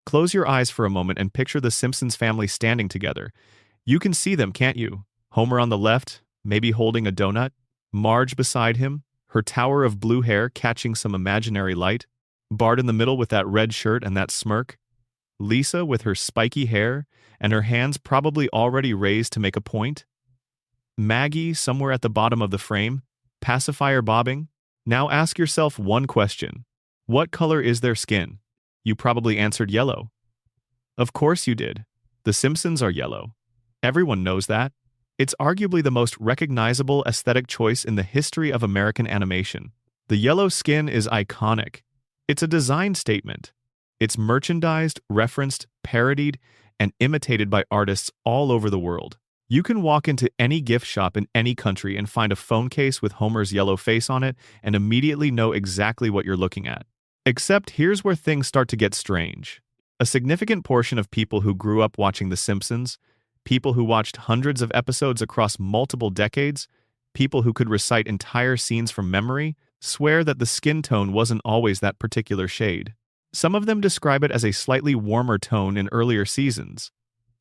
Close your eyes for a moment and picture the Simpsons family standing together. You can see them, can't you? Homer on the left, maybe holding a donut. Marge beside him, her tower of blue hair catching some imaginary light. Bart in the middle with that red shirt and that smirk. Lisa with her spiky hair and her hands probably already raised to make a point. Maggie somewhere at the bottom of the frame, pacifier bobbing. Now ask yourself one question. What color is their skin? You probably answered yellow. Of course you did. The Simpsons are yellow. Everyone knows that. It's arguably the most recognizable aesthetic choice in the history of American animation. The yellow skin is iconic. It's a design statement. It's merchandised, referenced, parodied, and imitated by artists all over the world. You can walk into any gift shop in any country and find a phone case with Homer's yellow face on it and immediately know exactly what you're looking at. Except here's where things start to get strange. A significant portion of people who grew up watching The Simpsons, people who watched hundreds of episodes across multiple decades, people who could recite entire scenes from memory, swear that the skin tone wasn't always that particular shade. Some of them describe it as a slightly warmer tone in earlier seasons.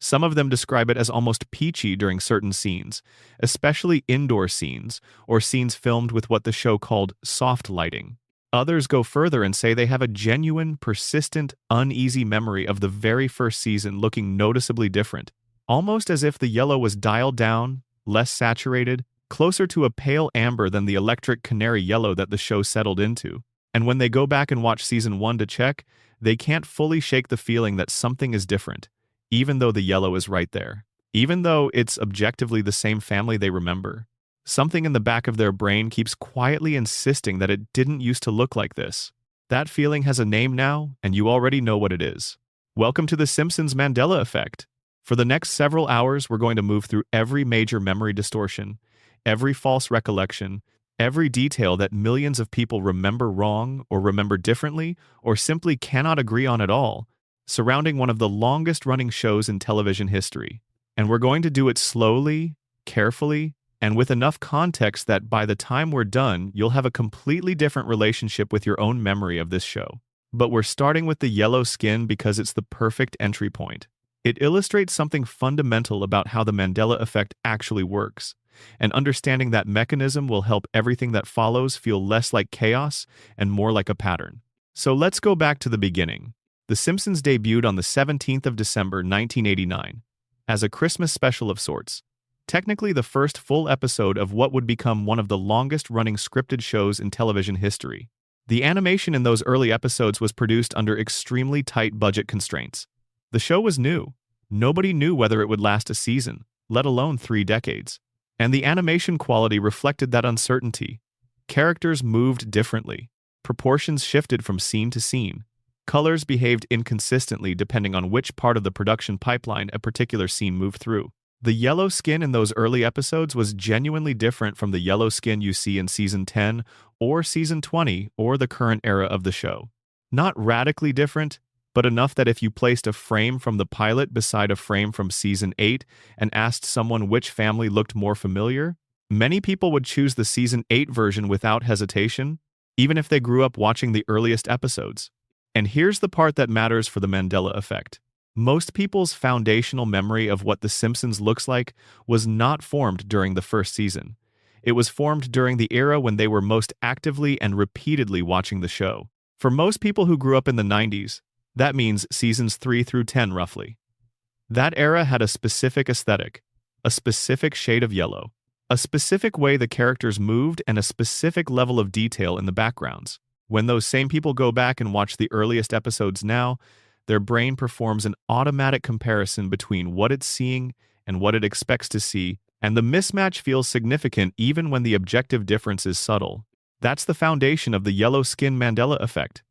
Some of them describe it as almost peachy during certain scenes, especially indoor scenes or scenes filmed with what the show called soft lighting. Others go further and say they have a genuine, persistent, uneasy memory of the very first season looking noticeably different, almost as if the yellow was dialed down, less saturated, closer to a pale amber than the electric canary yellow that the show settled into. And when they go back and watch season 1 to check, they can't fully shake the feeling that something is different, even though the yellow is right there. Even though it's objectively the same family they remember. Something in the back of their brain keeps quietly insisting that it didn't used to look like this. That feeling has a name now, and you already know what it is. Welcome to The Simpsons Mandela Effect. For the next several hours, we're going to move through every major memory distortion, every false recollection, every detail that millions of people remember wrong or remember differently or simply cannot agree on at all, surrounding one of the longest-running shows in television history. And we're going to do it slowly, carefully, and with enough context that by the time we're done, you'll have a completely different relationship with your own memory of this show. But we're starting with the yellow skin because it's the perfect entry point. It illustrates something fundamental about how the Mandela effect actually works, and understanding that mechanism will help everything that follows feel less like chaos and more like a pattern. So let's go back to the beginning. The Simpsons debuted on the 17th of December 1989, as a Christmas special of sorts. Technically the first full episode of what would become one of the longest-running scripted shows in television history. The animation in those early episodes was produced under extremely tight budget constraints. The show was new. Nobody knew whether it would last a season, let alone 3 decades. And the animation quality reflected that uncertainty. Characters moved differently. Proportions shifted from scene to scene. Colors behaved inconsistently depending on which part of the production pipeline a particular scene moved through. The yellow skin in those early episodes was genuinely different from the yellow skin you see in Season 10 or Season 20 or the current era of the show. Not radically different, but enough that if you placed a frame from the pilot beside a frame from Season 8 and asked someone which family looked more familiar, many people would choose the Season 8 version without hesitation, even if they grew up watching the earliest episodes. And here's the part that matters for the Mandela effect. Most people's foundational memory of what The Simpsons looks like was not formed during the first season. It was formed during the era when they were most actively and repeatedly watching the show. For most people who grew up in the 90s, that means seasons 3 through 10 roughly. That era had a specific aesthetic, a specific shade of yellow, a specific way the characters moved, and a specific level of detail in the backgrounds. When those same people go back and watch the earliest episodes now, their brain performs an automatic comparison between what it's seeing and what it expects to see, and the mismatch feels significant even when the objective difference is subtle. That's the foundation of the yellow skin Mandela effect.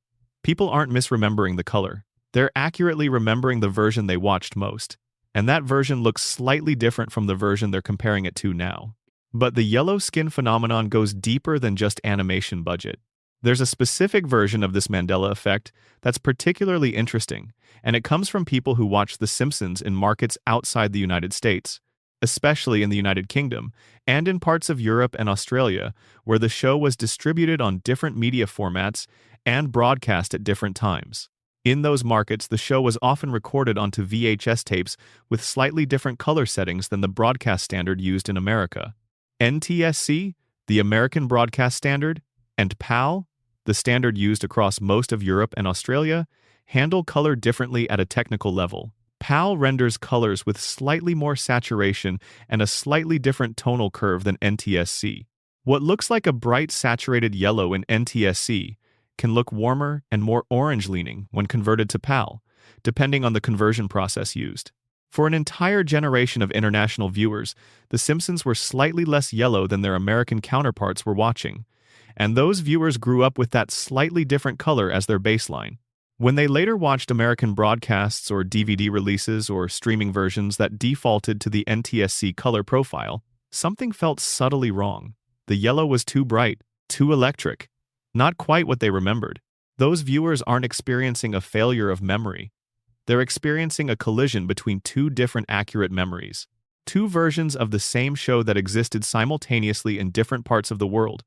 People aren't misremembering the color. They're accurately remembering the version they watched most, and that version looks slightly different from the version they're comparing it to now. But the yellow skin phenomenon goes deeper than just animation budget. There's a specific version of this Mandela effect that's particularly interesting, and it comes from people who watch The Simpsons in markets outside the United States, especially in the United Kingdom, and in parts of Europe and Australia, where the show was distributed on different media formats and broadcast at different times. In those markets, the show was often recorded onto VHS tapes with slightly different color settings than the broadcast standard used in America. NTSC, the American Broadcast Standard, and PAL, the standard used across most of Europe and Australia, handle color differently at a technical level. PAL renders colors with slightly more saturation and a slightly different tonal curve than NTSC. What looks like a bright saturated yellow in NTSC can look warmer and more orange-leaning when converted to PAL, depending on the conversion process used. For an entire generation of international viewers, The Simpsons were slightly less yellow than their American counterparts were watching, and those viewers grew up with that slightly different color as their baseline. When they later watched American broadcasts or DVD releases or streaming versions that defaulted to the NTSC color profile, something felt subtly wrong. The yellow was too bright, too electric, not quite what they remembered. Those viewers aren't experiencing a failure of memory. They're experiencing a collision between two different accurate memories. Two versions of the same show that existed simultaneously in different parts of the world,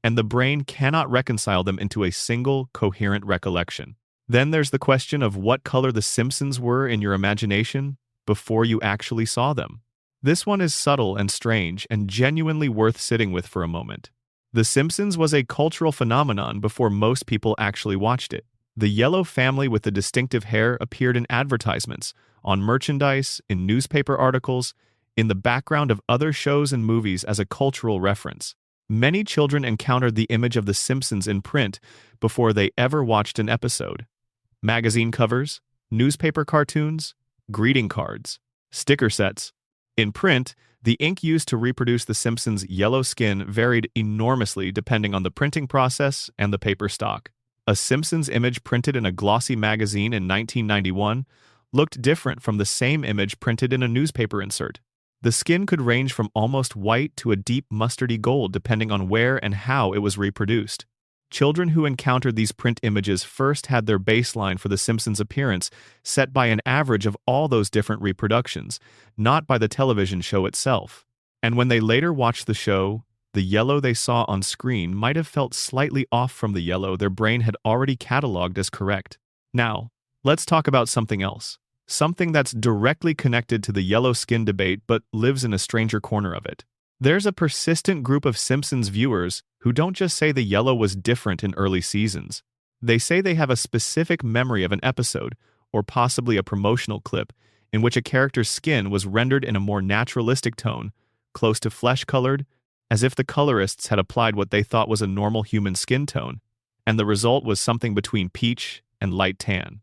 and the brain cannot reconcile them into a single, coherent recollection. Then there's the question of what color The Simpsons were in your imagination before you actually saw them. This one is subtle and strange and genuinely worth sitting with for a moment. The Simpsons was a cultural phenomenon before most people actually watched it. The yellow family with the distinctive hair appeared in advertisements, on merchandise, in newspaper articles, in the background of other shows and movies as a cultural reference. Many children encountered the image of The Simpsons in print before they ever watched an episode. Magazine covers, newspaper cartoons, greeting cards, sticker sets. In print, the ink used to reproduce The Simpsons' yellow skin varied enormously depending on the printing process and the paper stock. A Simpsons image printed in a glossy magazine in 1991 looked different from the same image printed in a newspaper insert. The skin could range from almost white to a deep mustardy gold depending on where and how it was reproduced. Children who encountered these print images first had their baseline for The Simpsons' appearance set by an average of all those different reproductions, not by the television show itself. And when they later watched the show, the yellow they saw on screen might have felt slightly off from the yellow their brain had already cataloged as correct. Now, let's talk about something else. Something that's directly connected to the yellow skin debate but lives in a stranger corner of it. There's a persistent group of Simpsons viewers who don't just say the yellow was different in early seasons. They say they have a specific memory of an episode, or possibly a promotional clip, in which a character's skin was rendered in a more naturalistic tone, close to flesh-colored, as if the colorists had applied what they thought was a normal human skin tone, and the result was something between peach and light tan.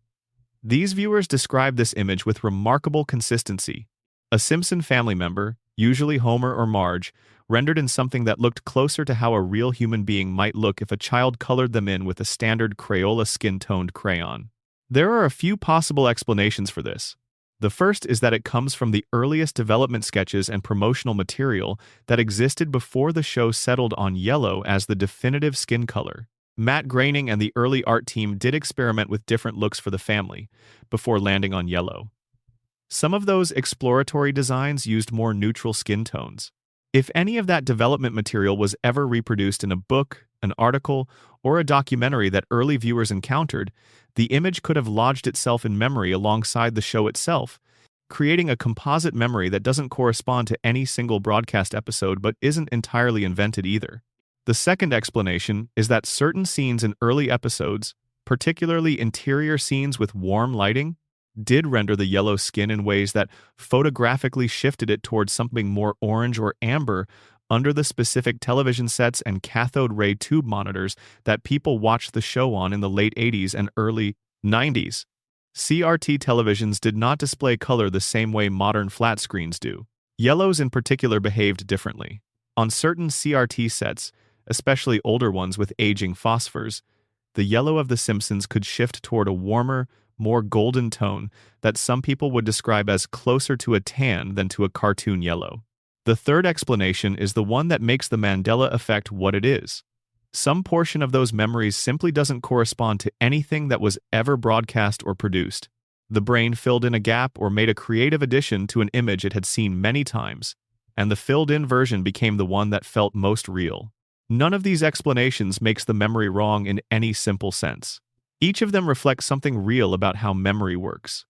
These viewers describe this image with remarkable consistency. A Simpson family member, usually Homer or Marge, rendered in something that looked closer to how a real human being might look if a child colored them in with a standard Crayola skin-toned crayon. There are a few possible explanations for this. The first is that it comes from the earliest development sketches and promotional material that existed before the show settled on yellow as the definitive skin color. Matt Groening and the early art team did experiment with different looks for the family before landing on yellow. Some of those exploratory designs used more neutral skin tones. If any of that development material was ever reproduced in a book, an article, or a documentary that early viewers encountered, the image could have lodged itself in memory alongside the show itself, creating a composite memory that doesn't correspond to any single broadcast episode but isn't entirely invented either. The second explanation is that certain scenes in early episodes, particularly interior scenes with warm lighting, did render the yellow skin in ways that photographically shifted it towards something more orange or amber under the specific television sets and cathode ray tube monitors that people watched the show on in the late 80s and early 90s. CRT televisions did not display color the same way modern flat screens do. Yellows in particular behaved differently. On certain CRT sets, especially older ones with aging phosphors, the yellow of The Simpsons could shift toward a warmer, more golden tone that some people would describe as closer to a tan than to a cartoon yellow. The third explanation is the one that makes the Mandela effect what it is. Some portion of those memories simply doesn't correspond to anything that was ever broadcast or produced. The brain filled in a gap or made a creative addition to an image it had seen many times, and the filled-in version became the one that felt most real. None of these explanations makes the memory wrong in any simple sense. Each of them reflects something real about how memory works,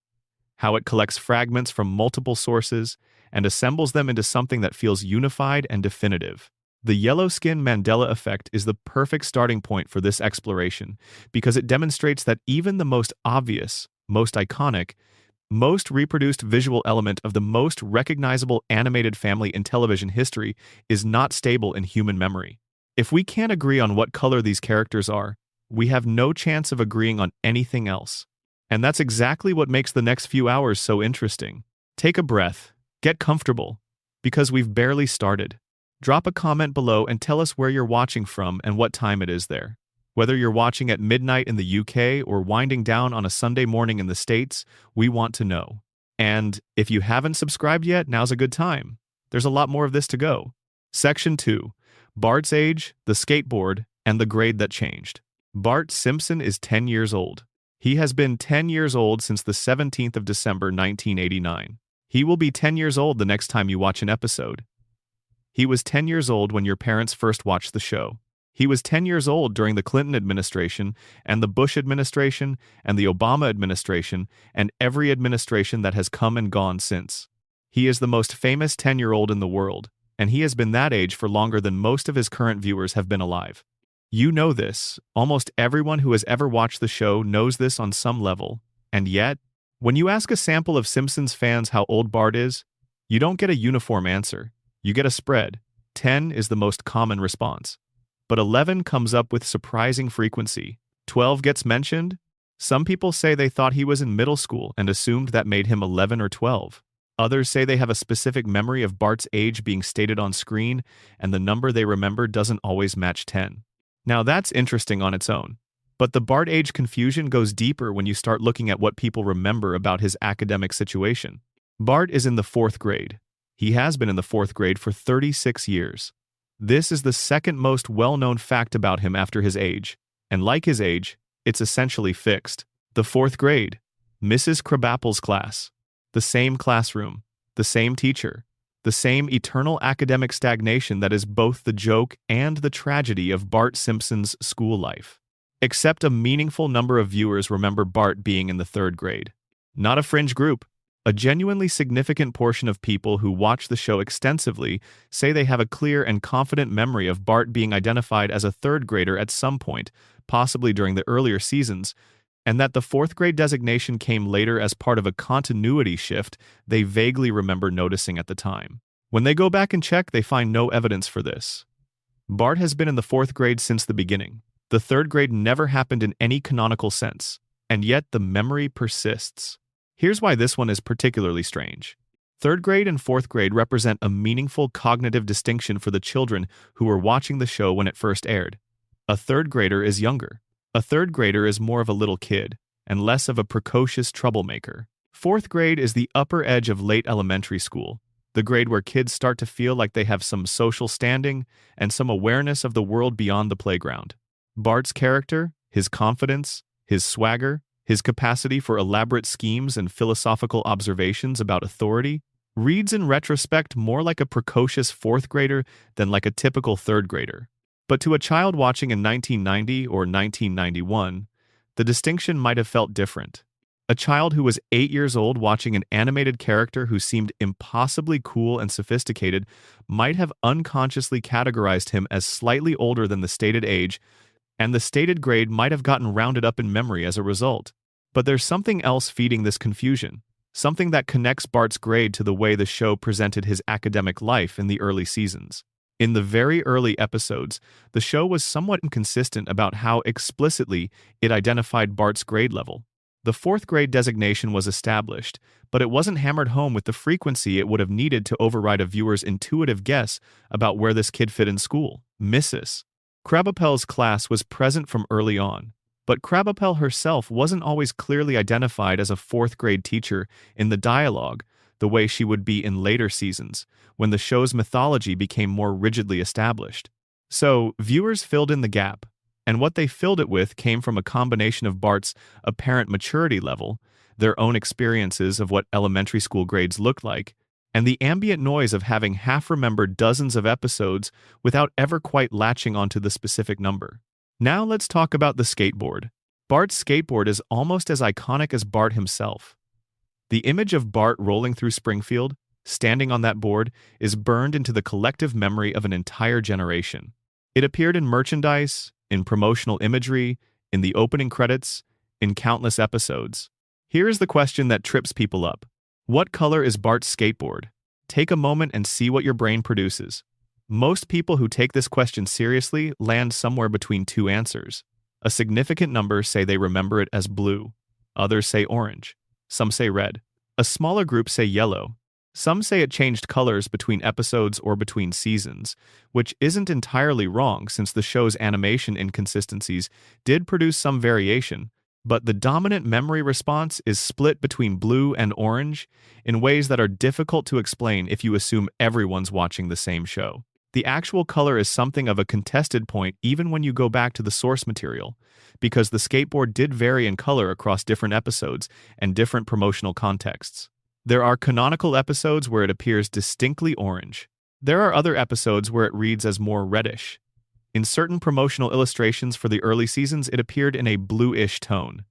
how it collects fragments from multiple sources and assembles them into something that feels unified and definitive. The yellow skin Mandela effect is the perfect starting point for this exploration because it demonstrates that even the most obvious, most iconic, most reproduced visual element of the most recognizable animated family in television history is not stable in human memory. If we can't agree on what color these characters are, we have no chance of agreeing on anything else. And that's exactly what makes the next few hours so interesting. Take a breath, get comfortable, because we've barely started. Drop a comment below and tell us where you're watching from and what time it is there. Whether you're watching at midnight in the UK or winding down on a Sunday morning in the States, we want to know. And if you haven't subscribed yet, now's a good time. There's a lot more of this to go. Section 2. Bart's age, the skateboard, and the grade that changed. Bart Simpson is 10 years old. He has been 10 years old since the 17th of December 1989. He will be 10 years old the next time you watch an episode. He was 10 years old when your parents first watched the show. He was 10 years old during the Clinton administration and the Bush administration and the Obama administration and every administration that has come and gone since. He is the most famous 10-year-old in the world, and he has been that age for longer than most of his current viewers have been alive. You know this. Almost everyone who has ever watched the show knows this on some level. And yet, when you ask a sample of Simpsons fans how old Bart is, you don't get a uniform answer. You get a spread. 10 is the most common response. But 11 comes up with surprising frequency. 12 gets mentioned. Some people say they thought he was in middle school and assumed that made him 11 or 12. Others say they have a specific memory of Bart's age being stated on screen, and the number they remember doesn't always match 10. Now that's interesting on its own. But the Bart age confusion goes deeper when you start looking at what people remember about his academic situation. Bart is in the 4th grade. He has been in the 4th grade for 36 years. This is the second most well-known fact about him after his age. And like his age, it's essentially fixed. The 4th grade. Mrs. Krabappel's class. The same classroom. The same teacher. The same eternal academic stagnation that is both the joke and the tragedy of Bart Simpson's school life. Except a meaningful number of viewers remember Bart being in the 3rd grade. Not a fringe group. A genuinely significant portion of people who watch the show extensively say they have a clear and confident memory of Bart being identified as a 3rd grader at some point, possibly during the earlier seasons, and that the 4th grade designation came later as part of a continuity shift they vaguely remember noticing at the time. When they go back and check, they find no evidence for this. Bart has been in the 4th grade since the beginning. The 3rd grade never happened in any canonical sense, and yet the memory persists. Here's why this one is particularly strange. 3rd grade and 4th grade represent a meaningful cognitive distinction for the children who were watching the show when it first aired. A 3rd grader is younger. A 3rd grader is more of a little kid, and less of a precocious troublemaker. 4th grade is the upper edge of late elementary school, the grade where kids start to feel like they have some social standing and some awareness of the world beyond the playground. Bart's character, his confidence, his swagger, his capacity for elaborate schemes and philosophical observations about authority, reads in retrospect more like a precocious 4th grader than like a typical 3rd grader. But to a child watching in 1990 or 1991, the distinction might have felt different. A child who was 8 years old watching an animated character who seemed impossibly cool and sophisticated might have unconsciously categorized him as slightly older than the stated age, and the stated grade might have gotten rounded up in memory as a result. But there's something else feeding this confusion, something that connects Bart's grade to the way the show presented his academic life in the early seasons. In the very early episodes, the show was somewhat inconsistent about how explicitly it identified Bart's grade level. The 4th grade designation was established, but it wasn't hammered home with the frequency it would have needed to override a viewer's intuitive guess about where this kid fit in school. Mrs. Krabappel's class was present from early on, but Krabappel herself wasn't always clearly identified as a 4th grade teacher in the dialogue, the way she would be in later seasons, when the show's mythology became more rigidly established. So, viewers filled in the gap, and what they filled it with came from a combination of Bart's apparent maturity level, their own experiences of what elementary school grades looked like, and the ambient noise of having half-remembered dozens of episodes without ever quite latching onto the specific number. Now let's talk about the skateboard. Bart's skateboard is almost as iconic as Bart himself. The image of Bart rolling through Springfield, standing on that board, is burned into the collective memory of an entire generation. It appeared in merchandise, in promotional imagery, in the opening credits, in countless episodes. Here is the question that trips people up. What color is Bart's skateboard? Take a moment and see what your brain produces. Most people who take this question seriously land somewhere between two answers. A significant number say they remember it as blue. Others say orange. Some say red. A smaller group say yellow. Some say it changed colors between episodes or between seasons, which isn't entirely wrong since the show's animation inconsistencies did produce some variation, but the dominant memory response is split between blue and orange in ways that are difficult to explain if you assume everyone's watching the same show. The actual color is something of a contested point even when you go back to the source material, because the skateboard did vary in color across different episodes and different promotional contexts. There are canonical episodes where it appears distinctly orange. There are other episodes where it reads as more reddish. In certain promotional illustrations for the early seasons, it appeared in a bluish tone.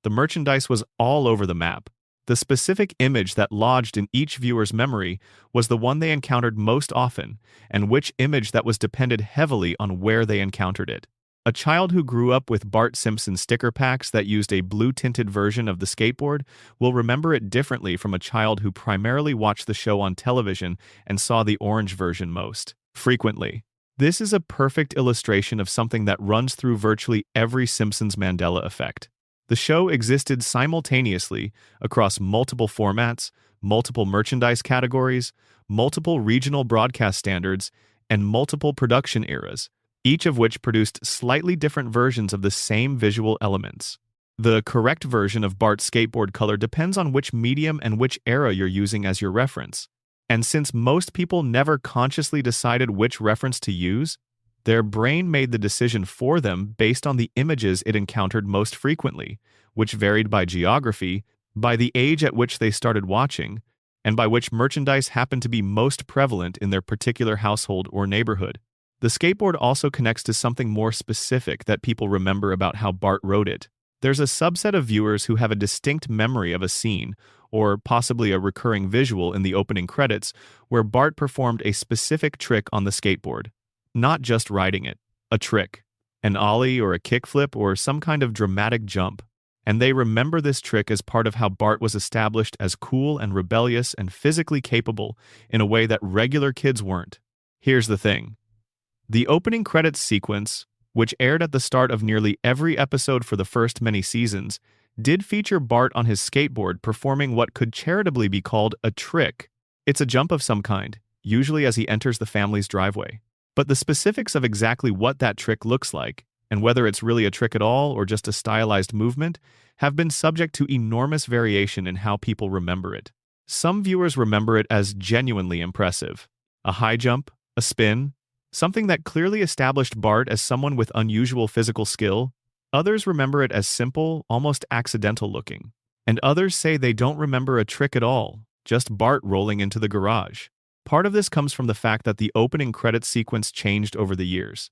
The merchandise was all over the map. The specific image that lodged in each viewer's memory was the one they encountered most often, and which image that was depended heavily on where they encountered it. A child who grew up with Bart Simpson sticker packs that used a blue-tinted version of the skateboard will remember it differently from a child who primarily watched the show on television and saw the orange version most frequently. This is a perfect illustration of something that runs through virtually every Simpsons Mandela effect. The show existed simultaneously across multiple formats, multiple merchandise categories, multiple regional broadcast standards, and multiple production eras, each of which produced slightly different versions of the same visual elements. The correct version of Bart's skateboard color depends on which medium and which era you're using as your reference. And since most people never consciously decided which reference to use, their brain made the decision for them based on the images it encountered most frequently, which varied by geography, by the age at which they started watching, and by which merchandise happened to be most prevalent in their particular household or neighborhood. The skateboard also connects to something more specific that people remember about how Bart rode it. There's a subset of viewers who have a distinct memory of a scene, or possibly a recurring visual in the opening credits, where Bart performed a specific trick on the skateboard. Not just riding it, a trick, an ollie or a kickflip or some kind of dramatic jump. And they remember this trick as part of how Bart was established as cool and rebellious and physically capable in a way that regular kids weren't. Here's the thing. The opening credits sequence, which aired at the start of nearly every episode for the first many seasons, did feature Bart on his skateboard performing what could charitably be called a trick. It's a jump of some kind, usually as he enters the family's driveway. But the specifics of exactly what that trick looks like, and whether it's really a trick at all or just a stylized movement, have been subject to enormous variation in how people remember it. Some viewers remember it as genuinely impressive. A high jump, a spin, something that clearly established Bart as someone with unusual physical skill. Others remember it as simple, almost accidental looking. And others say they don't remember a trick at all, just Bart rolling into the garage. Part of this comes from the fact that the opening credits sequence changed over the years.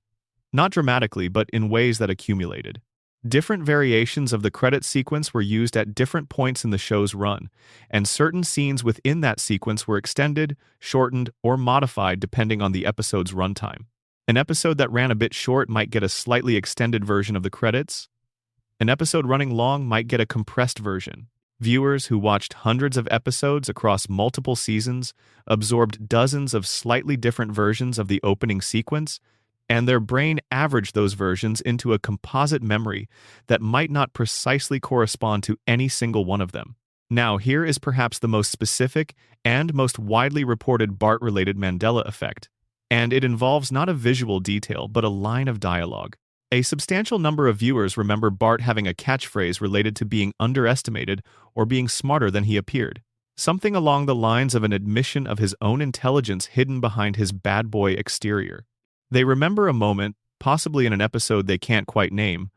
Not dramatically, but in ways that accumulated. Different variations of the credits sequence were used at different points in the show's run, and certain scenes within that sequence were extended, shortened, or modified depending on the episode's runtime. An episode that ran a bit short might get a slightly extended version of the credits. An episode running long might get a compressed version. Viewers who watched hundreds of episodes across multiple seasons absorbed dozens of slightly different versions of the opening sequence, and their brain averaged those versions into a composite memory that might not precisely correspond to any single one of them. Now, here is perhaps the most specific and most widely reported Bart-related Mandela effect, and it involves not a visual detail but a line of dialogue. A substantial number of viewers remember Bart having a catchphrase related to being underestimated or being smarter than he appeared, something along the lines of an admission of his own intelligence hidden behind his bad boy exterior. They remember a moment, possibly in an episode they can't quite name,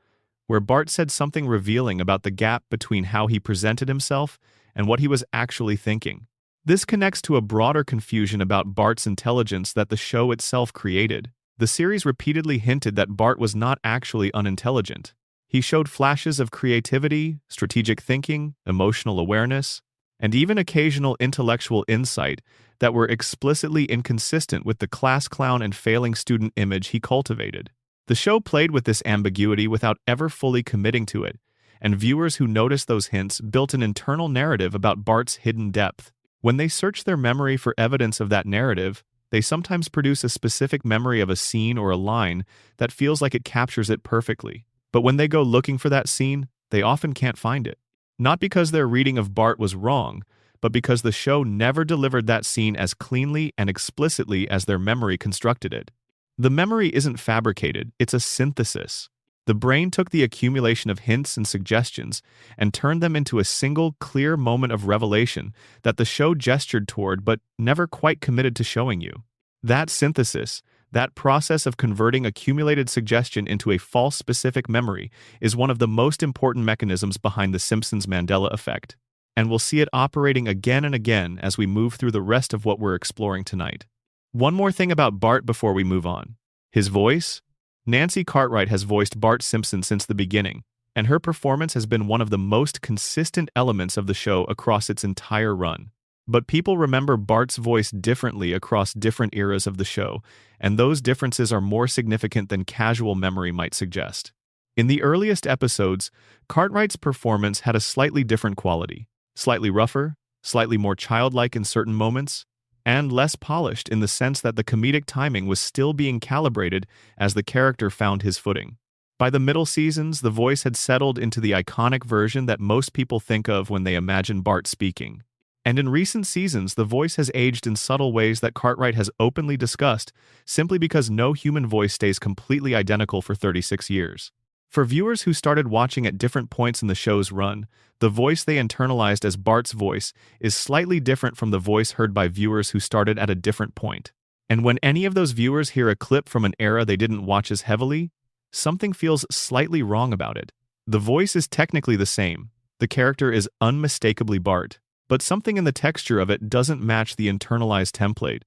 where Bart said something revealing about the gap between how he presented himself and what he was actually thinking. This connects to a broader confusion about Bart's intelligence that the show itself created. The series repeatedly hinted that Bart was not actually unintelligent. He showed flashes of creativity, strategic thinking, emotional awareness, and even occasional intellectual insight that were explicitly inconsistent with the class clown and failing student image he cultivated. The show played with this ambiguity without ever fully committing to it, and viewers who noticed those hints built an internal narrative about Bart's hidden depth. When they search their memory for evidence of that narrative, they sometimes produce a specific memory of a scene or a line that feels like it captures it perfectly. But when they go looking for that scene, they often can't find it. Not because their reading of Bart was wrong, but because the show never delivered that scene as cleanly and explicitly as their memory constructed it. The memory isn't fabricated, it's a synthesis. The brain took the accumulation of hints and suggestions and turned them into a single, clear moment of revelation that the show gestured toward but never quite committed to showing you. That synthesis, that process of converting accumulated suggestion into a false specific memory, is one of the most important mechanisms behind the Simpsons Mandela effect, and we'll see it operating again and again as we move through the rest of what we're exploring tonight. One more thing about Bart before we move on. His voice? Nancy Cartwright has voiced Bart Simpson since the beginning, and her performance has been one of the most consistent elements of the show across its entire run. But people remember Bart's voice differently across different eras of the show, and those differences are more significant than casual memory might suggest. In the earliest episodes, Cartwright's performance had a slightly different quality, slightly rougher, slightly more childlike in certain moments, and less polished in the sense that the comedic timing was still being calibrated as the character found his footing. By the middle seasons, the voice had settled into the iconic version that most people think of when they imagine Bart speaking. And in recent seasons, the voice has aged in subtle ways that Cartwright has openly discussed, simply because no human voice stays completely identical for 36 years. For viewers who started watching at different points in the show's run, the voice they internalized as Bart's voice is slightly different from the voice heard by viewers who started at a different point. And when any of those viewers hear a clip from an era they didn't watch as heavily, something feels slightly wrong about it. The voice is technically the same, the character is unmistakably Bart, but something in the texture of it doesn't match the internalized template,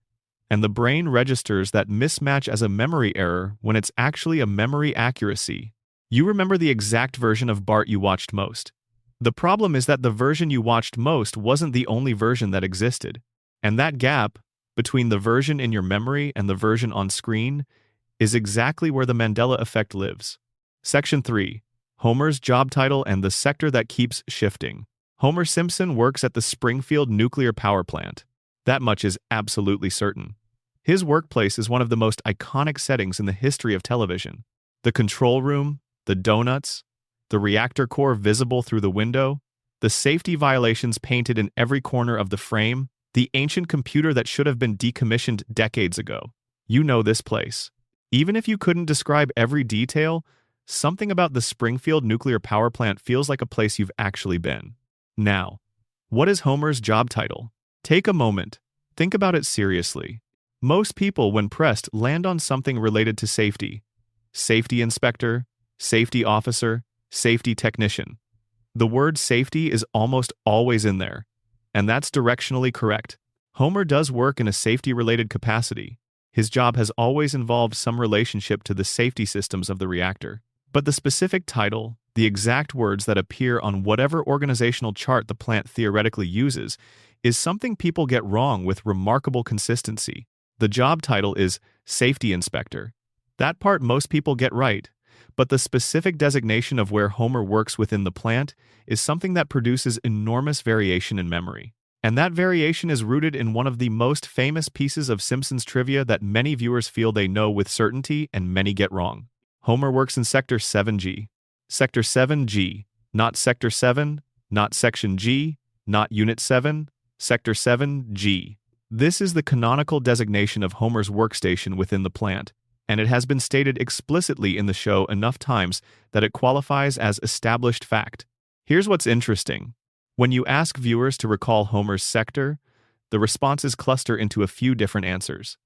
and the brain registers that mismatch as a memory error when it's actually a memory accuracy. You remember the exact version of Bart you watched most. The problem is that the version you watched most wasn't the only version that existed, and that gap between the version in your memory and the version on screen is exactly where the Mandela effect lives. Section 3. Homer's job title and the sector that keeps shifting. Homer Simpson works at the Springfield nuclear power plant. That much is absolutely certain. His workplace is one of the most iconic settings in the history of television. The control room, the donuts, the reactor core visible through the window, the safety violations painted in every corner of the frame, the ancient computer that should have been decommissioned decades ago. You know this place. Even if you couldn't describe every detail, something about the Springfield nuclear power plant feels like a place you've actually been. Now, what is Homer's job title? Take a moment. Think about it seriously. Most people, when pressed, land on something related to safety. Safety inspector, safety officer, safety technician. The word safety is almost always in there, and that's directionally correct. Homer does work in a safety-related capacity. His job has always involved some relationship to the safety systems of the reactor. But the specific title, the exact words that appear on whatever organizational chart the plant theoretically uses, is something people get wrong with remarkable consistency. The job title is Safety Inspector. That part most people get right, but the specific designation of where Homer works within the plant is something that produces enormous variation in memory. And that variation is rooted in one of the most famous pieces of Simpsons trivia that many viewers feel they know with certainty and many get wrong. Homer works in Sector 7G. Sector 7G, not Sector 7, not Section G, not Unit 7, Sector 7G. This is the canonical designation of Homer's workstation within the plant, and it has been stated explicitly in the show enough times that it qualifies as established fact. Here's what's interesting. When you ask viewers to recall Homer's sector, the responses cluster into a few different answers.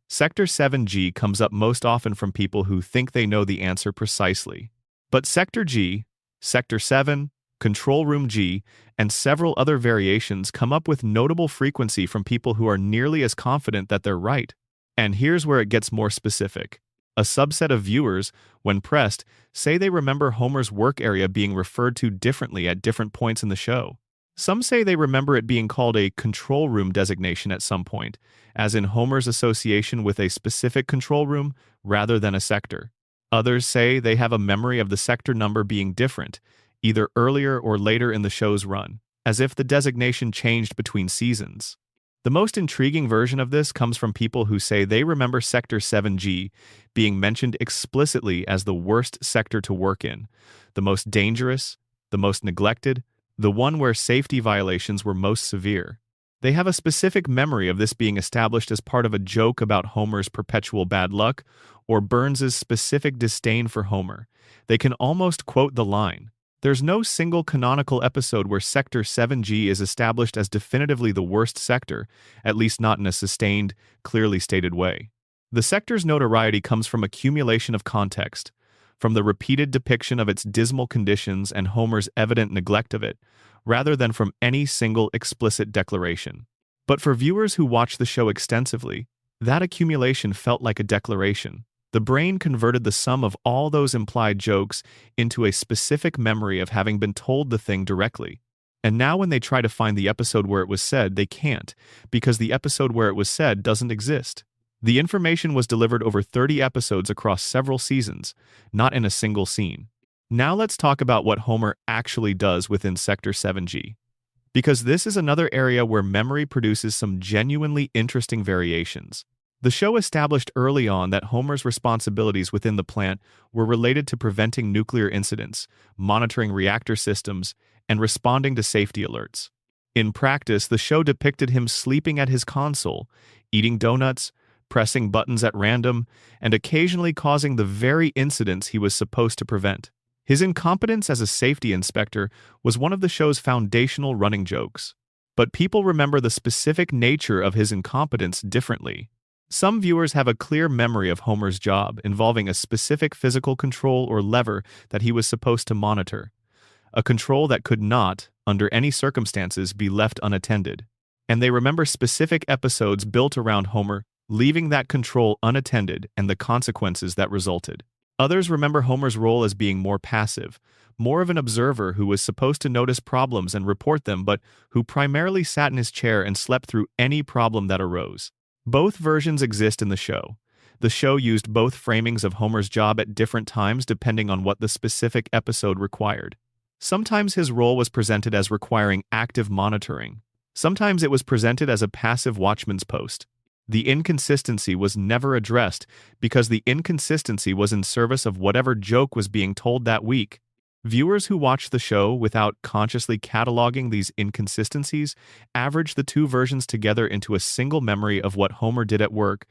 Sector 7G comes up most often from people who think they know the answer precisely. But Sector G, Sector 7, Control Room G, and several other variations come up with notable frequency from people who are nearly as confident that they're right. And here's where it gets more specific. A subset of viewers, when pressed, say they remember Homer's work area being referred to differently at different points in the show. Some say they remember it being called a control room designation at some point, as in Homer's association with a specific control room rather than a sector. Others say they have a memory of the sector number being different, either earlier or later in the show's run, as if the designation changed between seasons. The most intriguing version of this comes from people who say they remember Sector 7G being mentioned explicitly as the worst sector to work in, the most dangerous, the most neglected, the one where safety violations were most severe. They have a specific memory of this being established as part of a joke about Homer's perpetual bad luck or Burns's specific disdain for Homer. They can almost quote the line, "There's no single canonical episode where Sector 7G is established as definitively the worst sector, at least not in a sustained, clearly stated way." The sector's notoriety comes from accumulation of context, from the repeated depiction of its dismal conditions and Homer's evident neglect of it, rather than from any single explicit declaration. But for viewers who watch the show extensively, that accumulation felt like a declaration. The brain converted the sum of all those implied jokes into a specific memory of having been told the thing directly. And now when they try to find the episode where it was said, they can't, because the episode where it was said doesn't exist. The information was delivered over 30 episodes across several seasons, not in a single scene. Now let's talk about what Homer actually does within Sector 7G. Because this is another area where memory produces some genuinely interesting variations. The show established early on that Homer's responsibilities within the plant were related to preventing nuclear incidents, monitoring reactor systems, and responding to safety alerts. In practice, the show depicted him sleeping at his console, eating donuts, pressing buttons at random, and occasionally causing the very incidents he was supposed to prevent. His incompetence as a safety inspector was one of the show's foundational running jokes. But people remember the specific nature of his incompetence differently. Some viewers have a clear memory of Homer's job involving a specific physical control or lever that he was supposed to monitor, a control that could not, under any circumstances, be left unattended. And they remember specific episodes built around Homer leaving that control unattended and the consequences that resulted. Others remember Homer's role as being more passive, more of an observer who was supposed to notice problems and report them, but who primarily sat in his chair and slept through any problem that arose. Both versions exist in the show. The show used both framings of Homer's job at different times depending on what the specific episode required. Sometimes his role was presented as requiring active monitoring. Sometimes it was presented as a passive watchman's post. The inconsistency was never addressed because the inconsistency was in service of whatever joke was being told that week. Viewers who watched the show without consciously cataloging these inconsistencies averaged the two versions together into a single memory of what Homer did at work,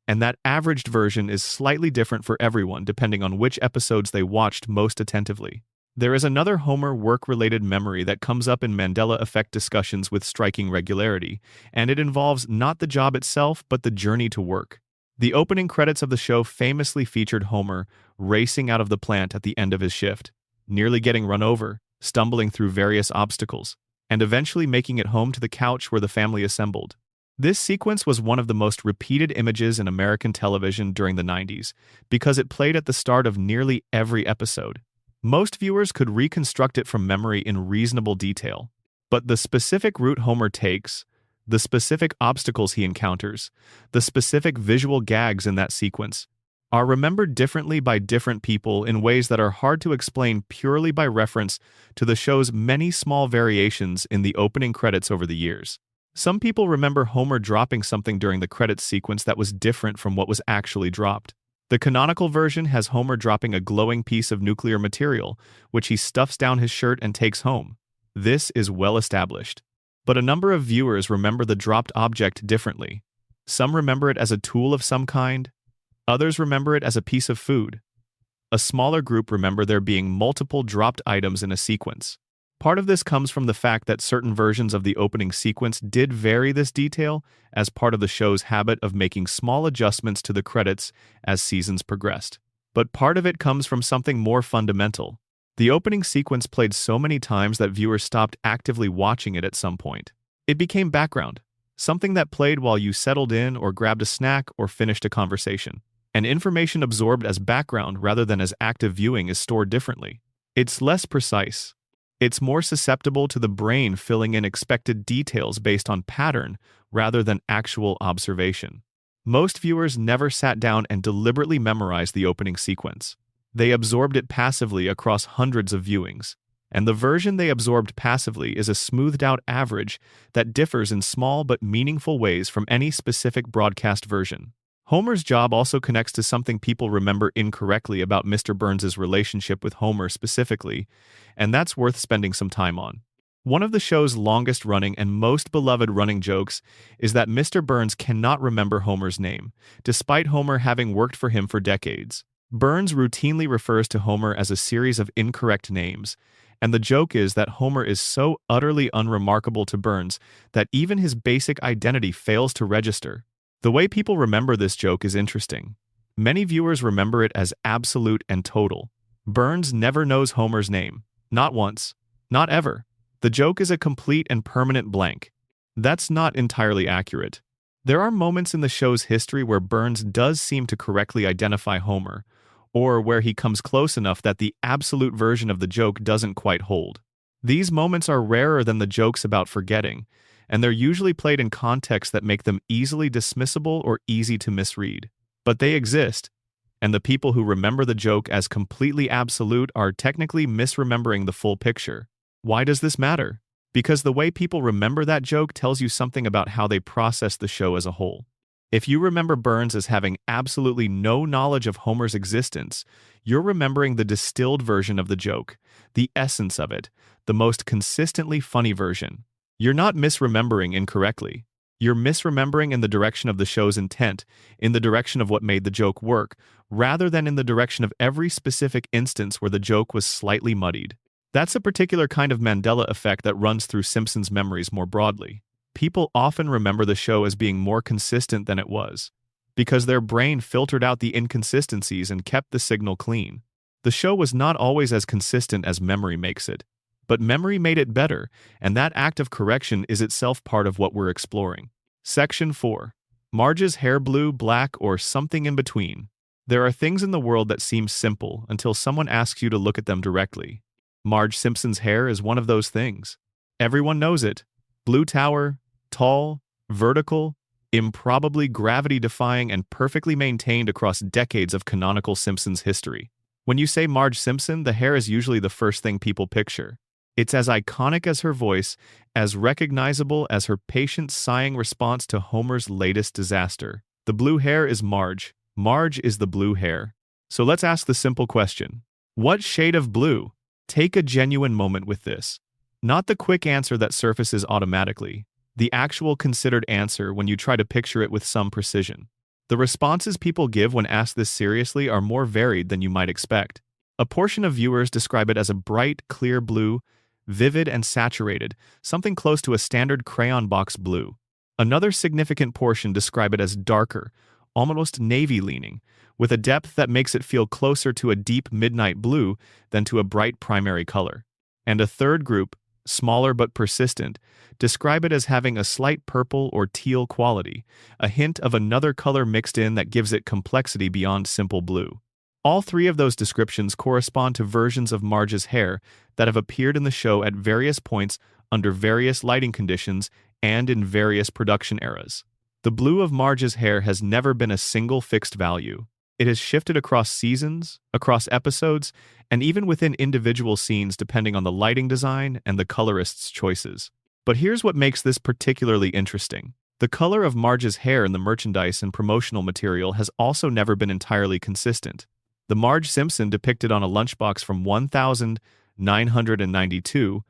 and that averaged version is slightly different for everyone depending on which episodes they watched most attentively. There is another Homer work-related memory that comes up in Mandela effect discussions with striking regularity, and it involves not the job itself but the journey to work. The opening credits of the show famously featured Homer racing out of the plant at the end of his shift, nearly getting run over, stumbling through various obstacles, and eventually making it home to the couch where the family assembled. This sequence was one of the most repeated images in American television during the 90s because it played at the start of nearly every episode. Most viewers could reconstruct it from memory in reasonable detail, but the specific route Homer takes, the specific obstacles he encounters, the specific visual gags in that sequence, are remembered differently by different people in ways that are hard to explain purely by reference to the show's many small variations in the opening credits over the years. Some people remember Homer dropping something during the credits sequence that was different from what was actually dropped. The canonical version has Homer dropping a glowing piece of nuclear material, which he stuffs down his shirt and takes home. This is well established. But a number of viewers remember the dropped object differently. Some remember it as a tool of some kind. Others remember it as a piece of food. A smaller group remember there being multiple dropped items in a sequence. Part of this comes from the fact that certain versions of the opening sequence did vary this detail as part of the show's habit of making small adjustments to the credits as seasons progressed. But part of it comes from something more fundamental. The opening sequence played so many times that viewers stopped actively watching it at some point. It became background, something that played while you settled in or grabbed a snack or finished a conversation. and information absorbed as background rather than as active viewing is stored differently. It's less precise. It's more susceptible to the brain filling in expected details based on pattern rather than actual observation. Most viewers never sat down and deliberately memorized the opening sequence. They absorbed it passively across hundreds of viewings, and the version they absorbed passively is a smoothed-out average that differs in small but meaningful ways from any specific broadcast version. Homer's job also connects to something people remember incorrectly about Mr. Burns's relationship with Homer specifically, and that's worth spending some time on. One of the show's longest-running and most beloved running jokes is that Mr. Burns cannot remember Homer's name, despite Homer having worked for him for decades. Burns routinely refers to Homer as a series of incorrect names, and the joke is that Homer is so utterly unremarkable to Burns that even his basic identity fails to register. The way people remember this joke is interesting. Many viewers remember it as absolute and total. Burns never knows Homer's name. Not once. Not ever. The joke is a complete and permanent blank. That's not entirely accurate. There are moments in the show's history where Burns does seem to correctly identify Homer, or where he comes close enough that the absolute version of the joke doesn't quite hold. These moments are rarer than the jokes about forgetting, and they're usually played in contexts that make them easily dismissible or easy to misread. But they exist, and the people who remember the joke as completely absolute are technically misremembering the full picture. Why does this matter? Because the way people remember that joke tells you something about how they process the show as a whole. If you remember Burns as having absolutely no knowledge of Homer's existence, you're remembering the distilled version of the joke, the essence of it, the most consistently funny version. You're not misremembering incorrectly. You're misremembering in the direction of the show's intent, in the direction of what made the joke work, rather than in the direction of every specific instance where the joke was slightly muddied. That's a particular kind of Mandela effect that runs through Simpsons memories more broadly. People often remember the show as being more consistent than it was, because their brain filtered out the inconsistencies and kept the signal clean. The show was not always as consistent as memory makes it, but memory made it better, and that act of correction is itself part of what we're exploring. Section 4. Marge's hair blue, black, or something in between. There are things in the world that seem simple until someone asks you to look at them directly. Marge Simpson's hair is one of those things. Everyone knows it. Blue tower, tall, vertical, improbably gravity-defying, and perfectly maintained across decades of canonical Simpsons history. When you say Marge Simpson, the hair is usually the first thing people picture. It's as iconic as her voice, as recognizable as her patient sighing response to Homer's latest disaster. The blue hair is Marge. Marge is the blue hair. So let's ask the simple question. What shade of blue? Take a genuine moment with this. Not the quick answer that surfaces automatically, the actual considered answer when you try to picture it with some precision. The responses people give when asked this seriously are more varied than you might expect. A portion of viewers describe it as a bright, clear blue, vivid and saturated, something close to a standard crayon box blue. Another significant portion describe it as darker, almost navy-leaning, with a depth that makes it feel closer to a deep midnight blue than to a bright primary color. And a third group, smaller but persistent, describe it as having a slight purple or teal quality, a hint of another color mixed in that gives it complexity beyond simple blue. All three of those descriptions correspond to versions of Marge's hair that have appeared in the show at various points under various lighting conditions and in various production eras. The blue of Marge's hair has never been a single fixed value. It has shifted across seasons, across episodes, and even within individual scenes depending on the lighting design and the colorist's choices. But here's what makes this particularly interesting. The color of Marge's hair in the merchandise and promotional material has also never been entirely consistent. The Marge Simpson depicted on a lunchbox from 1992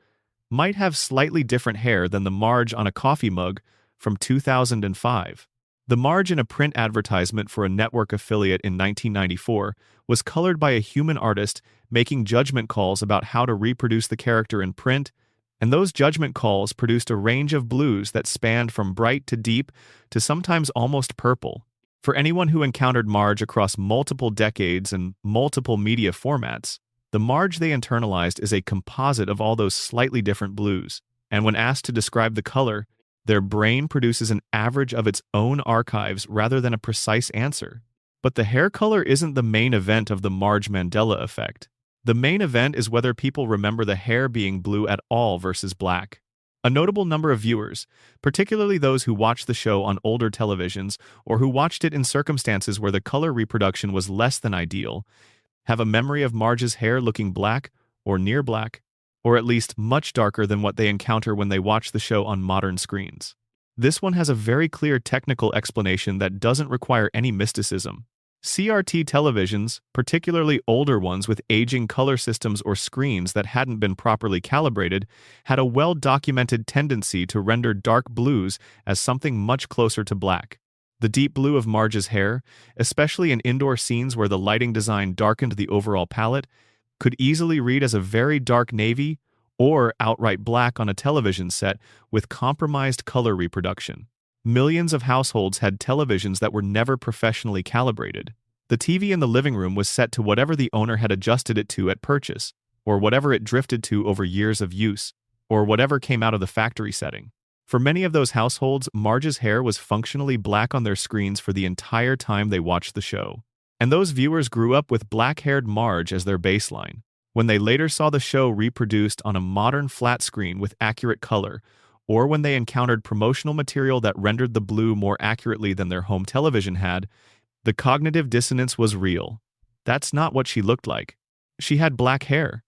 might have slightly different hair than the Marge on a coffee mug from 2005. The Marge in a print advertisement for a network affiliate in 1994 was colored by a human artist making judgment calls about how to reproduce the character in print, and those judgment calls produced a range of blues that spanned from bright to deep to sometimes almost purple. For anyone who encountered Marge across multiple decades and multiple media formats, the Marge they internalized is a composite of all those slightly different blues, and when asked to describe the color, their brain produces an average of its own archives rather than a precise answer. But the hair color isn't the main event of the Marge Mandela effect. The main event is whether people remember the hair being blue at all versus black. A notable number of viewers, particularly those who watched the show on older televisions or who watched it in circumstances where the color reproduction was less than ideal, have a memory of Marge's hair looking black or near black, or at least much darker than what they encounter when they watch the show on modern screens. This one has a very clear technical explanation that doesn't require any mysticism. CRT televisions, particularly older ones with aging color systems or screens that hadn't been properly calibrated, had a well-documented tendency to render dark blues as something much closer to black. The deep blue of Marge's hair, especially in indoor scenes where the lighting design darkened the overall palette, could easily read as a very dark navy or outright black on a television set with compromised color reproduction. Millions of households had televisions that were never professionally calibrated. The TV in the living room was set to whatever the owner had adjusted it to at purchase, or whatever it drifted to over years of use, or whatever came out of the factory setting. For many of those households, Marge's hair was functionally black on their screens for the entire time they watched the show. And those viewers grew up with black-haired Marge as their baseline. When they later saw the show reproduced on a modern flat screen with accurate color, or when they encountered promotional material that rendered the blue more accurately than their home television had, the cognitive dissonance was real. That's not what she looked like. She had black hair,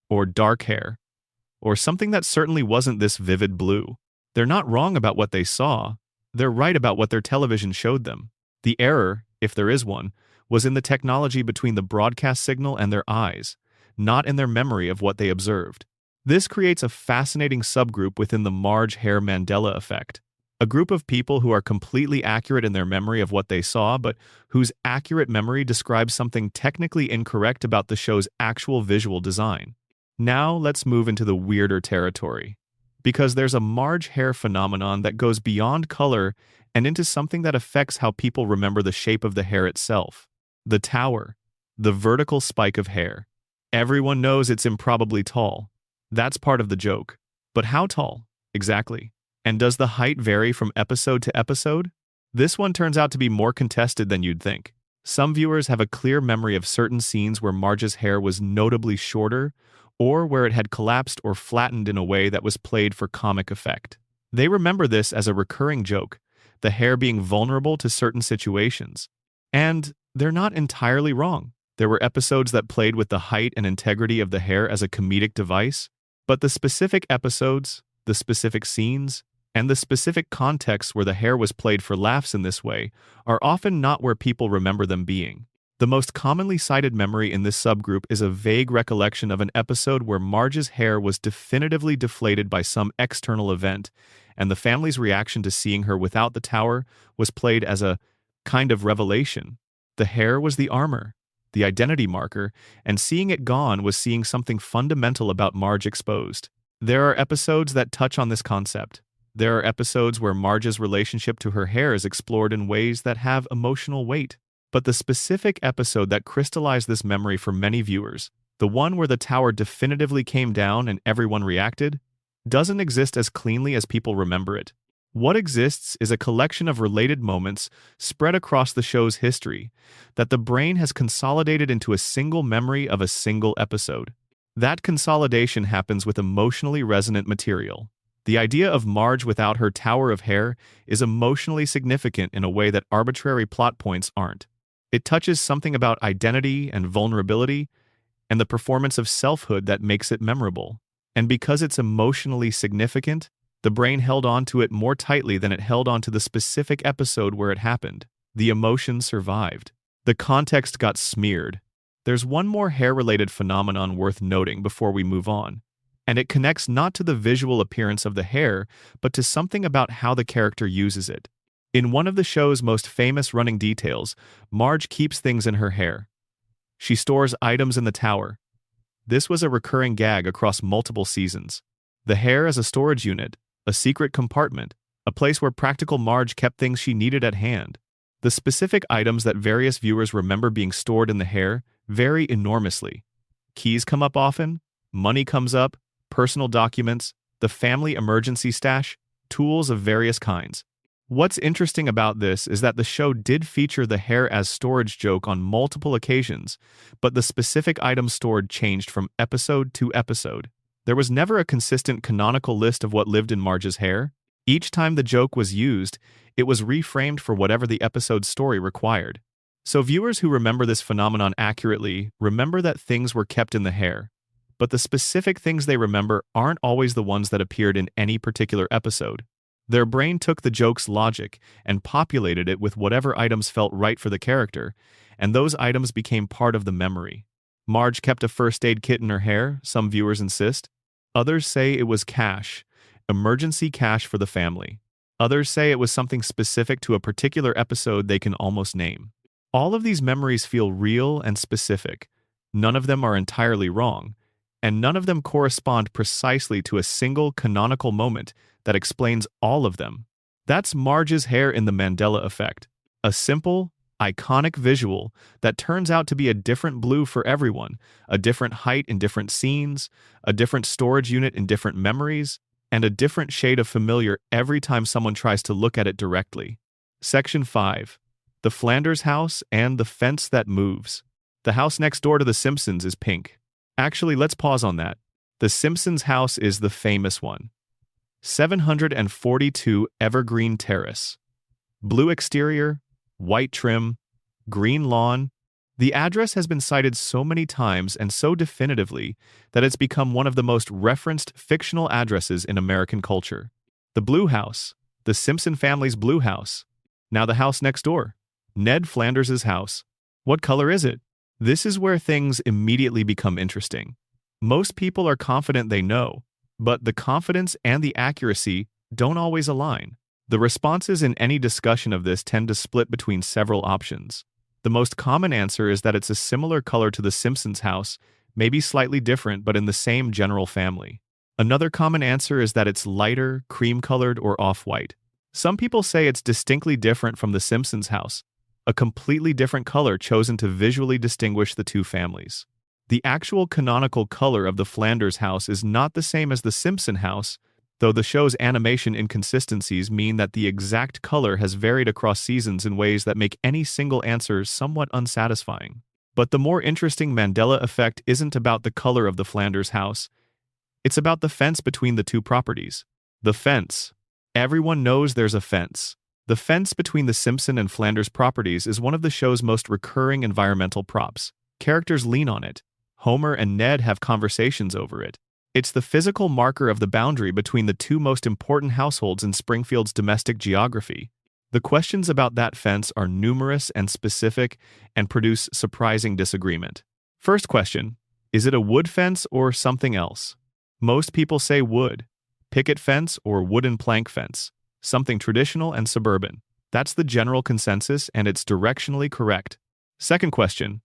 or dark hair, or something that certainly wasn't this vivid blue. They're not wrong about what they saw. They're right about what their television showed them. The error, if there is one, was in the technology between the broadcast signal and their eyes, not in their memory of what they observed. This creates a fascinating subgroup within the Marge hair Mandela effect. A group of people who are completely accurate in their memory of what they saw, but whose accurate memory describes something technically incorrect about the show's actual visual design. Now let's move into the weirder territory. Because there's a Marge hair phenomenon that goes beyond color and into something that affects how people remember the shape of the hair itself. The tower. The vertical spike of hair. Everyone knows it's improbably tall. That's part of the joke. But how tall, exactly? And does the height vary from episode to episode? This one turns out to be more contested than you'd think. Some viewers have a clear memory of certain scenes where Marge's hair was notably shorter, or where it had collapsed or flattened in a way that was played for comic effect. They remember this as a recurring joke, the hair being vulnerable to certain situations. And they're not entirely wrong. There were episodes that played with the height and integrity of the hair as a comedic device, but the specific episodes, the specific scenes, and the specific contexts where the hair was played for laughs in this way are often not where people remember them being. The most commonly cited memory in this subgroup is a vague recollection of an episode where Marge's hair was definitively deflated by some external event, and the family's reaction to seeing her without the tower was played as a kind of revelation. The hair was the armor, the identity marker, and seeing it gone was seeing something fundamental about Marge exposed. There are episodes that touch on this concept. There are episodes where Marge's relationship to her hair is explored in ways that have emotional weight. But the specific episode that crystallized this memory for many viewers, the one where the tower definitively came down and everyone reacted, doesn't exist as cleanly as people remember it. What exists is a collection of related moments spread across the show's history that the brain has consolidated into a single memory of a single episode. That consolidation happens with emotionally resonant material. The idea of Marge without her tower of hair is emotionally significant in a way that arbitrary plot points aren't. It touches something about identity and vulnerability and the performance of selfhood that makes it memorable. And because it's emotionally significant, the brain held on to it more tightly than it held on to the specific episode where it happened. The emotion survived. The context got smeared. There's one more hair-related phenomenon worth noting before we move on, and it connects not to the visual appearance of the hair, but to something about how the character uses it. In one of the show's most famous running details, Marge keeps things in her hair. She stores items in the tower. This was a recurring gag across multiple seasons. The hair as a storage unit, a secret compartment, a place where practical Marge kept things she needed at hand. The specific items that various viewers remember being stored in the hair vary enormously. Keys come up often, money comes up, personal documents, the family emergency stash, tools of various kinds. What's interesting about this is that the show did feature the hair as storage joke on multiple occasions, but the specific items stored changed from episode to episode. There was never a consistent canonical list of what lived in Marge's hair. Each time the joke was used, it was reframed for whatever the episode's story required. So viewers who remember this phenomenon accurately remember that things were kept in the hair, but the specific things they remember aren't always the ones that appeared in any particular episode. Their brain took the joke's logic and populated it with whatever items felt right for the character, and those items became part of the memory. Marge kept a first aid kit in her hair, some viewers insist. Others say it was cash, emergency cash for the family. Others say it was something specific to a particular episode they can almost name. All of these memories feel real and specific. None of them are entirely wrong, and none of them correspond precisely to a single canonical moment that explains all of them. That's Marge's hair in the Mandela effect, a simple, iconic visual that turns out to be a different blue for everyone, a different height in different scenes, a different storage unit in different memories, and a different shade of familiar every time someone tries to look at it directly. Section 5. The Flanders House and the Fence That Moves. The house next door to the Simpsons is pink. Actually, let's pause on that. The Simpsons house is the famous one. 742 Evergreen Terrace. Blue exterior, white trim, green lawn. The address has been cited so many times and so definitively that it's become one of the most referenced fictional addresses in American culture. The Blue House, the Simpson family's blue house. Now the house next door, Ned Flanders' house. What color is it? This is where things immediately become interesting. Most people are confident they know, but the confidence and the accuracy don't always align. The responses in any discussion of this tend to split between several options. The most common answer is that it's a similar color to the Simpsons house, maybe slightly different but in the same general family. Another common answer is that it's lighter, cream-colored, or off-white. Some people say it's distinctly different from the Simpsons house, a completely different color chosen to visually distinguish the two families. The actual canonical color of the Flanders house is not the same as the Simpson house, though the show's animation inconsistencies mean that the exact color has varied across seasons in ways that make any single answer somewhat unsatisfying. But the more interesting Mandela effect isn't about the color of the Flanders house. It's about the fence between the two properties. The fence. Everyone knows there's a fence. The fence between the Simpson and Flanders properties is one of the show's most recurring environmental props. Characters lean on it. Homer and Ned have conversations over it. It's the physical marker of the boundary between the two most important households in Springfield's domestic geography. The questions about that fence are numerous and specific and produce surprising disagreement. First question, is it a wood fence or something else? Most people say wood. Picket fence or wooden plank fence. Something traditional and suburban. That's the general consensus, and it's directionally correct. Second question,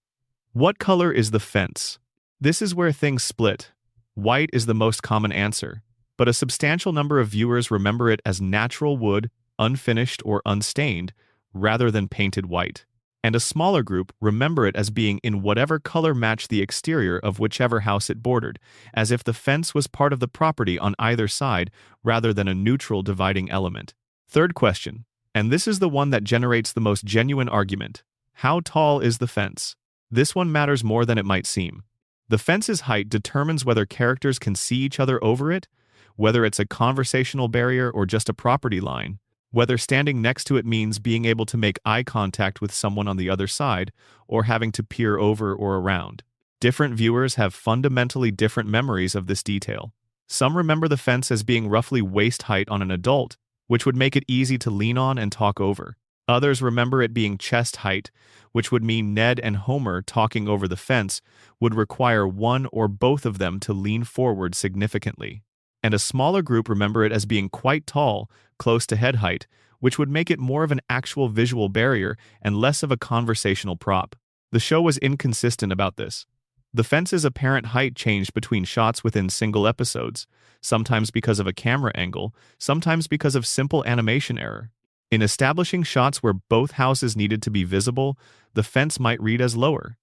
what color is the fence? This is where things split. White is the most common answer, but a substantial number of viewers remember it as natural wood, unfinished or unstained, rather than painted white. And a smaller group remember it as being in whatever color matched the exterior of whichever house it bordered, as if the fence was part of the property on either side rather than a neutral dividing element. Third question, and this is the one that generates the most genuine argument. How tall is the fence? This one matters more than it might seem. The fence's height determines whether characters can see each other over it, whether it's a conversational barrier or just a property line, whether standing next to it means being able to make eye contact with someone on the other side, or having to peer over or around. Different viewers have fundamentally different memories of this detail. Some remember the fence as being roughly waist height on an adult, which would make it easy to lean on and talk over. Others remember it being chest height, which would mean Ned and Homer talking over the fence would require one or both of them to lean forward significantly. And a smaller group remember it as being quite tall, close to head height, which would make it more of an actual visual barrier and less of a conversational prop. The show was inconsistent about this. The fence's apparent height changed between shots within single episodes, sometimes because of a camera angle, sometimes because of simple animation error. In establishing shots where both houses needed to be visible, the fence might read as lower.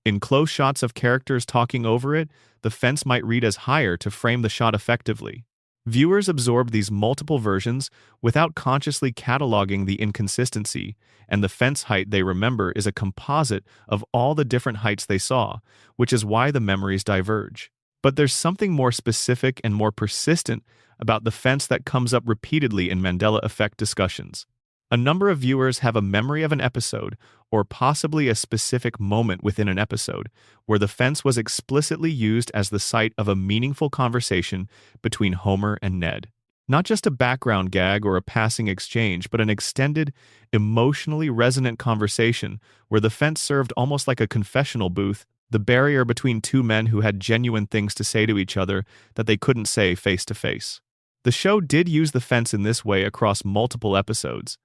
In close shots of characters talking over it, the fence might read as higher to frame the shot effectively. Viewers absorb these multiple versions without consciously cataloging the inconsistency, and the fence height they remember is a composite of all the different heights they saw, which is why the memories diverge. But there's something more specific and more persistent about the fence that comes up repeatedly in Mandela effect discussions. A number of viewers have a memory of an episode, or possibly a specific moment within an episode, where the fence was explicitly used as the site of a meaningful conversation between Homer and Ned. Not just a background gag or a passing exchange, but an extended, emotionally resonant conversation where the fence served almost like a confessional booth, the barrier between two men who had genuine things to say to each other that they couldn't say face to face. The show did use the fence in this way across multiple episodes.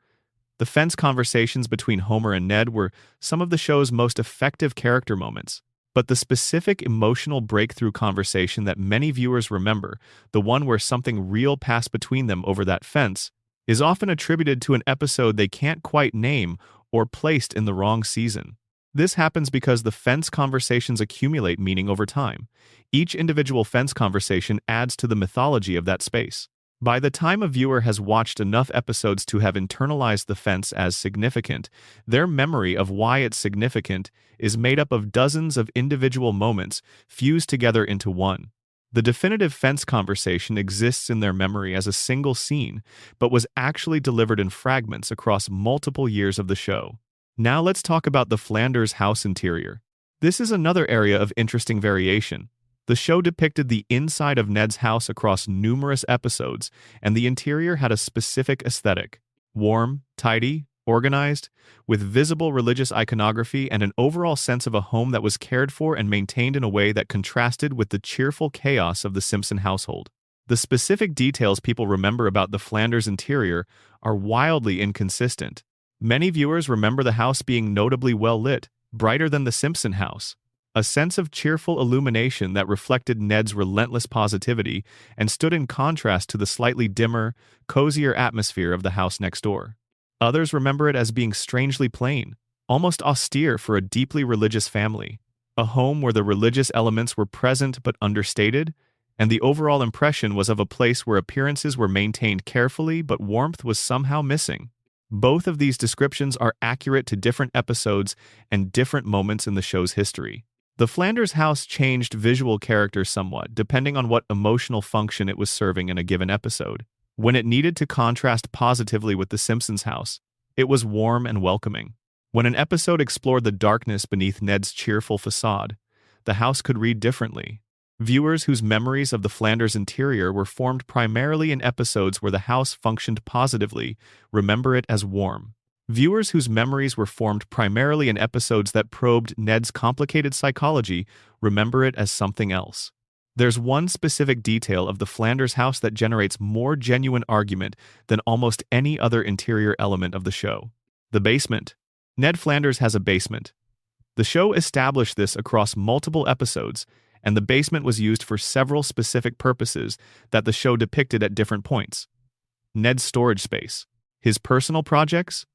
The fence conversations between Homer and Ned were some of the show's most effective character moments, but the specific emotional breakthrough conversation that many viewers remember, the one where something real passed between them over that fence, is often attributed to an episode they can't quite name or placed in the wrong season. This happens because the fence conversations accumulate meaning over time. Each individual fence conversation adds to the mythology of that space. By the time a viewer has watched enough episodes to have internalized the fence as significant, their memory of why it's significant is made up of dozens of individual moments fused together into one. The definitive fence conversation exists in their memory as a single scene, but was actually delivered in fragments across multiple years of the show. Now let's talk about the Flanders house interior. This is another area of interesting variation. The show depicted the inside of Ned's house across numerous episodes, and the interior had a specific aesthetic: warm, tidy, organized, with visible religious iconography and an overall sense of a home that was cared for and maintained in a way that contrasted with the cheerful chaos of the Simpson household. The specific details people remember about the Flanders interior are wildly inconsistent. Many viewers remember the house being notably well lit, brighter than the Simpson house. A sense of cheerful illumination that reflected Ned's relentless positivity and stood in contrast to the slightly dimmer, cozier atmosphere of the house next door. Others remember it as being strangely plain, almost austere for a deeply religious family, a home where the religious elements were present but understated, and the overall impression was of a place where appearances were maintained carefully but warmth was somehow missing. Both of these descriptions are accurate to different episodes and different moments in the show's history. The Flanders house changed visual character somewhat, depending on what emotional function it was serving in a given episode. When it needed to contrast positively with the Simpsons house, it was warm and welcoming. When an episode explored the darkness beneath Ned's cheerful facade, the house could read differently. Viewers whose memories of the Flanders interior were formed primarily in episodes where the house functioned positively remember it as warm. Viewers whose memories were formed primarily in episodes that probed Ned's complicated psychology remember it as something else. There's one specific detail of the Flanders house that generates more genuine argument than almost any other interior element of the show: the basement. Ned Flanders has a basement. The show established this across multiple episodes, and the basement was used for several specific purposes that the show depicted at different points. Ned's storage space, his personal projects,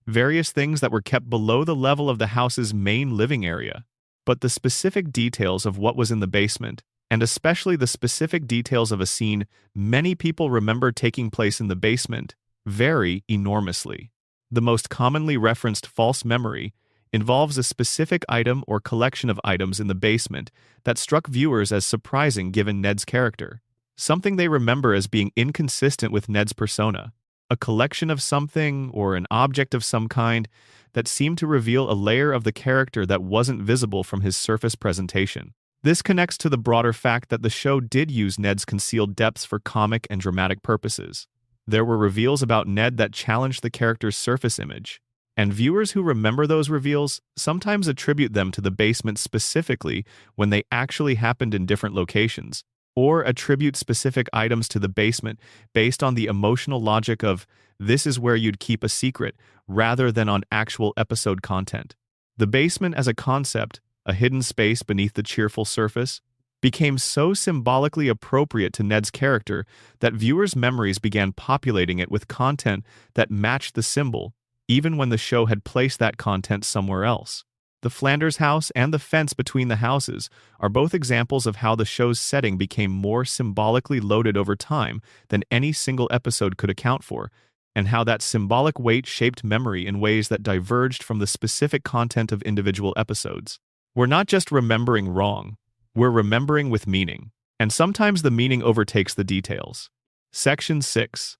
various things that were kept below the level of the house's main living area. But the specific details of what was in the basement, and especially the specific details of a scene many people remember taking place in the basement, vary enormously. The most commonly referenced false memory involves a specific item or collection of items in the basement that struck viewers as surprising given Ned's character, something they remember as being inconsistent with Ned's persona. A collection of something or an object of some kind that seemed to reveal a layer of the character that wasn't visible from his surface presentation. This connects to the broader fact that the show did use Ned's concealed depths for comic and dramatic purposes. There were reveals about Ned that challenged the character's surface image, and viewers who remember those reveals sometimes attribute them to the basement specifically when they actually happened in different locations, or attribute specific items to the basement based on the emotional logic of "this is where you'd keep a secret," rather than on actual episode content. The basement as a concept, a hidden space beneath the cheerful surface, became so symbolically appropriate to Ned's character that viewers' memories began populating it with content that matched the symbol, even when the show had placed that content somewhere else. The Flanders house and the fence between the houses are both examples of how the show's setting became more symbolically loaded over time than any single episode could account for, and how that symbolic weight shaped memory in ways that diverged from the specific content of individual episodes. We're not just remembering wrong, we're remembering with meaning, and sometimes the meaning overtakes the details. Section 6.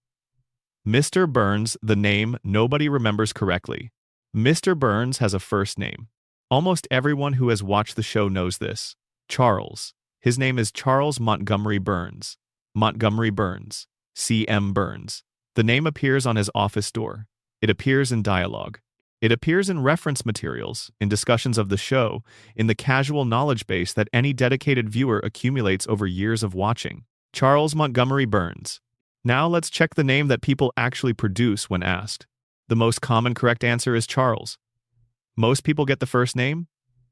Mr. Burns, the name nobody remembers correctly. Mr. Burns has a first name. Almost everyone who has watched the show knows this. Charles. His name is Charles Montgomery Burns. Montgomery Burns. C.M. Burns. The name appears on his office door. It appears in dialogue. It appears in reference materials, in discussions of the show, in the casual knowledge base that any dedicated viewer accumulates over years of watching. Charles Montgomery Burns. Now let's check the name that people actually produce when asked. The most common correct answer is Charles. Most people get the first name,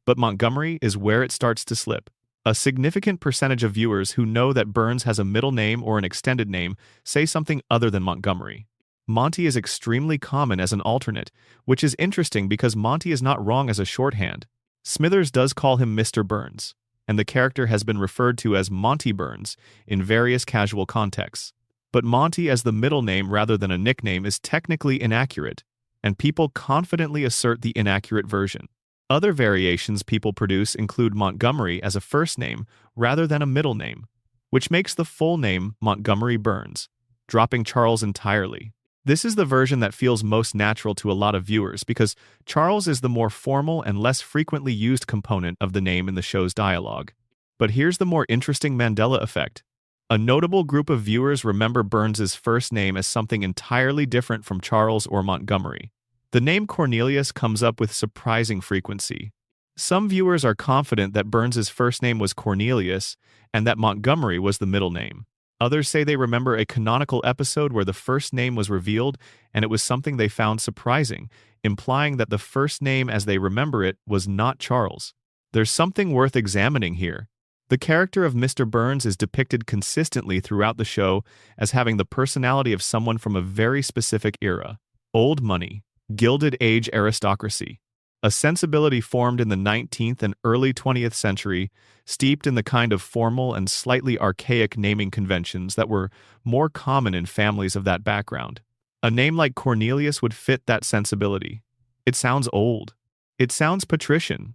but Montgomery is where it starts to slip. A significant percentage of viewers who know that Burns has a middle name or an extended name say something other than Montgomery. Monty is extremely common as an alternate, which is interesting because Monty is not wrong as a shorthand. Smithers does call him Mr. Burns, and the character has been referred to as Monty Burns in various casual contexts. But Monty as the middle name rather than a nickname is technically inaccurate, and people confidently assert the inaccurate version. Other variations people produce include Montgomery as a first name rather than a middle name, which makes the full name Montgomery Burns, dropping Charles entirely. This is the version that feels most natural to a lot of viewers because Charles is the more formal and less frequently used component of the name in the show's dialogue. But here's the more interesting Mandela effect. A notable group of viewers remember Burns's first name as something entirely different from Charles or Montgomery. The name Cornelius comes up with surprising frequency. Some viewers are confident that Burns's first name was Cornelius and that Montgomery was the middle name. Others say they remember a canonical episode where the first name was revealed and it was something they found surprising, implying that the first name as they remember it was not Charles. There's something worth examining here. The character of Mr. Burns is depicted consistently throughout the show as having the personality of someone from a very specific era. Old money. Gilded Age aristocracy. A sensibility formed in the 19th and early 20th century, steeped in the kind of formal and slightly archaic naming conventions that were more common in families of that background. A name like Cornelius would fit that sensibility. It sounds old. It sounds patrician.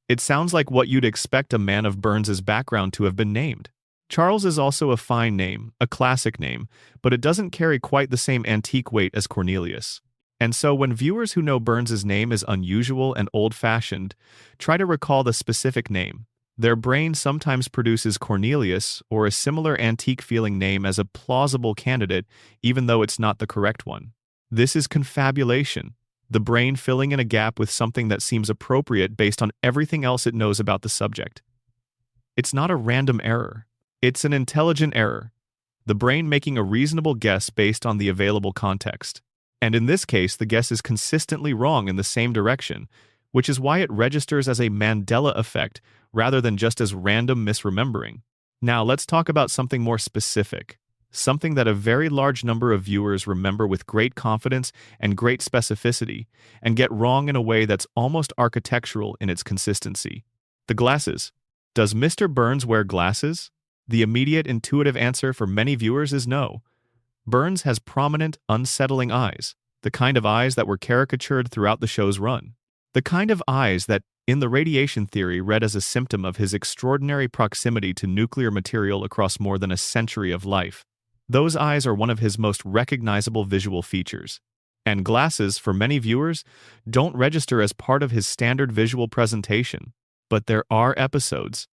It sounds like what you'd expect a man of Burns's background to have been named. Charles is also a fine name, a classic name, but it doesn't carry quite the same antique weight as Cornelius. And so when viewers who know Burns's name is unusual and old-fashioned try to recall the specific name, their brain sometimes produces Cornelius or a similar antique-feeling name as a plausible candidate, even though it's not the correct one. This is confabulation, the brain filling in a gap with something that seems appropriate based on everything else it knows about the subject. It's not a random error. It's an intelligent error, the brain making a reasonable guess based on the available context. And in this case, the guess is consistently wrong in the same direction, which is why it registers as a Mandela effect rather than just as random misremembering. Now let's talk about something more specific, something that a very large number of viewers remember with great confidence and great specificity, and get wrong in a way that's almost architectural in its consistency. The glasses. Does Mr. Burns wear glasses? The immediate intuitive answer for many viewers is no. Burns has prominent, unsettling eyes, the kind of eyes that were caricatured throughout the show's run. The kind of eyes that, in the radiation theory, read as a symptom of his extraordinary proximity to nuclear material across more than a century of life. Those eyes are one of his most recognizable visual features. And glasses, for many viewers, don't register as part of his standard visual presentation. But there are episodes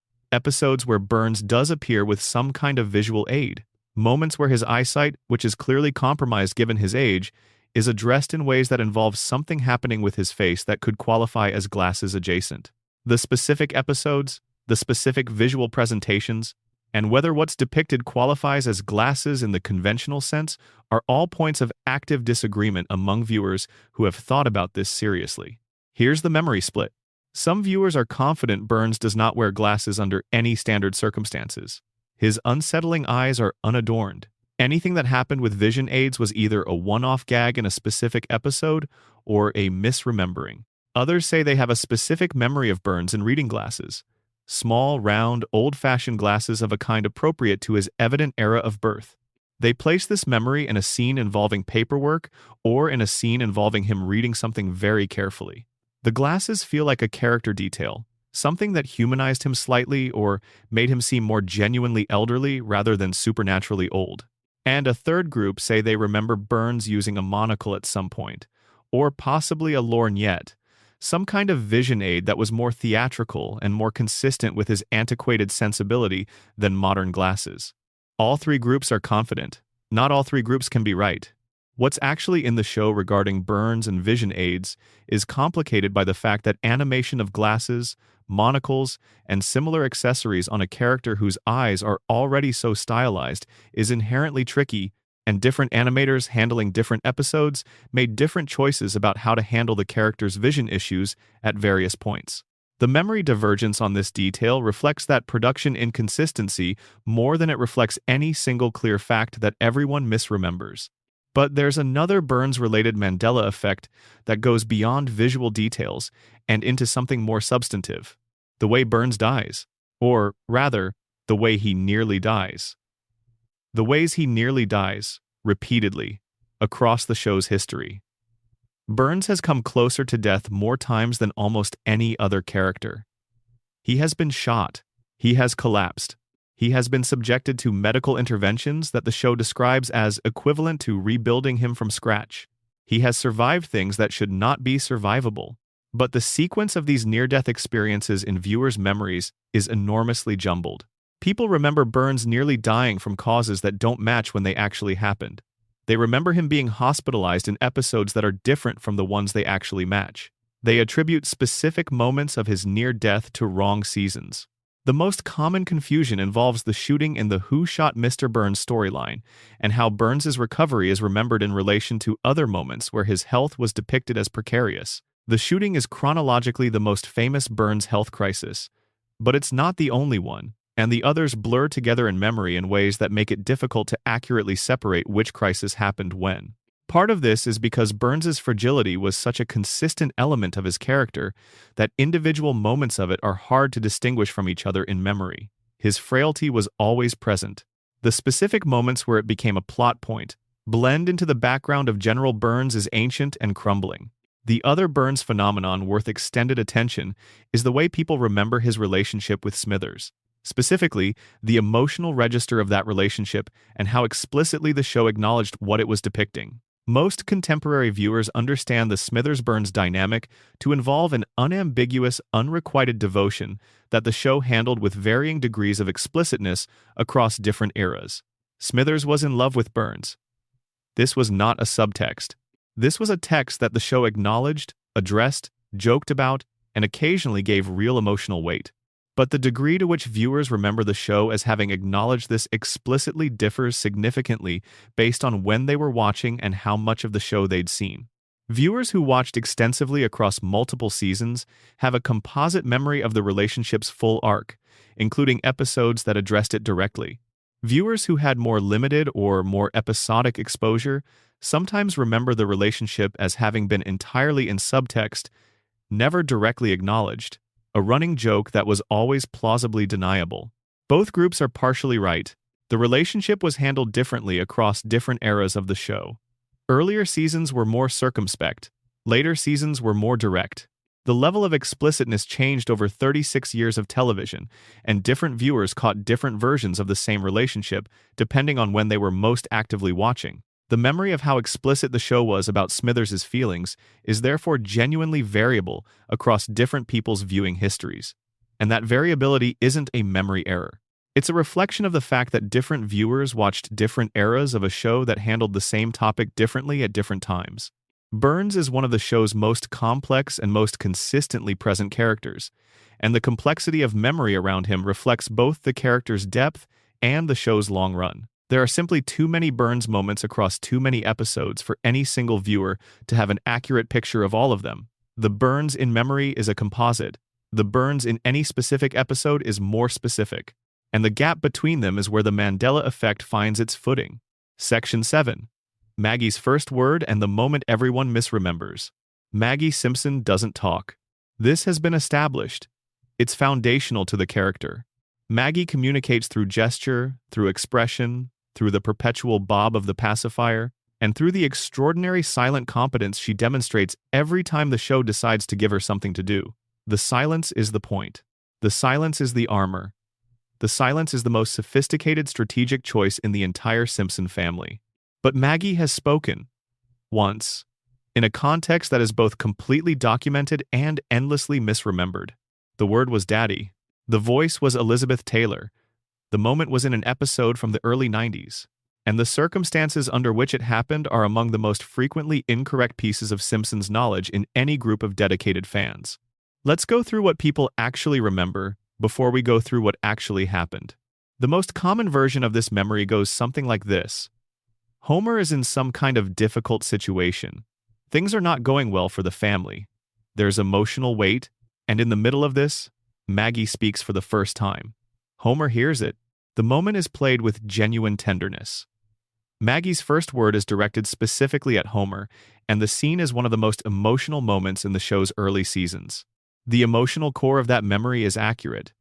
where Burns does appear with some kind of visual aid. Moments where his eyesight, which is clearly compromised given his age, is addressed in ways that involve something happening with his face that could qualify as glasses adjacent. The specific episodes, the specific visual presentations, and whether what's depicted qualifies as glasses in the conventional sense are all points of active disagreement among viewers who have thought about this seriously. Here's the memory split. Some viewers are confident Burns does not wear glasses under any standard circumstances. His unsettling eyes are unadorned. Anything that happened with vision aids was either a one-off gag in a specific episode or a misremembering. Others say they have a specific memory of Burns in reading glasses. Small, round, old-fashioned glasses of a kind appropriate to his evident era of birth. They place this memory in a scene involving paperwork or in a scene involving him reading something very carefully. The glasses feel like a character detail, something that humanized him slightly or made him seem more genuinely elderly rather than supernaturally old. And a third group say they remember Burns using a monocle at some point, or possibly a lorgnette, some kind of vision aid that was more theatrical and more consistent with his antiquated sensibility than modern glasses. All three groups are confident. Not all three groups can be right. What's actually in the show regarding Burns and vision aids is complicated by the fact that animation of glasses, monocles, and similar accessories on a character whose eyes are already so stylized is inherently tricky, and different animators handling different episodes made different choices about how to handle the character's vision issues at various points. The memory divergence on this detail reflects that production inconsistency more than it reflects any single clear fact that everyone misremembers. But there's another Burns-related Mandela effect that goes beyond visual details and into something more substantive: the way Burns dies, or rather, the way he nearly dies. The ways he nearly dies, repeatedly, across the show's history. Burns has come closer to death more times than almost any other character. He has been shot. He has collapsed. He has been subjected to medical interventions that the show describes as equivalent to rebuilding him from scratch. He has survived things that should not be survivable. But the sequence of these near-death experiences in viewers' memories is enormously jumbled. People remember Burns nearly dying from causes that don't match when they actually happened. They remember him being hospitalized in episodes that are different from the ones they actually match. They attribute specific moments of his near death to wrong seasons. The most common confusion involves the shooting in the Who Shot Mr. Burns storyline and how Burns's recovery is remembered in relation to other moments where his health was depicted as precarious. The shooting is chronologically the most famous Burns health crisis, but it's not the only one, and the others blur together in memory in ways that make it difficult to accurately separate which crisis happened when. Part of this is because Burns's fragility was such a consistent element of his character that individual moments of it are hard to distinguish from each other in memory. His frailty was always present. The specific moments where it became a plot point blend into the background of General Burns as ancient and crumbling. The other Burns phenomenon worth extended attention is the way people remember his relationship with Smithers. Specifically, the emotional register of that relationship and how explicitly the show acknowledged what it was depicting. Most contemporary viewers understand the Smithers-Burns dynamic to involve an unambiguous, unrequited devotion that the show handled with varying degrees of explicitness across different eras. Smithers was in love with Burns. This was not a subtext. This was a text that the show acknowledged, addressed, joked about, and occasionally gave real emotional weight. But the degree to which viewers remember the show as having acknowledged this explicitly differs significantly based on when they were watching and how much of the show they'd seen. Viewers who watched extensively across multiple seasons have a composite memory of the relationship's full arc, including episodes that addressed it directly. Viewers who had more limited or more episodic exposure sometimes remember the relationship as having been entirely in subtext, never directly acknowledged. A running joke that was always plausibly deniable. Both groups are partially right. The relationship was handled differently across different eras of the show. Earlier seasons were more circumspect. Later seasons were more direct. The level of explicitness changed over 36 years of television, and different viewers caught different versions of the same relationship depending on when they were most actively watching. The memory of how explicit the show was about Smithers' feelings is therefore genuinely variable across different people's viewing histories. And that variability isn't a memory error. It's a reflection of the fact that different viewers watched different eras of a show that handled the same topic differently at different times. Burns is one of the show's most complex and most consistently present characters, and the complexity of memory around him reflects both the character's depth and the show's long run. There are simply too many Burns moments across too many episodes for any single viewer to have an accurate picture of all of them. The Burns in memory is a composite. The Burns in any specific episode is more specific. And the gap between them is where the Mandela effect finds its footing. Section 7. Maggie's first word and the moment everyone misremembers. Maggie Simpson doesn't talk. This has been established. It's foundational to the character. Maggie communicates through gesture, through expression, through the perpetual bob of the pacifier, and through the extraordinary silent competence she demonstrates every time the show decides to give her something to do. The silence is the point. The silence is the armor. The silence is the most sophisticated strategic choice in the entire Simpson family. But Maggie has spoken. Once. In a context that is both completely documented and endlessly misremembered. The word was Daddy. The voice was Elizabeth Taylor. The moment was in an episode from the early 90s. And the circumstances under which it happened are among the most frequently incorrect pieces of Simpsons knowledge in any group of dedicated fans. Let's go through what people actually remember before we go through what actually happened. The most common version of this memory goes something like this. Homer is in some kind of difficult situation. Things are not going well for the family. There's emotional weight, and in the middle of this, Maggie speaks for the first time. Homer hears it. The moment is played with genuine tenderness. Maggie's first word is directed specifically at Homer, and the scene is one of the most emotional moments in the show's early seasons. The emotional core of that memory is accurate,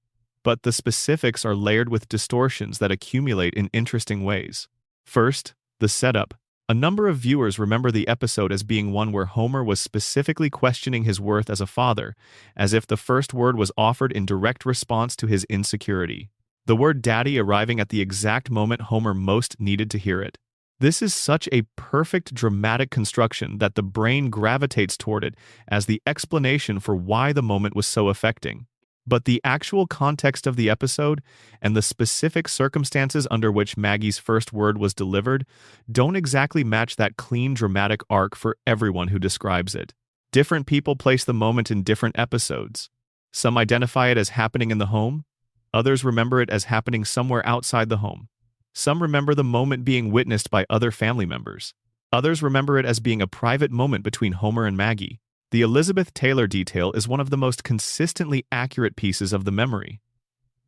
but the specifics are layered with distortions that accumulate in interesting ways. First, the setup. A number of viewers remember the episode as being one where Homer was specifically questioning his worth as a father, as if the first word was offered in direct response to his insecurity. The word daddy arriving at the exact moment Homer most needed to hear it. This is such a perfect dramatic construction that the brain gravitates toward it as the explanation for why the moment was so affecting. But the actual context of the episode and the specific circumstances under which Maggie's first word was delivered don't exactly match that clean dramatic arc for everyone who describes it. Different people place the moment in different episodes. Some identify it as happening in the home. Others remember it as happening somewhere outside the home. Some remember the moment being witnessed by other family members. Others remember it as being a private moment between Homer and Maggie. The Elizabeth Taylor detail is one of the most consistently accurate pieces of the memory.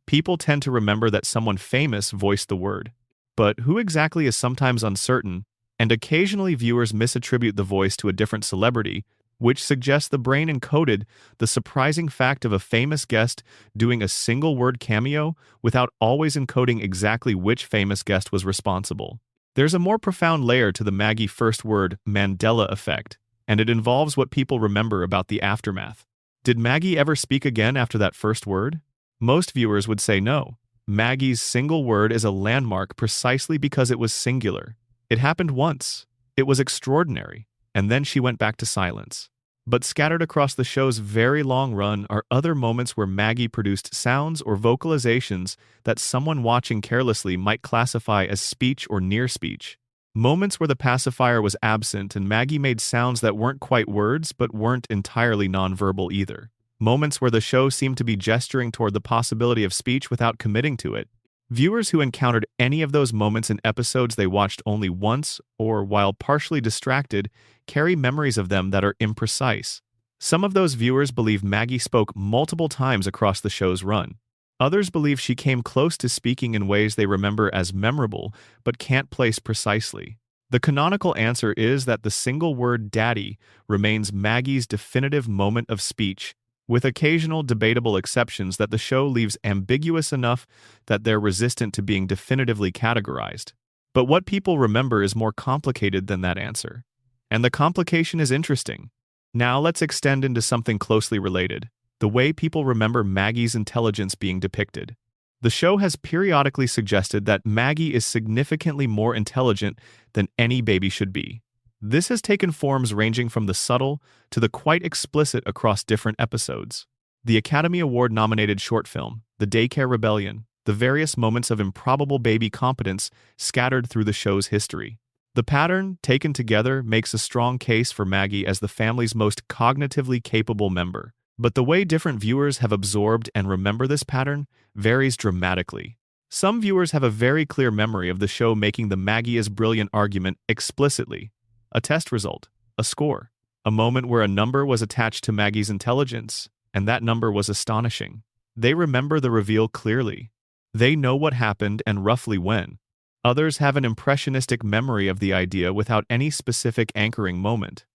People tend to remember that someone famous voiced the word, but who exactly is sometimes uncertain, and occasionally viewers misattribute the voice to a different celebrity, which suggests the brain encoded the surprising fact of a famous guest doing a single-word cameo without always encoding exactly which famous guest was responsible. There's a more profound layer to the Maggie first word Mandela effect, and it involves what people remember about the aftermath. Did Maggie ever speak again after that first word? Most viewers would say no. Maggie's single word is a landmark precisely because it was singular. It happened once. It was extraordinary. And then she went back to silence. But scattered across the show's very long run are other moments where Maggie produced sounds or vocalizations that someone watching carelessly might classify as speech or near speech. Moments where the pacifier was absent and Maggie made sounds that weren't quite words but weren't entirely nonverbal either. Moments where the show seemed to be gesturing toward the possibility of speech without committing to it. Viewers who encountered any of those moments in episodes they watched only once or while partially distracted carry memories of them that are imprecise. Some of those viewers believe Maggie spoke multiple times across the show's run. Others believe she came close to speaking in ways they remember as memorable but can't place precisely. The canonical answer is that the single word daddy remains Maggie's definitive moment of speech, with occasional debatable exceptions that the show leaves ambiguous enough that they're resistant to being definitively categorized. But what people remember is more complicated than that answer. And the complication is interesting. Now let's extend into something closely related: the way people remember Maggie's intelligence being depicted. The show has periodically suggested that Maggie is significantly more intelligent than any baby should be. This has taken forms ranging from the subtle to the quite explicit across different episodes. The Academy Award-nominated short film, The Daycare Rebellion, the various moments of improbable baby competence scattered through the show's history. The pattern, taken together, makes a strong case for Maggie as the family's most cognitively capable member. But the way different viewers have absorbed and remember this pattern varies dramatically. Some viewers have a very clear memory of the show making the Maggie is brilliant argument explicitly. A test result, a score, a moment where a number was attached to Maggie's intelligence, and that number was astonishing. They remember the reveal clearly. They know what happened and roughly when. Others have an impressionistic memory of the idea without any specific anchoring moment.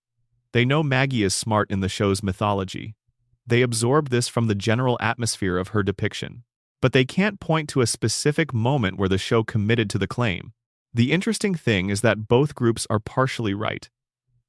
They know Maggie is smart in the show's mythology. They absorb this from the general atmosphere of her depiction. But they can't point to a specific moment where the show committed to the claim. The interesting thing is that both groups are partially right.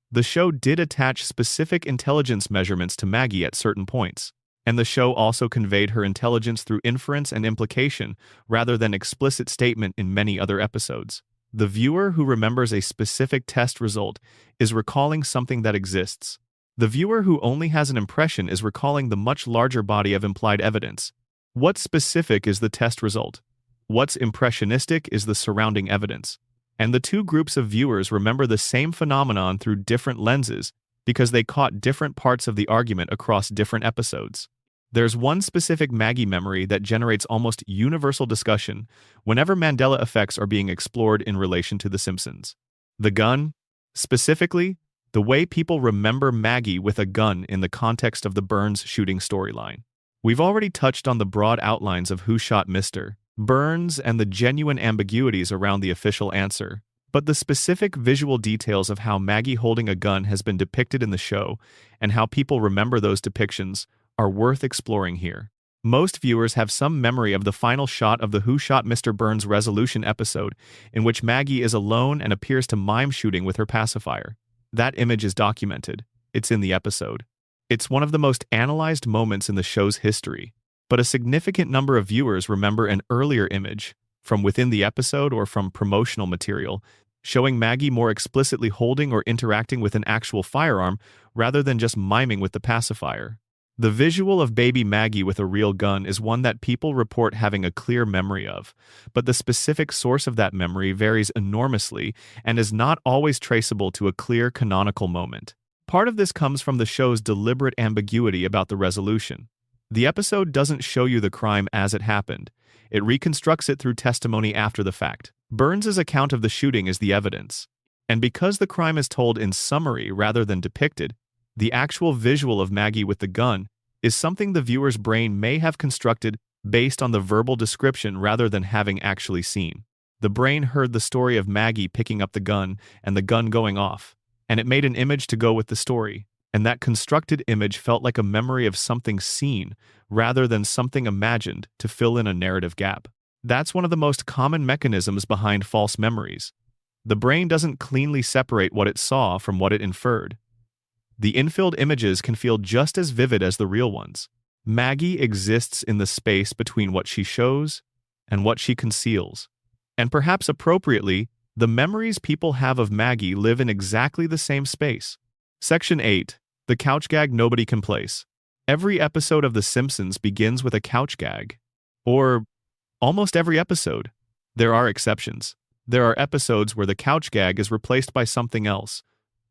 The show did attach specific intelligence measurements to Maggie at certain points, and the show also conveyed her intelligence through inference and implication rather than explicit statement in many other episodes. The viewer who remembers a specific test result is recalling something that exists. The viewer who only has an impression is recalling the much larger body of implied evidence. What's specific is the test result. What's impressionistic is the surrounding evidence. And the two groups of viewers remember the same phenomenon through different lenses because they caught different parts of the argument across different episodes. There's one specific Maggie memory that generates almost universal discussion whenever Mandela effects are being explored in relation to The Simpsons. The gun, specifically, the way people remember Maggie with a gun in the context of the Burns shooting storyline. We've already touched on the broad outlines of who shot Mr. Burns and the genuine ambiguities around the official answer, but the specific visual details of how Maggie holding a gun has been depicted in the show and how people remember those depictions are worth exploring here. Most viewers have some memory of the final shot of the Who Shot Mr. Burns resolution episode in which Maggie is alone and appears to mime shooting with her pacifier. That image is documented. It's in the episode. It's one of the most analyzed moments in the show's history, but a significant number of viewers remember an earlier image, from within the episode or from promotional material, showing Maggie more explicitly holding or interacting with an actual firearm rather than just miming with the pacifier. The visual of baby Maggie with a real gun is one that people report having a clear memory of, but the specific source of that memory varies enormously and is not always traceable to a clear canonical moment. Part of this comes from the show's deliberate ambiguity about the resolution. The episode doesn't show you the crime as it happened. It reconstructs it through testimony after the fact. Burns's account of the shooting is the evidence. And because the crime is told in summary rather than depicted, the actual visual of Maggie with the gun is something the viewer's brain may have constructed based on the verbal description rather than having actually seen. The brain heard the story of Maggie picking up the gun and the gun going off, and it made an image to go with the story, and that constructed image felt like a memory of something seen rather than something imagined to fill in a narrative gap. That's one of the most common mechanisms behind false memories. The brain doesn't cleanly separate what it saw from what it inferred. The infilled images can feel just as vivid as the real ones. Maggie exists in the space between what she shows and what she conceals. And perhaps appropriately, the memories people have of Maggie live in exactly the same space. Section 8. The couch gag nobody can place. Every episode of The Simpsons begins with a couch gag. Or almost every episode. There are exceptions. There are episodes where the couch gag is replaced by something else,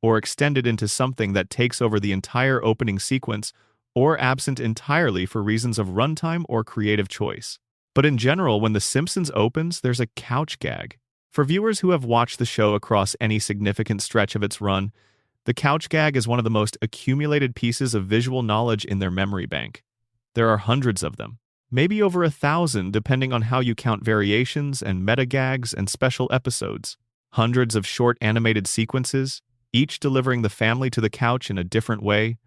or extended into something that takes over the entire opening sequence, or absent entirely for reasons of runtime or creative choice. But in general, when The Simpsons opens, there's a couch gag. For viewers who have watched the show across any significant stretch of its run, the couch gag is one of the most accumulated pieces of visual knowledge in their memory bank. There are hundreds of them, maybe over 1,000 depending on how you count variations and meta gags and special episodes. Hundreds of short animated sequences, each delivering the family to the couch in a different way,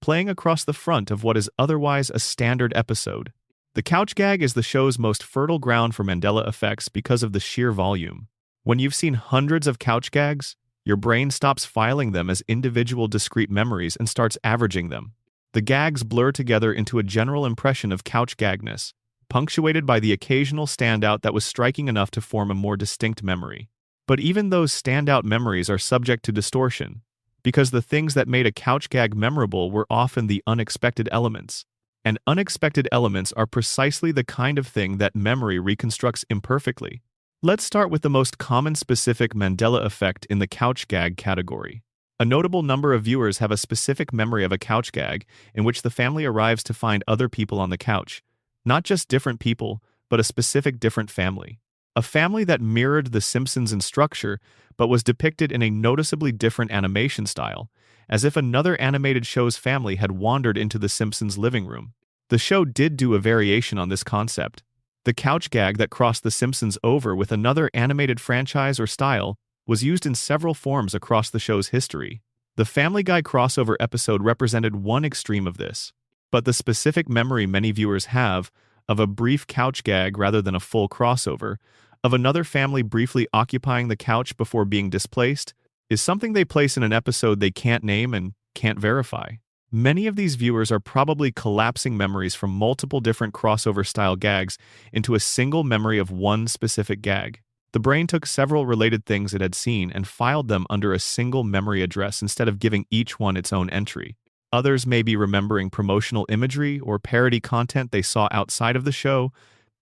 playing across the front of what is otherwise a standard episode. The couch gag is the show's most fertile ground for Mandela effects because of the sheer volume. When you've seen hundreds of couch gags, your brain stops filing them as individual discrete memories and starts averaging them. The gags blur together into a general impression of couch gagness, punctuated by the occasional standout that was striking enough to form a more distinct memory. But even those standout memories are subject to distortion, because the things that made a couch gag memorable were often the unexpected elements. And unexpected elements are precisely the kind of thing that memory reconstructs imperfectly. Let's start with the most common specific Mandela effect in the couch gag category. A notable number of viewers have a specific memory of a couch gag in which the family arrives to find other people on the couch. Not just different people, but a specific different family. A family that mirrored The Simpsons in structure, but was depicted in a noticeably different animation style, as if another animated show's family had wandered into The Simpsons' living room. The show did do a variation on this concept. The couch gag that crossed The Simpsons over with another animated franchise or style was used in several forms across the show's history. The Family Guy crossover episode represented one extreme of this, but the specific memory many viewers have of a brief couch gag rather than a full crossover, of another family briefly occupying the couch before being displaced, is something they place in an episode they can't name and can't verify. Many of these viewers are probably collapsing memories from multiple different crossover-style gags into a single memory of one specific gag. The brain took several related things it had seen and filed them under a single memory address instead of giving each one its own entry. Others may be remembering promotional imagery or parody content they saw outside of the show,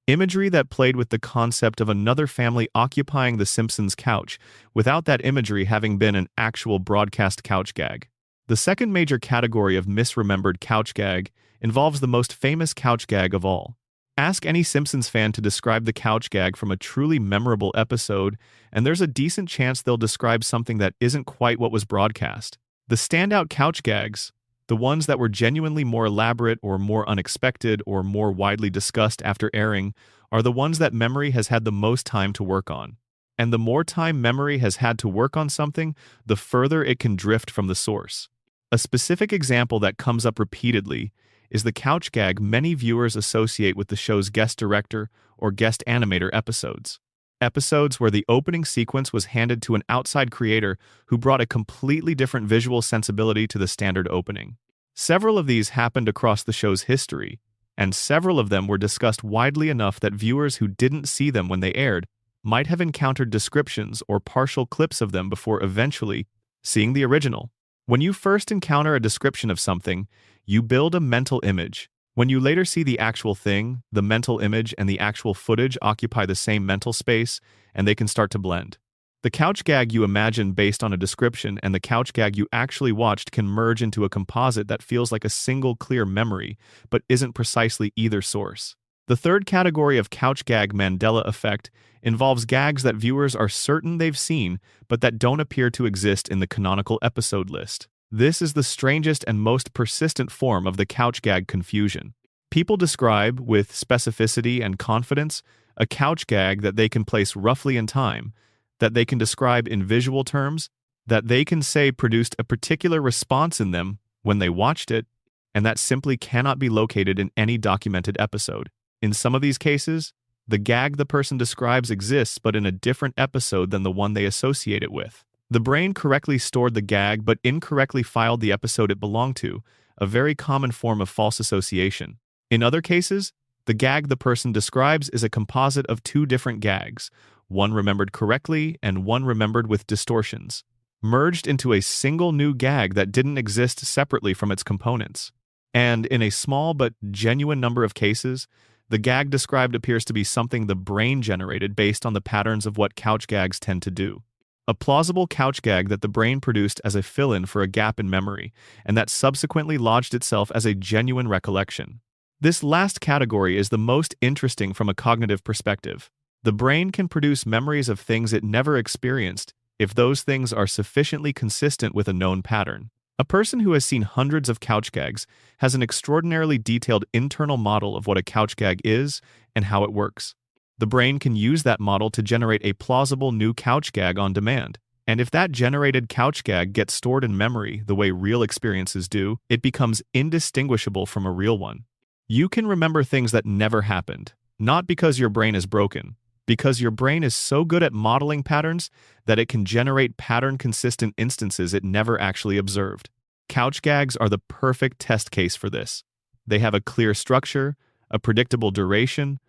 imagery that played with the concept of another family occupying the Simpsons couch, without that imagery having been an actual broadcast couch gag. The second major category of misremembered couch gag involves the most famous couch gag of all. Ask any Simpsons fan to describe the couch gag from a truly memorable episode, and there's a decent chance they'll describe something that isn't quite what was broadcast. The standout couch gags, the ones that were genuinely more elaborate or more unexpected or more widely discussed after airing, are the ones that memory has had the most time to work on. And the more time memory has had to work on something, the further it can drift from the source. A specific example that comes up repeatedly is the couch gag many viewers associate with the show's guest director or guest animator episodes. Episodes where the opening sequence was handed to an outside creator who brought a completely different visual sensibility to the standard opening. Several of these happened across the show's history, and several of them were discussed widely enough that viewers who didn't see them when they aired might have encountered descriptions or partial clips of them before eventually seeing the original. When you first encounter a description of something, you build a mental image. When you later see the actual thing, the mental image and the actual footage occupy the same mental space, and they can start to blend. The couch gag you imagine based on a description and the couch gag you actually watched can merge into a composite that feels like a single clear memory, but isn't precisely either source. The third category of couch gag Mandela effect involves gags that viewers are certain they've seen, but that don't appear to exist in the canonical episode list. This is the strangest and most persistent form of the couch gag confusion. People describe, with specificity and confidence, a couch gag that they can place roughly in time, that they can describe in visual terms, that they can say produced a particular response in them when they watched it, and that simply cannot be located in any documented episode. In some of these cases, the gag the person describes exists but in a different episode than the one they associate it with. The brain correctly stored the gag but incorrectly filed the episode it belonged to, a very common form of false association. In other cases, the gag the person describes is a composite of two different gags, one remembered correctly and one remembered with distortions, merged into a single new gag that didn't exist separately from its components. And in a small but genuine number of cases, the gag described appears to be something the brain generated based on the patterns of what couch gags tend to do. A plausible couch gag that the brain produced as a fill-in for a gap in memory, and that subsequently lodged itself as a genuine recollection. This last category is the most interesting from a cognitive perspective. The brain can produce memories of things it never experienced if those things are sufficiently consistent with a known pattern. A person who has seen hundreds of couch gags has an extraordinarily detailed internal model of what a couch gag is and how it works. The brain can use that model to generate a plausible new couch gag on demand. And if that generated couch gag gets stored in memory the way real experiences do, it becomes indistinguishable from a real one. You can remember things that never happened, not because your brain is broken, because your brain is so good at modeling patterns that it can generate pattern-consistent instances it never actually observed. Couch gags are the perfect test case for this. They have a clear structure, a predictable duration,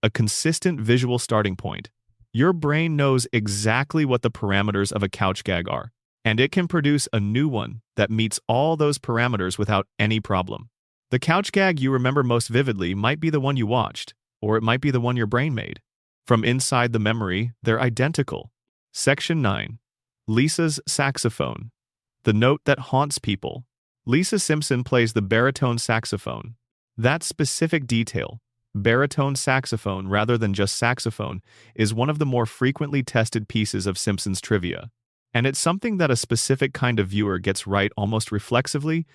a consistent visual starting point. Your brain knows exactly what the parameters of a couch gag are, and it can produce a new one that meets all those parameters without any problem. The couch gag you remember most vividly might be the one you watched, or it might be the one your brain made. From inside the memory, they're identical. Section 9. Lisa's saxophone. The note that haunts people. Lisa Simpson plays the baritone saxophone. That specific detail, baritone saxophone rather than just saxophone, is one of the more frequently tested pieces of Simpsons trivia. And it's something that a specific kind of viewer gets right almost reflexively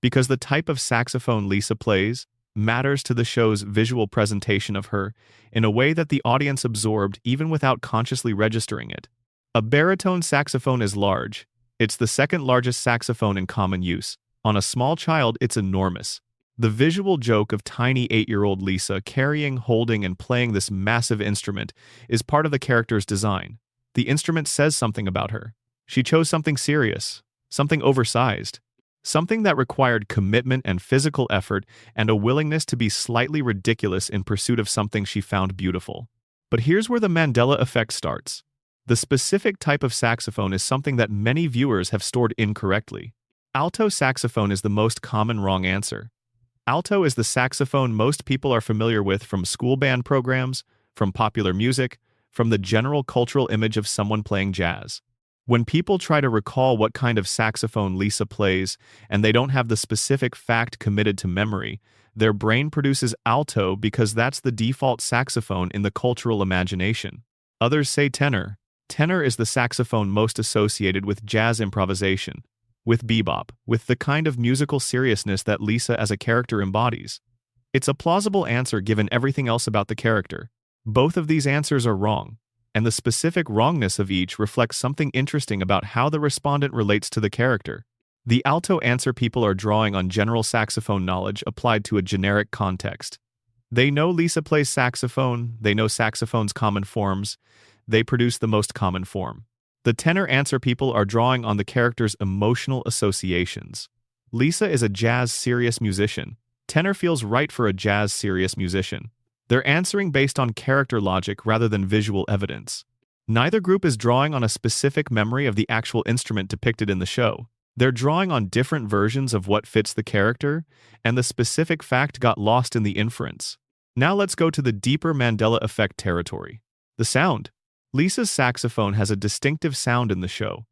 because the type of saxophone Lisa plays matters to the show's visual presentation of her in a way that the audience absorbed even without consciously registering it. A baritone saxophone is large, It's the second largest saxophone in common use. On a small child, it's enormous. The visual joke of tiny 8-year-old Lisa carrying, holding, and playing this massive instrument is part of the character's design. The instrument says something about her. She chose something serious, something oversized, something that required commitment and physical effort and a willingness to be slightly ridiculous in pursuit of something she found beautiful. But here's where the Mandela effect starts. The specific type of saxophone is something that many viewers have stored incorrectly. Alto saxophone is the most common wrong answer. Alto is the saxophone most people are familiar with from school band programs, from popular music, from the general cultural image of someone playing jazz. When people try to recall what kind of saxophone Lisa plays and they don't have the specific fact committed to memory, their brain produces alto because that's the default saxophone in the cultural imagination. Others say tenor. Tenor is the saxophone most associated with jazz improvisation, with bebop, with the kind of musical seriousness that Lisa as a character embodies. It's a plausible answer given everything else about the character. Both of these answers are wrong, and the specific wrongness of each reflects something interesting about how the respondent relates to the character. The alto answer people are drawing on general saxophone knowledge applied to a generic context. They know Lisa plays saxophone, they know saxophone's common forms, they produce the most common form. The tenor answer people are drawing on the character's emotional associations. Lisa is a jazz serious musician. Tenor feels right for a jazz serious musician. They're answering based on character logic rather than visual evidence. Neither group is drawing on a specific memory of the actual instrument depicted in the show. They're drawing on different versions of what fits the character, and the specific fact got lost in the inference. Now let's go to the deeper Mandela effect territory. The sound. Lisa's saxophone has a distinctive sound in the show.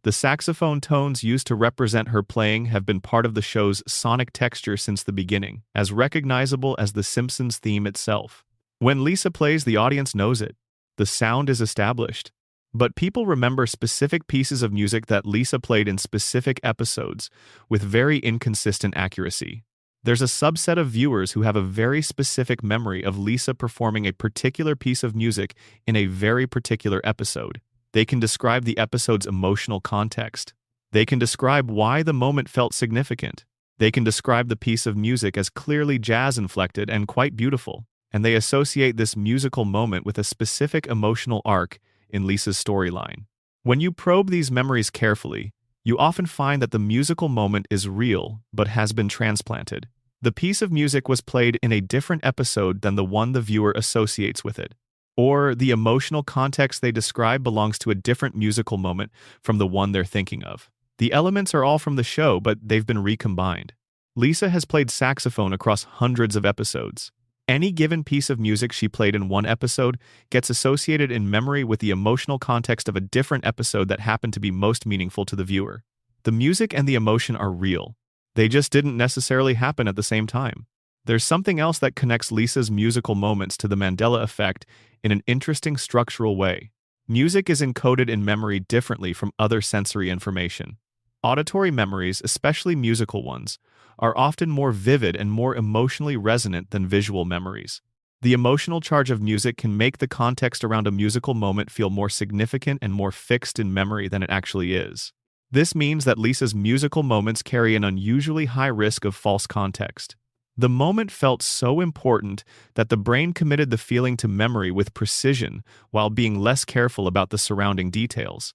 The saxophone tones used to represent her playing have been part of the show's sonic texture since the beginning, as recognizable as the Simpsons theme itself. When Lisa plays, the audience knows it. The sound is established. But people remember specific pieces of music that Lisa played in specific episodes, with very inconsistent accuracy. There's a subset of viewers who have a very specific memory of Lisa performing a particular piece of music in a very particular episode. They can describe the episode's emotional context. They can describe why the moment felt significant. They can describe the piece of music as clearly jazz-inflected and quite beautiful, and they associate this musical moment with a specific emotional arc in Lisa's storyline. When you probe these memories carefully, you often find that the musical moment is real but has been transplanted. The piece of music was played in a different episode than the one the viewer associates with it. Or the emotional context they describe belongs to a different musical moment from the one they're thinking of. The elements are all from the show, but they've been recombined. Lisa has played saxophone across hundreds of episodes. Any given piece of music she played in one episode gets associated in memory with the emotional context of a different episode that happened to be most meaningful to the viewer. The music and the emotion are real. They just didn't necessarily happen at the same time. There's something else that connects Lisa's musical moments to the Mandela effect in an interesting structural way. Music is encoded in memory differently from other sensory information. Auditory memories, especially musical ones, are often more vivid and more emotionally resonant than visual memories. The emotional charge of music can make the context around a musical moment feel more significant and more fixed in memory than it actually is. This means that Lisa's musical moments carry an unusually high risk of false context. The moment felt so important that the brain committed the feeling to memory with precision while being less careful about the surrounding details.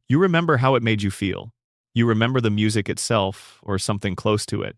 You remember how it made you feel. You remember the music itself, or something close to it.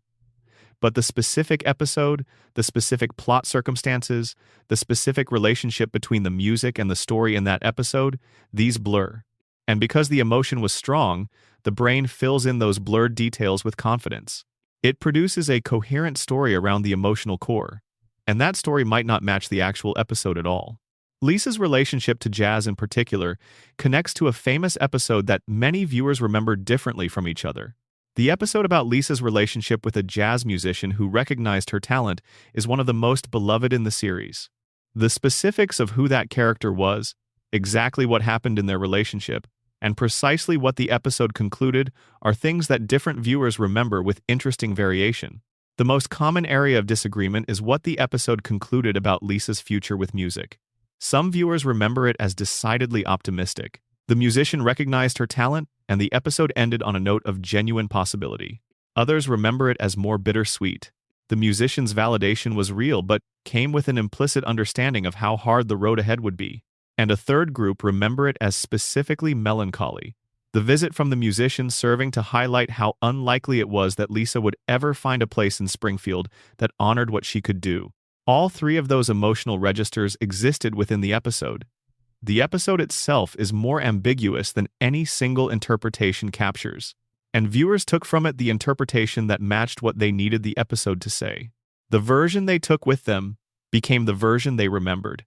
But the specific episode, the specific plot circumstances, the specific relationship between the music and the story in that episode, these blur. And because the emotion was strong, the brain fills in those blurred details with confidence. It produces a coherent story around the emotional core, and that story might not match the actual episode at all. Lisa's relationship to jazz in particular connects to a famous episode that many viewers remember differently from each other. The episode about Lisa's relationship with a jazz musician who recognized her talent is one of the most beloved in the series. The specifics of who that character was, exactly what happened in their relationship, and precisely what the episode concluded are things that different viewers remember with interesting variation. The most common area of disagreement is what the episode concluded about Lisa's future with music. Some viewers remember it as decidedly optimistic. The musician recognized her talent, and the episode ended on a note of genuine possibility. Others remember it as more bittersweet. The musician's validation was real but came with an implicit understanding of how hard the road ahead would be. And a third group remember it as specifically melancholy. The visit from the musician serving to highlight how unlikely it was that Lisa would ever find a place in Springfield that honored what she could do. All three of those emotional registers existed within the episode. The episode itself is more ambiguous than any single interpretation captures, and viewers took from it the interpretation that matched what they needed the episode to say. The version they took with them became the version they remembered.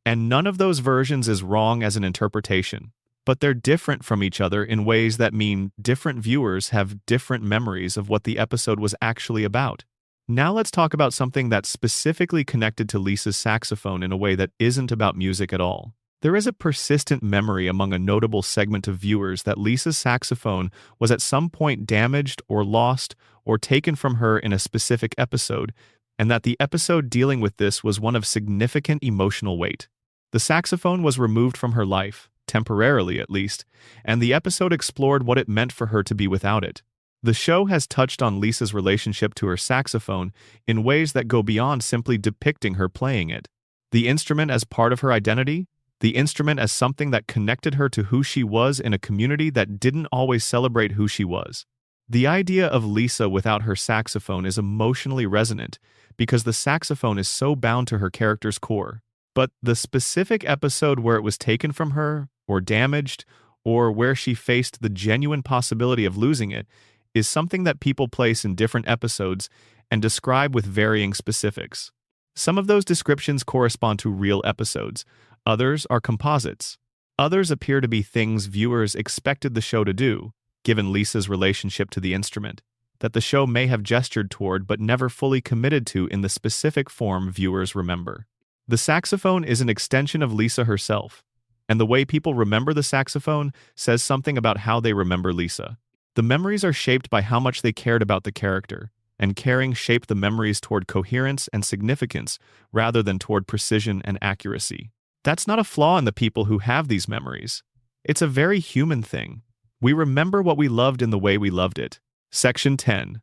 And none of those versions is wrong as an interpretation, but they're different from each other in ways that mean different viewers have different memories of what the episode was actually about. Now let's talk about something that's specifically connected to Lisa's saxophone in a way that isn't about music at all. There is a persistent memory among a notable segment of viewers that Lisa's saxophone was at some point damaged or lost or taken from her in a specific episode, and that the episode dealing with this was one of significant emotional weight. The saxophone was removed from her life, temporarily at least, and the episode explored what it meant for her to be without it. The show has touched on Lisa's relationship to her saxophone in ways that go beyond simply depicting her playing it. The instrument as part of her identity, the instrument as something that connected her to who she was in a community that didn't always celebrate who she was. The idea of Lisa without her saxophone is emotionally resonant because the saxophone is so bound to her character's core. But the specific episode where it was taken from her, or damaged, or where she faced the genuine possibility of losing it, is something that people place in different episodes and describe with varying specifics. Some of those descriptions correspond to real episodes. Others are composites. Others appear to be things viewers expected the show to do, given Lisa's relationship to the instrument, that the show may have gestured toward but never fully committed to in the specific form viewers remember. The saxophone is an extension of Lisa herself, and the way people remember the saxophone says something about how they remember Lisa. The memories are shaped by how much they cared about the character, and caring shaped the memories toward coherence and significance rather than toward precision and accuracy. That's not a flaw in the people who have these memories. It's a very human thing. We remember what we loved in the way we loved it. Section 10.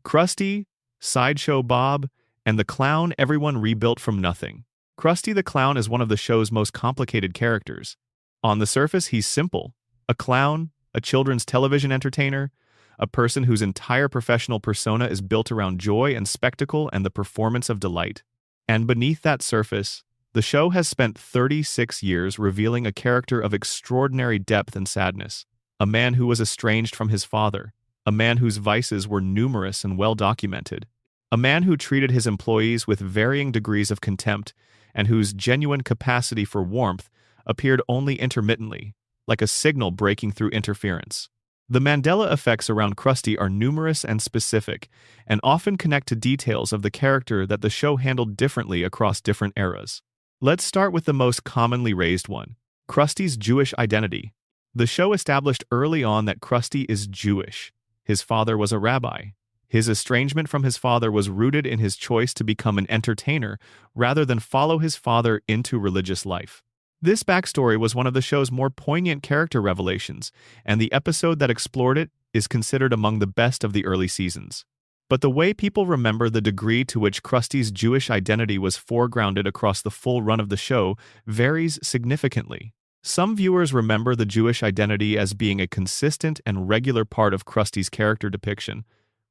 Krusty, Sideshow Bob, and the clown everyone rebuilt from nothing. Krusty the Clown is one of the show's most complicated characters. On the surface, he's simple. A clown, a children's television entertainer, a person whose entire professional persona is built around joy and spectacle and the performance of delight. And beneath that surface, the show has spent 36 years revealing a character of extraordinary depth and sadness. A man who was estranged from his father. A man whose vices were numerous and well documented. A man who treated his employees with varying degrees of contempt and whose genuine capacity for warmth appeared only intermittently, like a signal breaking through interference. The Mandela effects around Krusty are numerous and specific, and often connect to details of the character that the show handled differently across different eras. Let's start with the most commonly raised one, Krusty's Jewish identity. The show established early on that Krusty is Jewish. His father was a rabbi. His estrangement from his father was rooted in his choice to become an entertainer rather than follow his father into religious life. This backstory was one of the show's more poignant character revelations, and the episode that explored it is considered among the best of the early seasons. But the way people remember the degree to which Krusty's Jewish identity was foregrounded across the full run of the show varies significantly. Some viewers remember the Jewish identity as being a consistent and regular part of Krusty's character depiction,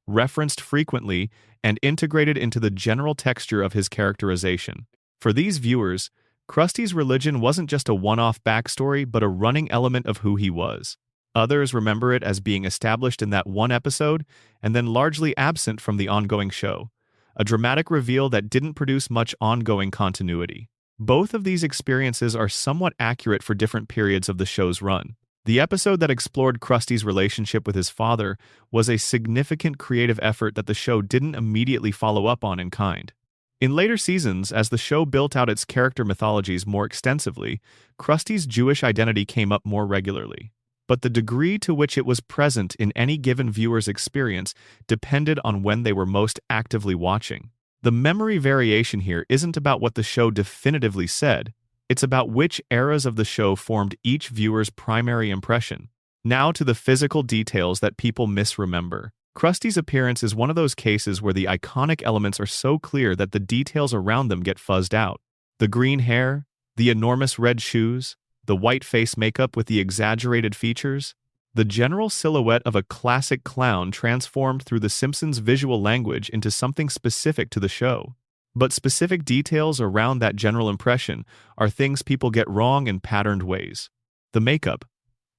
referenced frequently and integrated into the general texture of his characterization. For these viewers, Krusty's religion wasn't just a one-off backstory but a running element of who he was. Others remember it as being established in that one episode and then largely absent from the ongoing show, a dramatic reveal that didn't produce much ongoing continuity. Both of these experiences are somewhat accurate for different periods of the show's run. The episode that explored Krusty's relationship with his father was a significant creative effort that the show didn't immediately follow up on in kind. In later seasons, as the show built out its character mythologies more extensively, Krusty's Jewish identity came up more regularly. But the degree to which it was present in any given viewer's experience depended on when they were most actively watching. The memory variation here isn't about what the show definitively said, It's about which eras of the show formed each viewer's primary impression. Now to the physical details that people misremember. Krusty's appearance is one of those cases where the iconic elements are so clear that the details around them get fuzzed out. The green hair, the enormous red shoes, the white face makeup with the exaggerated features, the general silhouette of a classic clown transformed through the Simpsons' visual language into something specific to the show. But specific details around that general impression are things people get wrong in patterned ways. The makeup.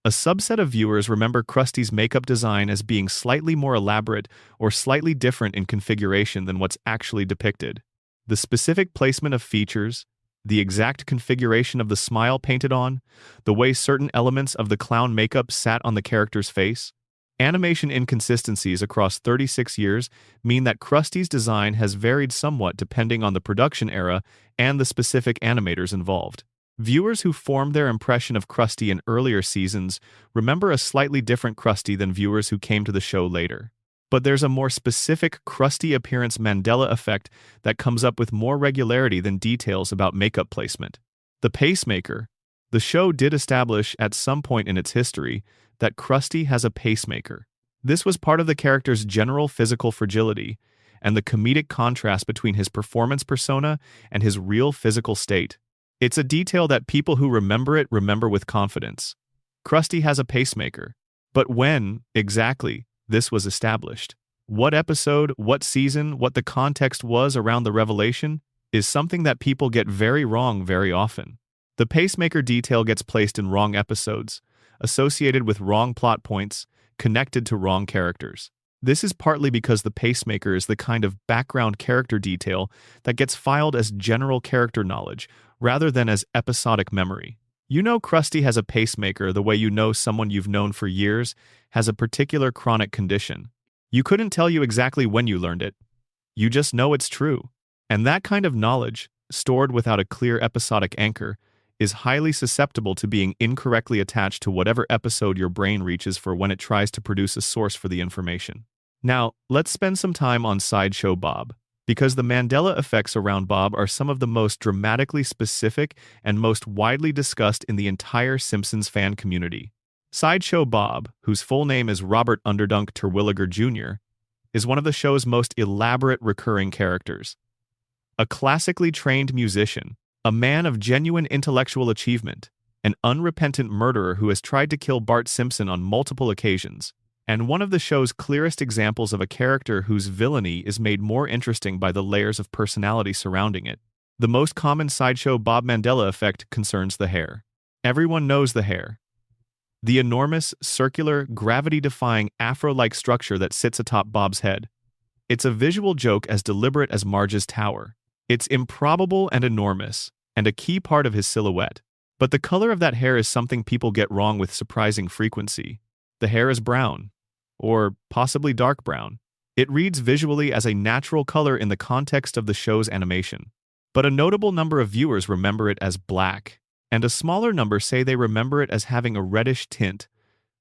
A subset of viewers remember Krusty's makeup design as being slightly more elaborate or slightly different in configuration than what's actually depicted. The specific placement of features, the exact configuration of the smile painted on, the way certain elements of the clown makeup sat on the character's face. Animation inconsistencies across 36 years mean that Krusty's design has varied somewhat depending on the production era and the specific animators involved. Viewers who formed their impression of Krusty in earlier seasons remember a slightly different Krusty than viewers who came to the show later. But there's a more specific Krusty appearance Mandela effect that comes up with more regularity than details about makeup placement. The pacemaker. The show did establish at some point in its history that Krusty has a pacemaker. This was part of the character's general physical fragility and the comedic contrast between his performance persona and his real physical state. It's a detail that people who remember it remember with confidence. Krusty has a pacemaker. But when, exactly, this was established, what episode, what season, what the context was around the revelation, is something that people get very wrong very often. The pacemaker detail gets placed in wrong episodes, associated with wrong plot points, connected to wrong characters. This is partly because the pacemaker is the kind of background character detail that gets filed as general character knowledge rather than as episodic memory. You know Krusty has a pacemaker the way you know someone you've known for years has a particular chronic condition. You couldn't tell you exactly when you learned it. You just know it's true. And that kind of knowledge, stored without a clear episodic anchor, is highly susceptible to being incorrectly attached to whatever episode your brain reaches for when it tries to produce a source for the information. Now, let's spend some time on Sideshow Bob, because the Mandela effects around Bob are some of the most dramatically specific and most widely discussed in the entire Simpsons fan community. Sideshow Bob, whose full name is Robert Underdunk Terwilliger Jr., is one of the show's most elaborate recurring characters. A classically trained musician, a man of genuine intellectual achievement, an unrepentant murderer who has tried to kill Bart Simpson on multiple occasions, and one of the show's clearest examples of a character whose villainy is made more interesting by the layers of personality surrounding it. The most common Sideshow Bob Mandela effect concerns the hair. Everyone knows the hair. The enormous, circular, gravity-defying afro-like structure that sits atop Bob's head. It's a visual joke as deliberate as Marge's tower. It's improbable and enormous, and a key part of his silhouette. But the color of that hair is something people get wrong with surprising frequency. The hair is brown, or possibly dark brown. It reads visually as a natural color in the context of the show's animation. But a notable number of viewers remember it as black, and a smaller number say they remember it as having a reddish tint,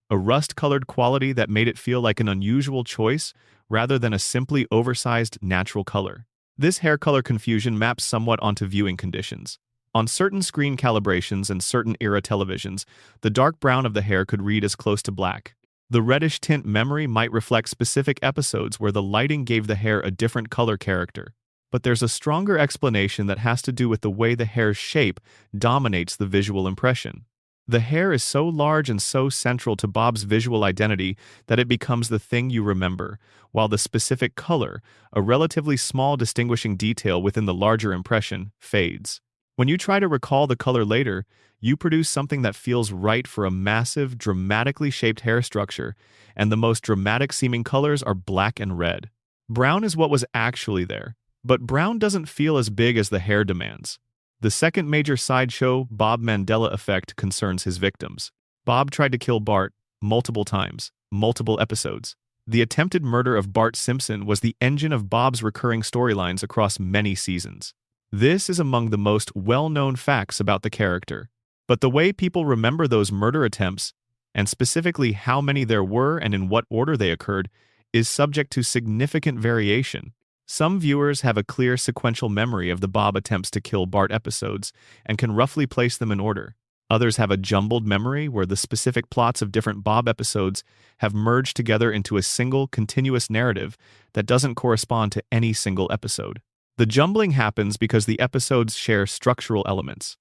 a rust-colored quality that made it feel like an unusual choice rather than a simply oversized natural color. This hair color confusion maps somewhat onto viewing conditions. On certain screen calibrations and certain era televisions, the dark brown of the hair could read as close to black. The reddish tint memory might reflect specific episodes where the lighting gave the hair a different color character. But there's a stronger explanation that has to do with the way the hair's shape dominates the visual impression. The hair is so large and so central to Bob's visual identity that it becomes the thing you remember, while the specific color, a relatively small distinguishing detail within the larger impression, fades. When you try to recall the color later, you produce something that feels right for a massive, dramatically shaped hair structure, and the most dramatic-seeming colors are black and red. Brown is what was actually there, but brown doesn't feel as big as the hair demands. The second major sideshow Bob Mandela effect concerns his victims. Bob tried to kill Bart multiple times, multiple episodes. The attempted murder of Bart Simpson was the engine of Bob's recurring storylines across many seasons. This is among the most well-known facts about the character. But the way people remember those murder attempts, and specifically how many there were and in what order they occurred, is subject to significant variation. Some viewers have a clear sequential memory of the Bob attempts to kill Bart episodes and can roughly place them in order. Others have a jumbled memory where the specific plots of different Bob episodes have merged together into a single, continuous narrative that doesn't correspond to any single episode. The jumbling happens because the episodes share structural elements.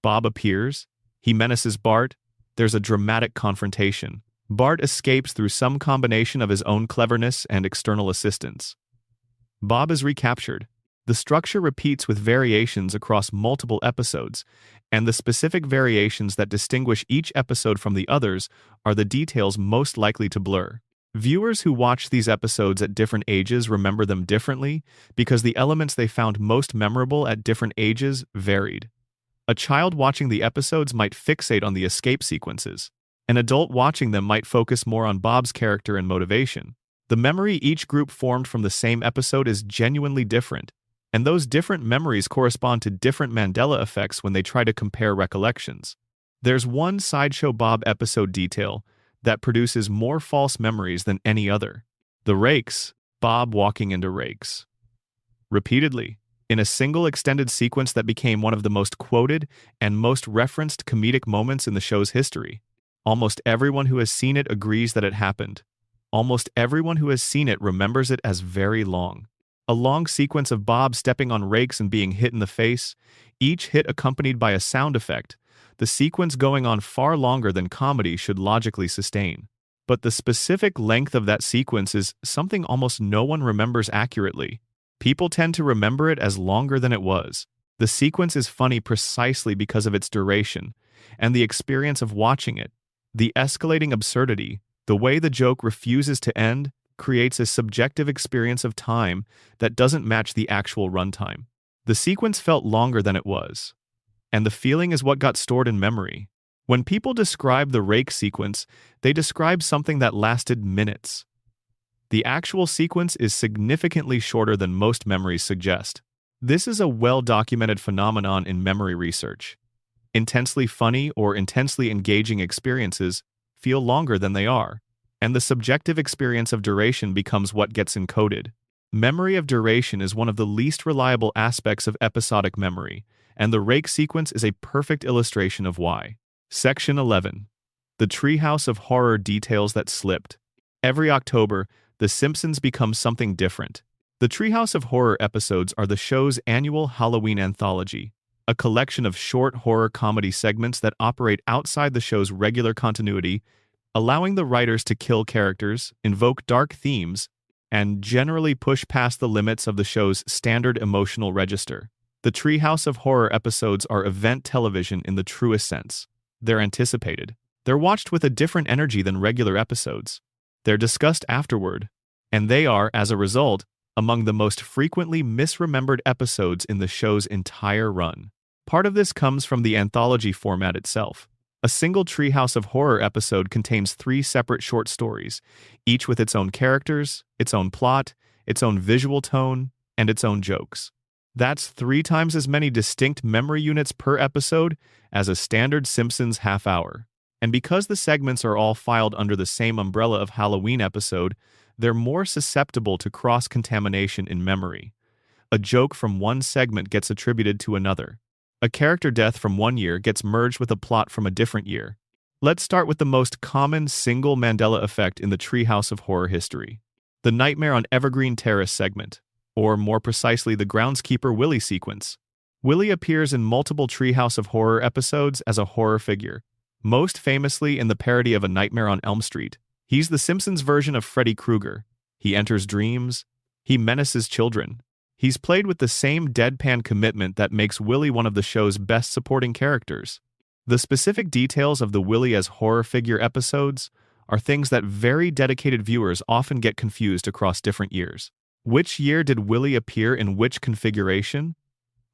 Bob appears, he menaces Bart, there's a dramatic confrontation. Bart escapes through some combination of his own cleverness and external assistance. Bob is recaptured. The structure repeats with variations across multiple episodes, and the specific variations that distinguish each episode from the others are the details most likely to blur. Viewers who watch these episodes at different ages remember them differently because the elements they found most memorable at different ages varied. A child watching the episodes might fixate on the escape sequences. An adult watching them might focus more on Bob's character and motivation. The memory each group formed from the same episode is genuinely different, and those different memories correspond to different Mandela effects when they try to compare recollections. There's one Sideshow Bob episode detail that produces more false memories than any other. The rakes, Bob walking into rakes. Repeatedly, in a single extended sequence that became one of the most quoted and most referenced comedic moments in the show's history. Almost everyone who has seen it agrees that it happened. Almost everyone who has seen it remembers it as very long. A long sequence of Bob stepping on rakes and being hit in the face, each hit accompanied by a sound effect, the sequence going on far longer than comedy should logically sustain. But the specific length of that sequence is something almost no one remembers accurately. People tend to remember it as longer than it was. The sequence is funny precisely because of its duration, and the experience of watching it. The escalating absurdity, the way the joke refuses to end, creates a subjective experience of time that doesn't match the actual runtime. The sequence felt longer than it was, and the feeling is what got stored in memory. When people describe the rake sequence, they describe something that lasted minutes. The actual sequence is significantly shorter than most memories suggest. This is a well-documented phenomenon in memory research. Intensely funny or intensely engaging experiences feel longer than they are, and the subjective experience of duration becomes what gets encoded. Memory of duration is one of the least reliable aspects of episodic memory, and the rake sequence is a perfect illustration of why. Section 11. The Treehouse of Horror Details That Slipped. Every October, The Simpsons becomes something different. The Treehouse of Horror episodes are the show's annual Halloween anthology, a collection of short horror comedy segments that operate outside the show's regular continuity, allowing the writers to kill characters, invoke dark themes, and generally push past the limits of the show's standard emotional register. The Treehouse of Horror episodes are event television in the truest sense. They're anticipated. They're watched with a different energy than regular episodes. They're discussed afterward, and they are, as a result, among the most frequently misremembered episodes in the show's entire run. Part of this comes from the anthology format itself. A single Treehouse of Horror episode contains 3 separate short stories, each with its own characters, its own plot, its own visual tone, and its own jokes. That's 3 times as many distinct memory units per episode as a standard Simpsons half-hour. And because the segments are all filed under the same umbrella of Halloween episode, they're more susceptible to cross-contamination in memory. A joke from one segment gets attributed to another. A character death from one year gets merged with a plot from a different year. Let's start with the most common single Mandela effect in the Treehouse of Horror history. The Nightmare on Evergreen Terrace segment, or more precisely the groundskeeper Willie sequence. Willie appears in multiple Treehouse of Horror episodes as a horror figure, most famously in the parody of A Nightmare on Elm Street. He's the Simpsons version of Freddy Krueger. He enters dreams. He menaces children. He's played with the same deadpan commitment that makes Willie one of the show's best supporting characters. The specific details of the Willie as horror figure episodes are things that very dedicated viewers often get confused across different years. Which year did Willie appear in which configuration?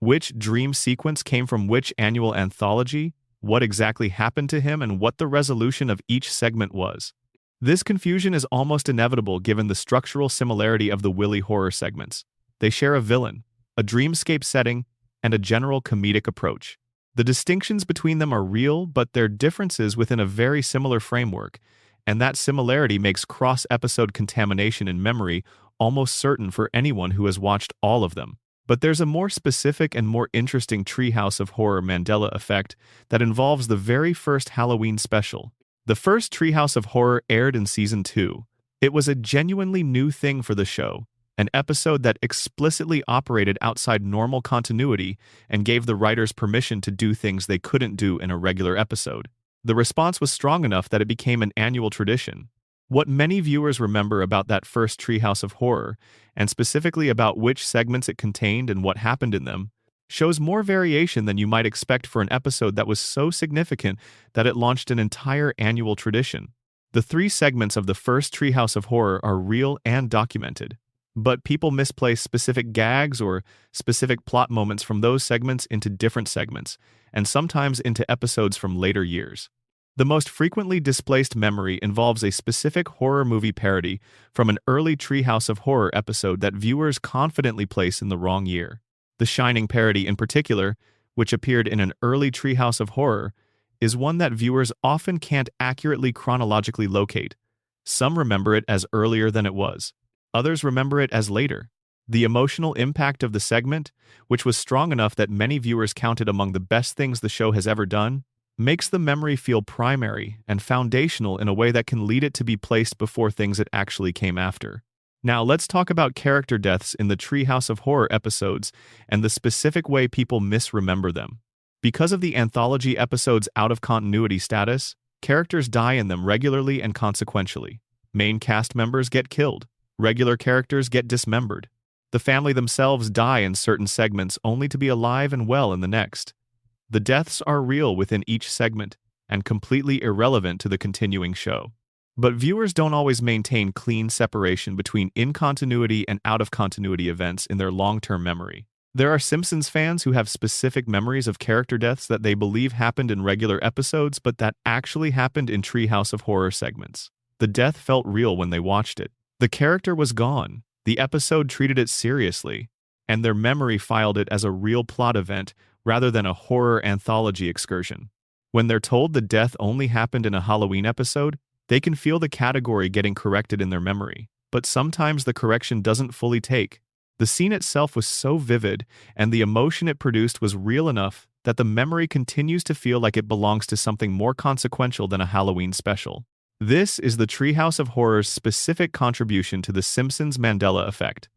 Which dream sequence came from which annual anthology? What exactly happened to him and what the resolution of each segment was? This confusion is almost inevitable given the structural similarity of the Willie horror segments. They share a villain, a dreamscape setting, and a general comedic approach. The distinctions between them are real, but they're differences within a very similar framework, and that similarity makes cross-episode contamination in memory almost certain for anyone who has watched all of them. But there's a more specific and more interesting Treehouse of Horror Mandela effect that involves the very first Halloween special. The first Treehouse of Horror aired in Season 2. It was a genuinely new thing for the show, an episode that explicitly operated outside normal continuity and gave the writers permission to do things they couldn't do in a regular episode. The response was strong enough that it became an annual tradition. What many viewers remember about that first Treehouse of Horror, and specifically about which segments it contained and what happened in them, shows more variation than you might expect for an episode that was so significant that it launched an entire annual tradition. The 3 segments of the first Treehouse of Horror are real and documented, but people misplace specific gags or specific plot moments from those segments into different segments, and sometimes into episodes from later years. The most frequently displaced memory involves a specific horror movie parody from an early Treehouse of Horror episode that viewers confidently place in the wrong year. The Shining parody in particular, which appeared in an early Treehouse of Horror, is one that viewers often can't accurately chronologically locate. Some remember it as earlier than it was. Others remember it as later. The emotional impact of the segment, which was strong enough that many viewers counted among the best things the show has ever done, makes the memory feel primary and foundational in a way that can lead it to be placed before things it actually came after. Now let's talk about character deaths in the Treehouse of Horror episodes and the specific way people misremember them. Because of the anthology episodes' out-of-continuity status, characters die in them regularly and consequentially. Main cast members get killed. Regular characters get dismembered. The family themselves die in certain segments only to be alive and well in the next. The deaths are real within each segment and completely irrelevant to the continuing show. But viewers don't always maintain clean separation between in-continuity and out-of-continuity events in their long-term memory. There are Simpsons fans who have specific memories of character deaths that they believe happened in regular episodes but that actually happened in Treehouse of Horror segments. The death felt real when they watched it. The character was gone, the episode treated it seriously, and their memory filed it as a real plot event rather than a horror anthology excursion. When they're told the death only happened in a Halloween episode, they can feel the category getting corrected in their memory, but sometimes the correction doesn't fully take. The scene itself was so vivid, and the emotion it produced was real enough that the memory continues to feel like it belongs to something more consequential than a Halloween special. This is the Treehouse of Horror's specific contribution to the Simpsons Mandela effect.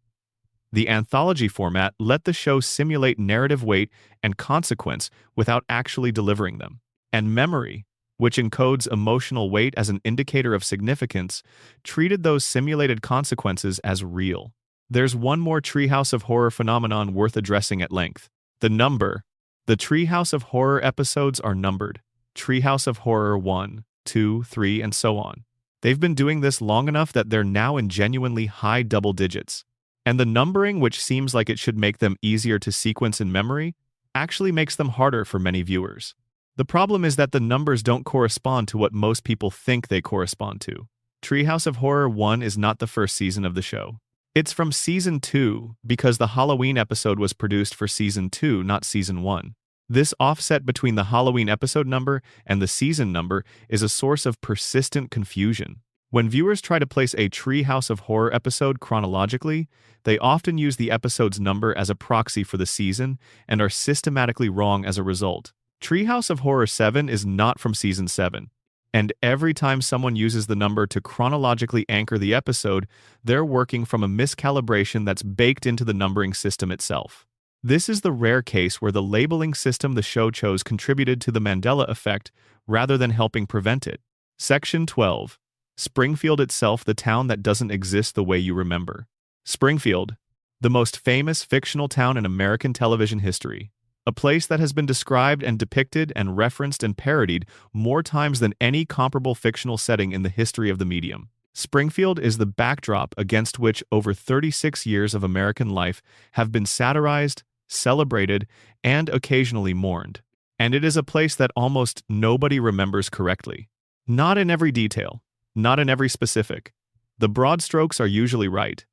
The anthology format let the show simulate narrative weight and consequence without actually delivering them. And memory, which encodes emotional weight as an indicator of significance, treated those simulated consequences as real. There's one more Treehouse of Horror phenomenon worth addressing at length: the number. The Treehouse of Horror episodes are numbered. Treehouse of Horror 1, 2, 3, and so on. They've been doing this long enough that they're now in genuinely high double digits. And the numbering, which seems like it should make them easier to sequence in memory, actually makes them harder for many viewers. The problem is that the numbers don't correspond to what most people think they correspond to. Treehouse of Horror 1 is not the first season of the show. It's from Season 2 because the Halloween episode was produced for Season 2, not Season 1. This offset between the Halloween episode number and the season number is a source of persistent confusion. When viewers try to place a Treehouse of Horror episode chronologically, they often use the episode's number as a proxy for the season and are systematically wrong as a result. Treehouse of Horror 7 is not from Season 7, and every time someone uses the number to chronologically anchor the episode, they're working from a miscalibration that's baked into the numbering system itself. This is the rare case where the labeling system the show chose contributed to the Mandela effect rather than helping prevent it. Section 12. Springfield itself, the town that doesn't exist the way you remember. Springfield, the most famous fictional town in American television history. A place that has been described and depicted and referenced and parodied more times than any comparable fictional setting in the history of the medium. Springfield is the backdrop against which over 36 years of American life have been satirized, celebrated, and occasionally mourned. And it is a place that almost nobody remembers correctly. Not in every detail. Not in every specific. The broad strokes are usually right.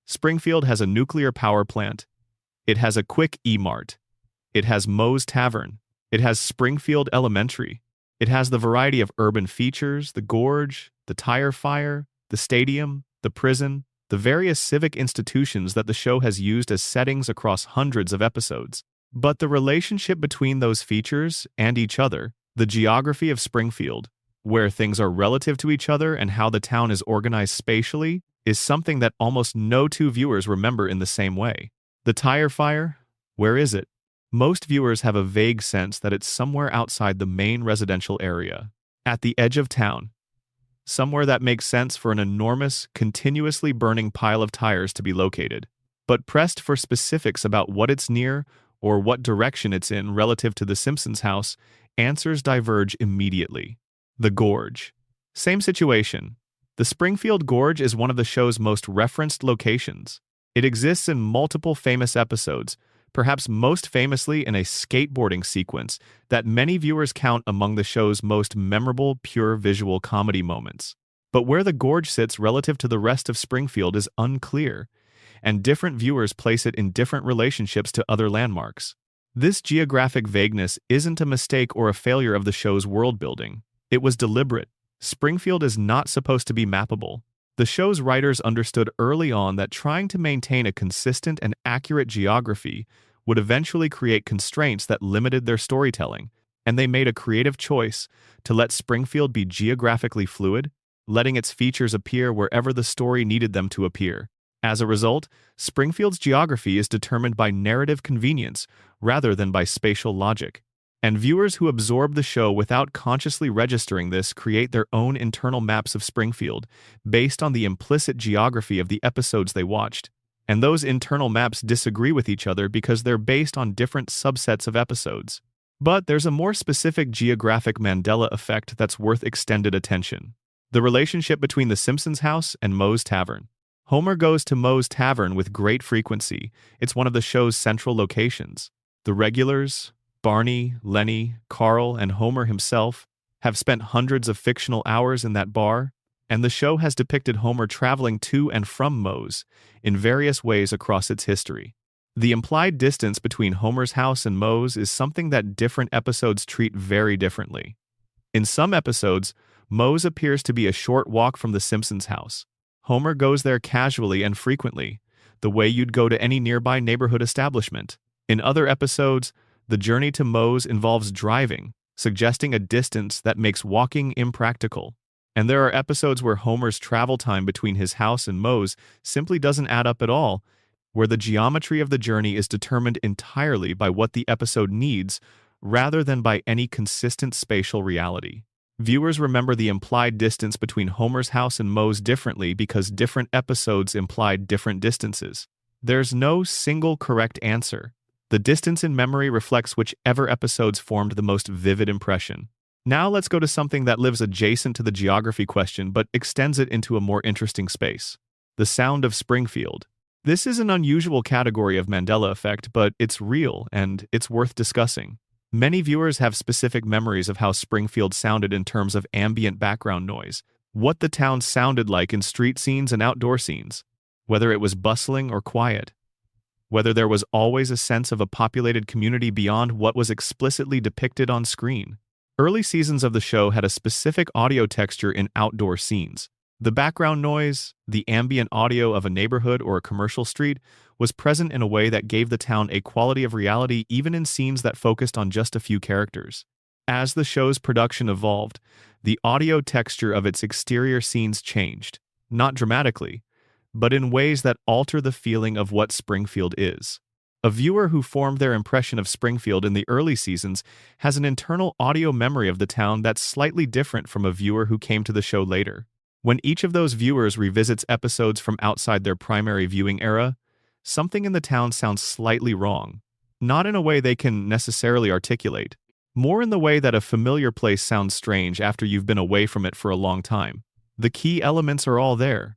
Springfield has a nuclear power plant. It has a quick E-Mart. It has Moe's Tavern. It has Springfield Elementary. It has the variety of urban features, the gorge, the tire fire, the stadium, the prison, the various civic institutions that the show has used as settings across hundreds of episodes. But the relationship between those features and each other, the geography of Springfield, where things are relative to each other and how the town is organized spatially, is something that almost no two viewers remember in the same way. The tire fire? Where is it? Most viewers have a vague sense that it's somewhere outside the main residential area, at the edge of town, somewhere that makes sense for an enormous, continuously burning pile of tires to be located. But pressed for specifics about what it's near or what direction it's in relative to the Simpsons house, answers diverge immediately. The Gorge. Same situation. The Springfield Gorge is one of the show's most referenced locations. It exists in multiple famous episodes, perhaps most famously in a skateboarding sequence that many viewers count among the show's most memorable pure visual comedy moments. But where the gorge sits relative to the rest of Springfield is unclear, and different viewers place it in different relationships to other landmarks. This geographic vagueness isn't a mistake or a failure of the show's world-building. It was deliberate. Springfield is not supposed to be mappable. The show's writers understood early on that trying to maintain a consistent and accurate geography would eventually create constraints that limited their storytelling, and they made a creative choice to let Springfield be geographically fluid, letting its features appear wherever the story needed them to appear. As a result, Springfield's geography is determined by narrative convenience rather than by spatial logic. And viewers who absorb the show without consciously registering this create their own internal maps of Springfield based on the implicit geography of the episodes they watched. And those internal maps disagree with each other because they're based on different subsets of episodes. But there's a more specific geographic Mandela effect that's worth extended attention. The relationship between the Simpsons house and Moe's Tavern. Homer goes to Moe's Tavern with great frequency. It's one of the show's central locations. The regulars, Barney, Lenny, Carl, and Homer himself, have spent hundreds of fictional hours in that bar, and the show has depicted Homer traveling to and from Moe's in various ways across its history. The implied distance between Homer's house and Moe's is something that different episodes treat very differently. In some episodes, Moe's appears to be a short walk from the Simpsons house. Homer goes there casually and frequently, the way you'd go to any nearby neighborhood establishment. In other episodes, the journey to Moe's involves driving, suggesting a distance that makes walking impractical. And there are episodes where Homer's travel time between his house and Moe's simply doesn't add up at all, where the geometry of the journey is determined entirely by what the episode needs, rather than by any consistent spatial reality. Viewers remember the implied distance between Homer's house and Moe's differently because different episodes implied different distances. There's no single correct answer. The distance in memory reflects whichever episodes formed the most vivid impression. Now let's go to something that lives adjacent to the geography question but extends it into a more interesting space. The sound of Springfield. This is an unusual category of Mandela effect, but it's real and it's worth discussing. Many viewers have specific memories of how Springfield sounded in terms of ambient background noise, what the town sounded like in street scenes and outdoor scenes, whether it was bustling or quiet, whether there was always a sense of a populated community beyond what was explicitly depicted on screen. Early seasons of the show had a specific audio texture in outdoor scenes. The background noise, the ambient audio of a neighborhood or a commercial street, was present in a way that gave the town a quality of reality even in scenes that focused on just a few characters. As the show's production evolved, the audio texture of its exterior scenes changed, not dramatically, but in ways that alter the feeling of what Springfield is. A viewer who formed their impression of Springfield in the early seasons has an internal audio memory of the town that's slightly different from a viewer who came to the show later. When each of those viewers revisits episodes from outside their primary viewing era, something in the town sounds slightly wrong. Not in a way they can necessarily articulate, more in the way that a familiar place sounds strange after you've been away from it for a long time. The key elements are all there,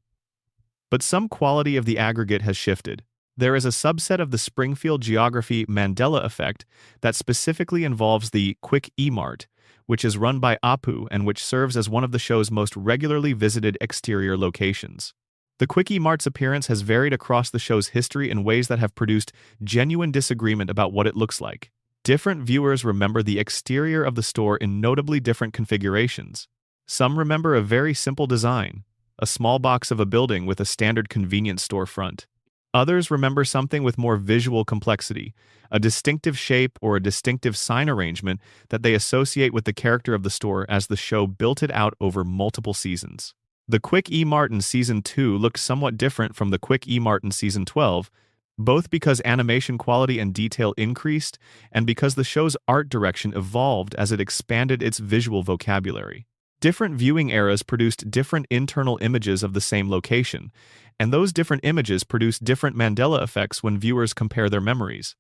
but some quality of the aggregate has shifted. There is a subset of the Springfield geography Mandela effect that specifically involves the Quick E-Mart, which is run by Apu and which serves as one of the show's most regularly visited exterior locations. The Quick E-Mart's appearance has varied across the show's history in ways that have produced genuine disagreement about what it looks like. Different viewers remember the exterior of the store in notably different configurations. Some remember a very simple design, a small box of a building with a standard convenience store front. Others remember something with more visual complexity, a distinctive shape or a distinctive sign arrangement that they associate with the character of the store as the show built it out over multiple seasons. The Quick E. Mart in Season 2 looked somewhat different from the Quick E. Mart in Season 12, both because animation quality and detail increased and because the show's art direction evolved as it expanded its visual vocabulary. Different viewing eras produced different internal images of the same location, and those different images produce different Mandela effects when viewers compare their memories.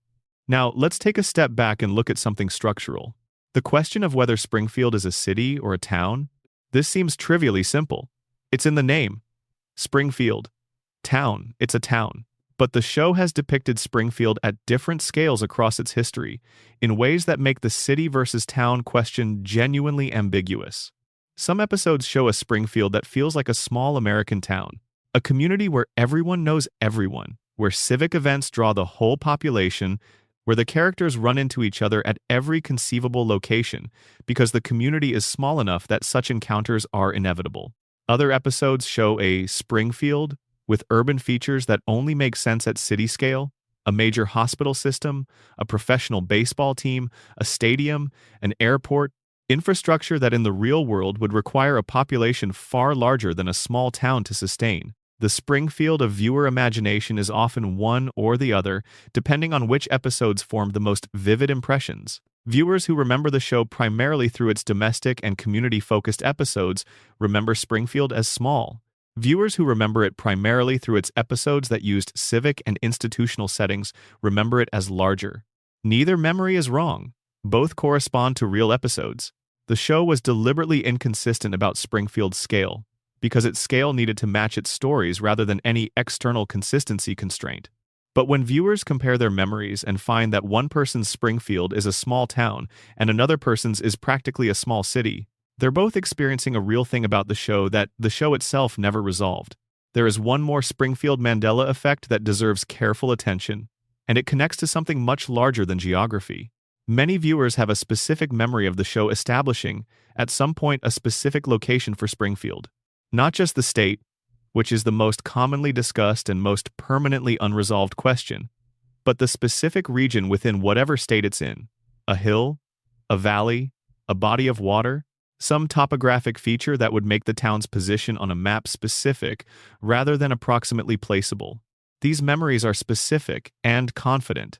Now, let's take a step back and look at something structural. The question of whether Springfield is a city or a town? This seems trivially simple. It's in the name. Springfield. Town. It's a town. But the show has depicted Springfield at different scales across its history, in ways that make the city versus town question genuinely ambiguous. Some episodes show a Springfield that feels like a small American town, a community where everyone knows everyone, where civic events draw the whole population, where the characters run into each other at every conceivable location because the community is small enough that such encounters are inevitable. Other episodes show a Springfield with urban features that only make sense at city scale, a major hospital system, a professional baseball team, a stadium, an airport, infrastructure that in the real world would require a population far larger than a small town to sustain. The Springfield of viewer imagination is often one or the other, depending on which episodes formed the most vivid impressions. Viewers who remember the show primarily through its domestic and community-focused episodes remember Springfield as small. Viewers who remember it primarily through its episodes that used civic and institutional settings remember it as larger. Neither memory is wrong. Both correspond to real episodes. The show was deliberately inconsistent about Springfield's scale, because its scale needed to match its stories rather than any external consistency constraint. But when viewers compare their memories and find that one person's Springfield is a small town and another person's is practically a small city, they're both experiencing a real thing about the show that the show itself never resolved. There is one more Springfield Mandela effect that deserves careful attention, and it connects to something much larger than geography. Many viewers have a specific memory of the show establishing, at some point, a specific location for Springfield. Not just the state, which is the most commonly discussed and most permanently unresolved question, but the specific region within whatever state it's in. A hill, a valley, a body of water, some topographic feature that would make the town's position on a map specific rather than approximately placeable. These memories are specific and confident.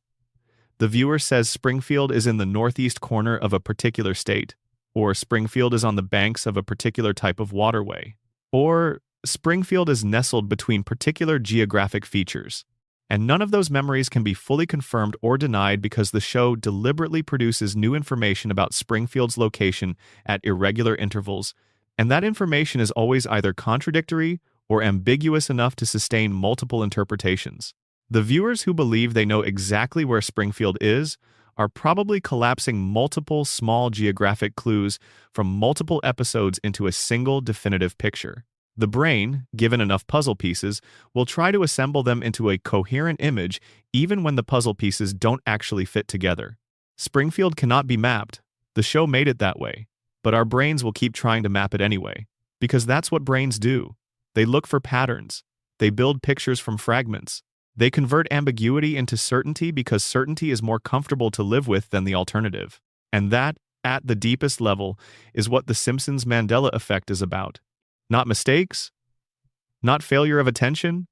The viewer says Springfield is in the northeast corner of a particular state, or Springfield is on the banks of a particular type of waterway, or Springfield is nestled between particular geographic features. And none of those memories can be fully confirmed or denied because the show deliberately produces new information about Springfield's location at irregular intervals, and that information is always either contradictory or ambiguous enough to sustain multiple interpretations. The viewers who believe they know exactly where Springfield is are probably collapsing multiple small geographic clues from multiple episodes into a single definitive picture. The brain, given enough puzzle pieces, will try to assemble them into a coherent image even when the puzzle pieces don't actually fit together. Springfield cannot be mapped. The show made it that way. But our brains will keep trying to map it anyway, because that's what brains do. They look for patterns. They build pictures from fragments. They convert ambiguity into certainty because certainty is more comfortable to live with than the alternative. And that, at the deepest level, is what the Simpsons Mandela effect is about. Not mistakes, not failure of attention,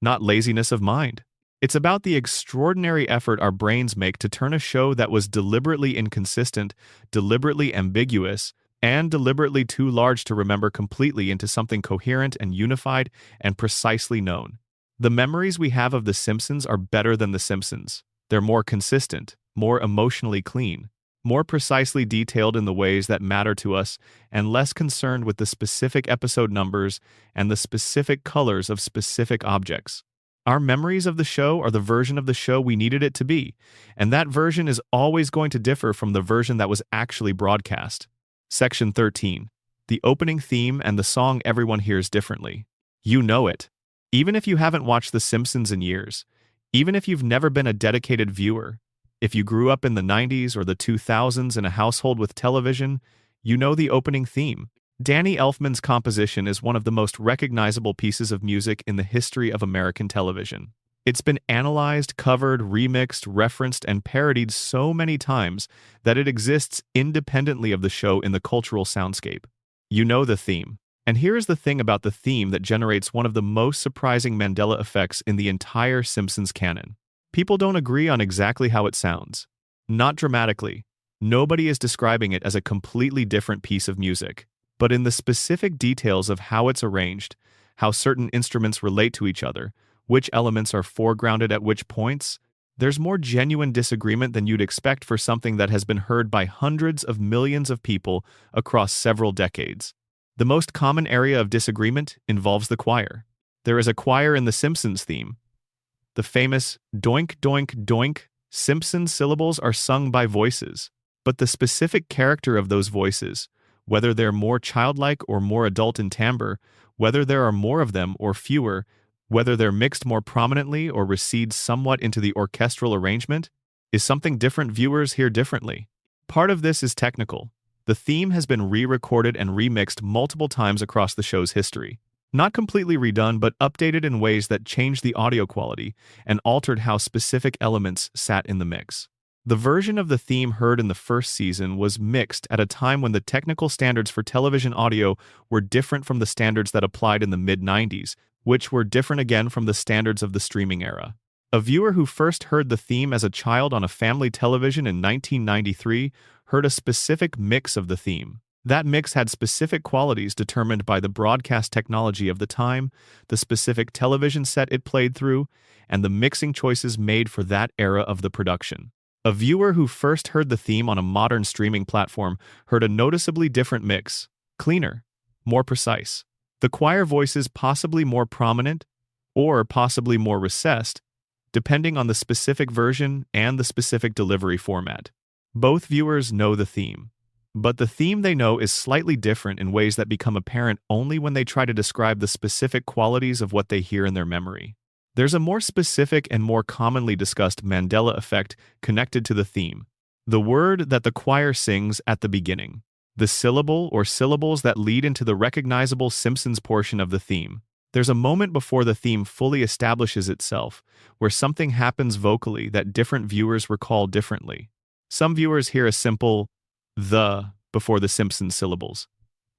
not laziness of mind. It's about the extraordinary effort our brains make to turn a show that was deliberately inconsistent, deliberately ambiguous, and deliberately too large to remember completely into something coherent and unified and precisely known. The memories we have of The Simpsons are better than The Simpsons. They're more consistent, more emotionally clean, more precisely detailed in the ways that matter to us, and less concerned with the specific episode numbers and the specific colors of specific objects. Our memories of the show are the version of the show we needed it to be, and that version is always going to differ from the version that was actually broadcast. Section 13. The opening theme and the song everyone hears differently. You know it. Even if you haven't watched The Simpsons in years, even if you've never been a dedicated viewer, if you grew up in the 90s or the 2000s in a household with television, you know the opening theme. Danny Elfman's composition is one of the most recognizable pieces of music in the history of American television. It's been analyzed, covered, remixed, referenced, and parodied so many times that it exists independently of the show in the cultural soundscape. You know the theme. And here is the thing about the theme that generates one of the most surprising Mandela effects in the entire Simpsons canon. People don't agree on exactly how it sounds. Not dramatically. Nobody is describing it as a completely different piece of music. But in the specific details of how it's arranged, how certain instruments relate to each other, which elements are foregrounded at which points, there's more genuine disagreement than you'd expect for something that has been heard by hundreds of millions of people across several decades. The most common area of disagreement involves the choir. There is a choir in the Simpsons theme. The famous doink doink doink Simpsons syllables are sung by voices, but the specific character of those voices, whether they're more childlike or more adult in timbre, whether there are more of them or fewer, whether they're mixed more prominently or recede somewhat into the orchestral arrangement, is something different viewers hear differently. Part of this is technical. The theme has been re-recorded and remixed multiple times across the show's history. Not completely redone, but updated in ways that changed the audio quality and altered how specific elements sat in the mix. The version of the theme heard in the first season was mixed at a time when the technical standards for television audio were different from the standards that applied in the mid-90s, which were different again from the standards of the streaming era. A viewer who first heard the theme as a child on a family television in 1993 heard a specific mix of the theme. That mix had specific qualities determined by the broadcast technology of the time, the specific television set it played through, and the mixing choices made for that era of the production. A viewer who first heard the theme on a modern streaming platform heard a noticeably different mix, cleaner, more precise. The choir voices possibly more prominent, or possibly more recessed, depending on the specific version and the specific delivery format. Both viewers know the theme, but the theme they know is slightly different in ways that become apparent only when they try to describe the specific qualities of what they hear in their memory. There's a more specific and more commonly discussed Mandela effect connected to the theme, the word that the choir sings at the beginning. The syllable or syllables that lead into the recognizable Simpsons portion of the theme. There's a moment before the theme fully establishes itself, where something happens vocally that different viewers recall differently. Some viewers hear a simple "the" before the Simpsons syllables.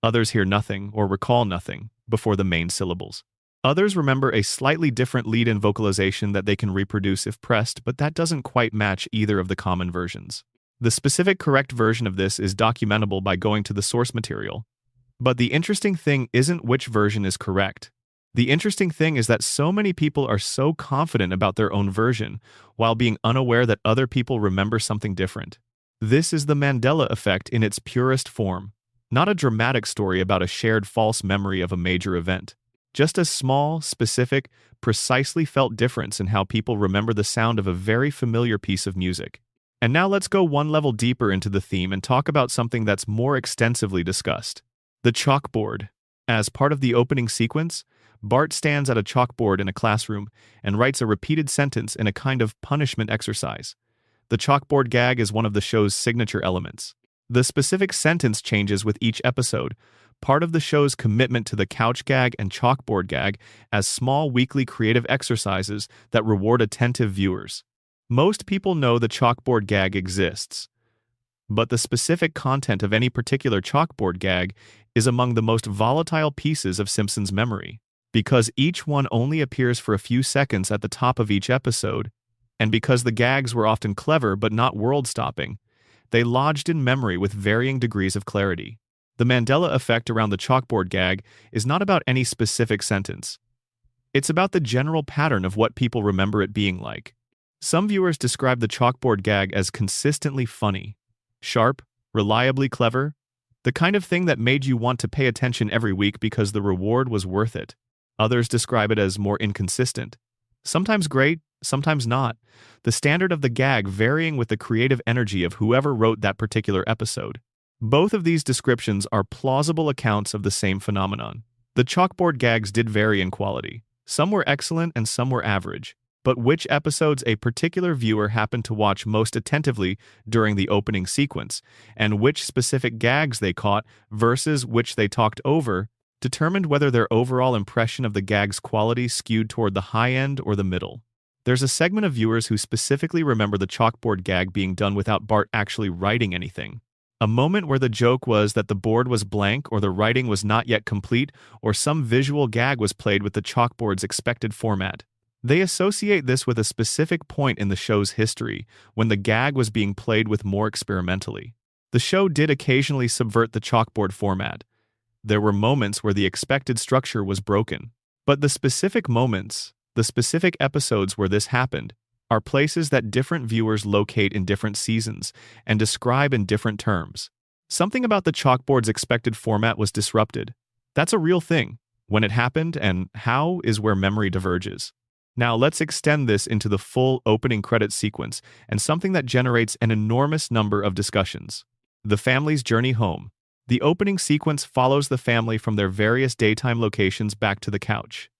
Others hear nothing or recall nothing before the main syllables. Others remember a slightly different lead-in vocalization that they can reproduce if pressed, but that doesn't quite match either of the common versions. The specific correct version of this is documentable by going to the source material. But the interesting thing isn't which version is correct. The interesting thing is that so many people are so confident about their own version, while being unaware that other people remember something different. This is the Mandela effect in its purest form. Not a dramatic story about a shared false memory of a major event. Just a small, specific, precisely felt difference in how people remember the sound of a very familiar piece of music. And now let's go one level deeper into the theme and talk about something that's more extensively discussed. The chalkboard. As part of the opening sequence, Bart stands at a chalkboard in a classroom and writes a repeated sentence in a kind of punishment exercise. The chalkboard gag is one of the show's signature elements. The specific sentence changes with each episode, part of the show's commitment to the couch gag and chalkboard gag as small weekly creative exercises that reward attentive viewers. Most people know the chalkboard gag exists, but the specific content of any particular chalkboard gag is among the most volatile pieces of Simpsons memory, because each one only appears for a few seconds at the top of each episode, and because the gags were often clever but not world-stopping, they lodged in memory with varying degrees of clarity. The Mandela effect around the chalkboard gag is not about any specific sentence. It's about the general pattern of what people remember it being like. Some viewers describe the chalkboard gag as consistently funny, sharp, reliably clever, the kind of thing that made you want to pay attention every week because the reward was worth it. Others describe it as more inconsistent. Sometimes great, sometimes not. The standard of the gag varying with the creative energy of whoever wrote that particular episode. Both of these descriptions are plausible accounts of the same phenomenon. The chalkboard gags did vary in quality. Some were excellent and some were average. but which episodes a particular viewer happened to watch most attentively during the opening sequence, and which specific gags they caught versus which they talked over, determined whether their overall impression of the gag's quality skewed toward the high end or the middle. There's a segment of viewers who specifically remember the chalkboard gag being done without Bart actually writing anything. A moment where the joke was that the board was blank or the writing was not yet complete or some visual gag was played with the chalkboard's expected format. They associate this with a specific point in the show's history, when the gag was being played with more experimentally. The show did occasionally subvert the chalkboard format. There were moments where the expected structure was broken. But the specific moments, the specific episodes where this happened, are places that different viewers locate in different seasons and describe in different terms. Something about the chalkboard's expected format was disrupted. That's a real thing. When it happened and how is where memory diverges. Now let's extend this into the full opening credits sequence and something that generates an enormous number of discussions. The family's journey home. The opening sequence follows the family from their various daytime locations back to the couch.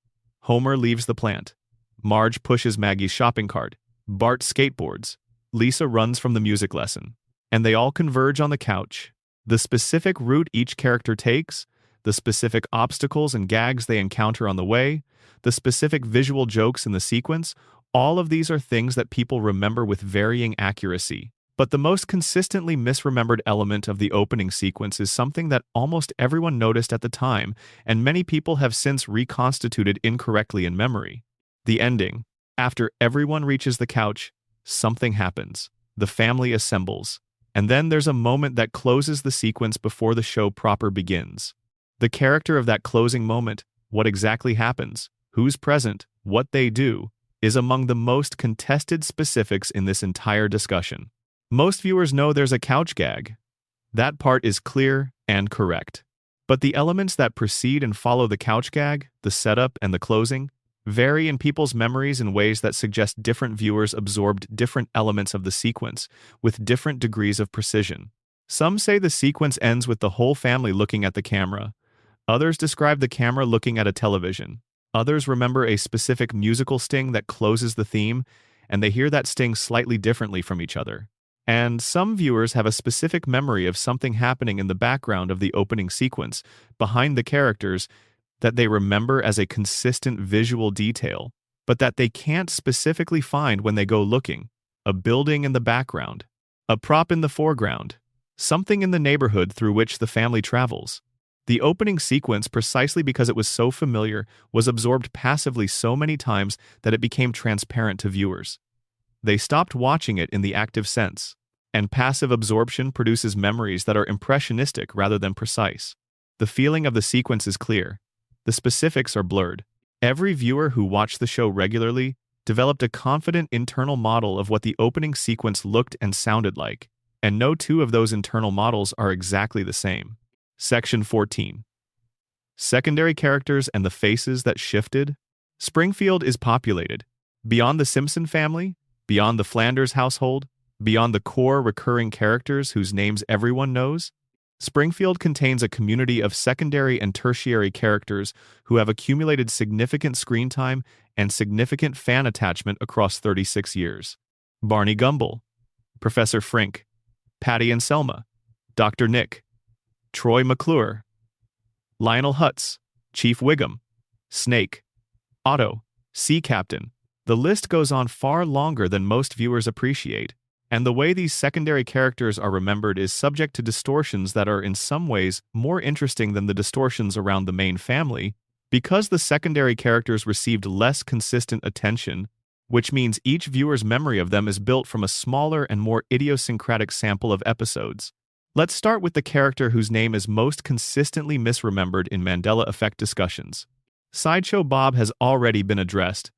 Homer leaves the plant. Marge pushes Maggie's shopping cart. Bart skateboards. Lisa runs from the music lesson. And they all converge on the couch. The specific route each character takes, the specific obstacles and gags they encounter on the way, the specific visual jokes in the sequence, all of these are things that people remember with varying accuracy. But the most consistently misremembered element of the opening sequence is something that almost everyone noticed at the time, and many people have since reconstituted incorrectly in memory. The ending. After everyone reaches the couch, something happens. The family assembles. And then there's a moment that closes the sequence before the show proper begins. The character of that closing moment, what exactly happens, who's present, what they do, is among the most contested specifics in this entire discussion. Most viewers know there's a couch gag. That part is clear and correct. But the elements that precede and follow the couch gag, the setup and the closing, vary in people's memories in ways that suggest different viewers absorbed different elements of the sequence, with different degrees of precision. Some say the sequence ends with the whole family looking at the camera. Others describe the camera looking at a television. Others remember a specific musical sting that closes the theme, and they hear that sting slightly differently from each other. And some viewers have a specific memory of something happening in the background of the opening sequence, behind the characters, that they remember as a consistent visual detail, but that they can't specifically find when they go looking. A building in the background, a prop in the foreground, something in the neighborhood through which the family travels. The opening sequence, precisely because it was so familiar, was absorbed passively so many times that it became transparent to viewers. They stopped watching it in the active sense, and passive absorption produces memories that are impressionistic rather than precise. The feeling of the sequence is clear. The specifics are blurred. Every viewer who watched the show regularly developed a confident internal model of what the opening sequence looked and sounded like, and no two of those internal models are exactly the same. Section 14. Secondary characters and the faces that shifted. Springfield is populated. Beyond the Simpson family, beyond the Flanders household, beyond the core recurring characters whose names everyone knows, Springfield contains a community of secondary and tertiary characters who have accumulated significant screen time and significant fan attachment across 36 years. Barney Gumble, Professor Frink, Patty and Selma, Dr. Nick, Troy McClure, Lionel Hutz, Chief Wiggum, Snake, Otto, Sea Captain. The list goes on far longer than most viewers appreciate, and the way these secondary characters are remembered is subject to distortions that are in some ways more interesting than the distortions around the main family, because the secondary characters received less consistent attention, which means each viewer's memory of them is built from a smaller and more idiosyncratic sample of episodes. Let's start with the character whose name is most consistently misremembered in Mandela Effect discussions. Sideshow Bob has already been addressed,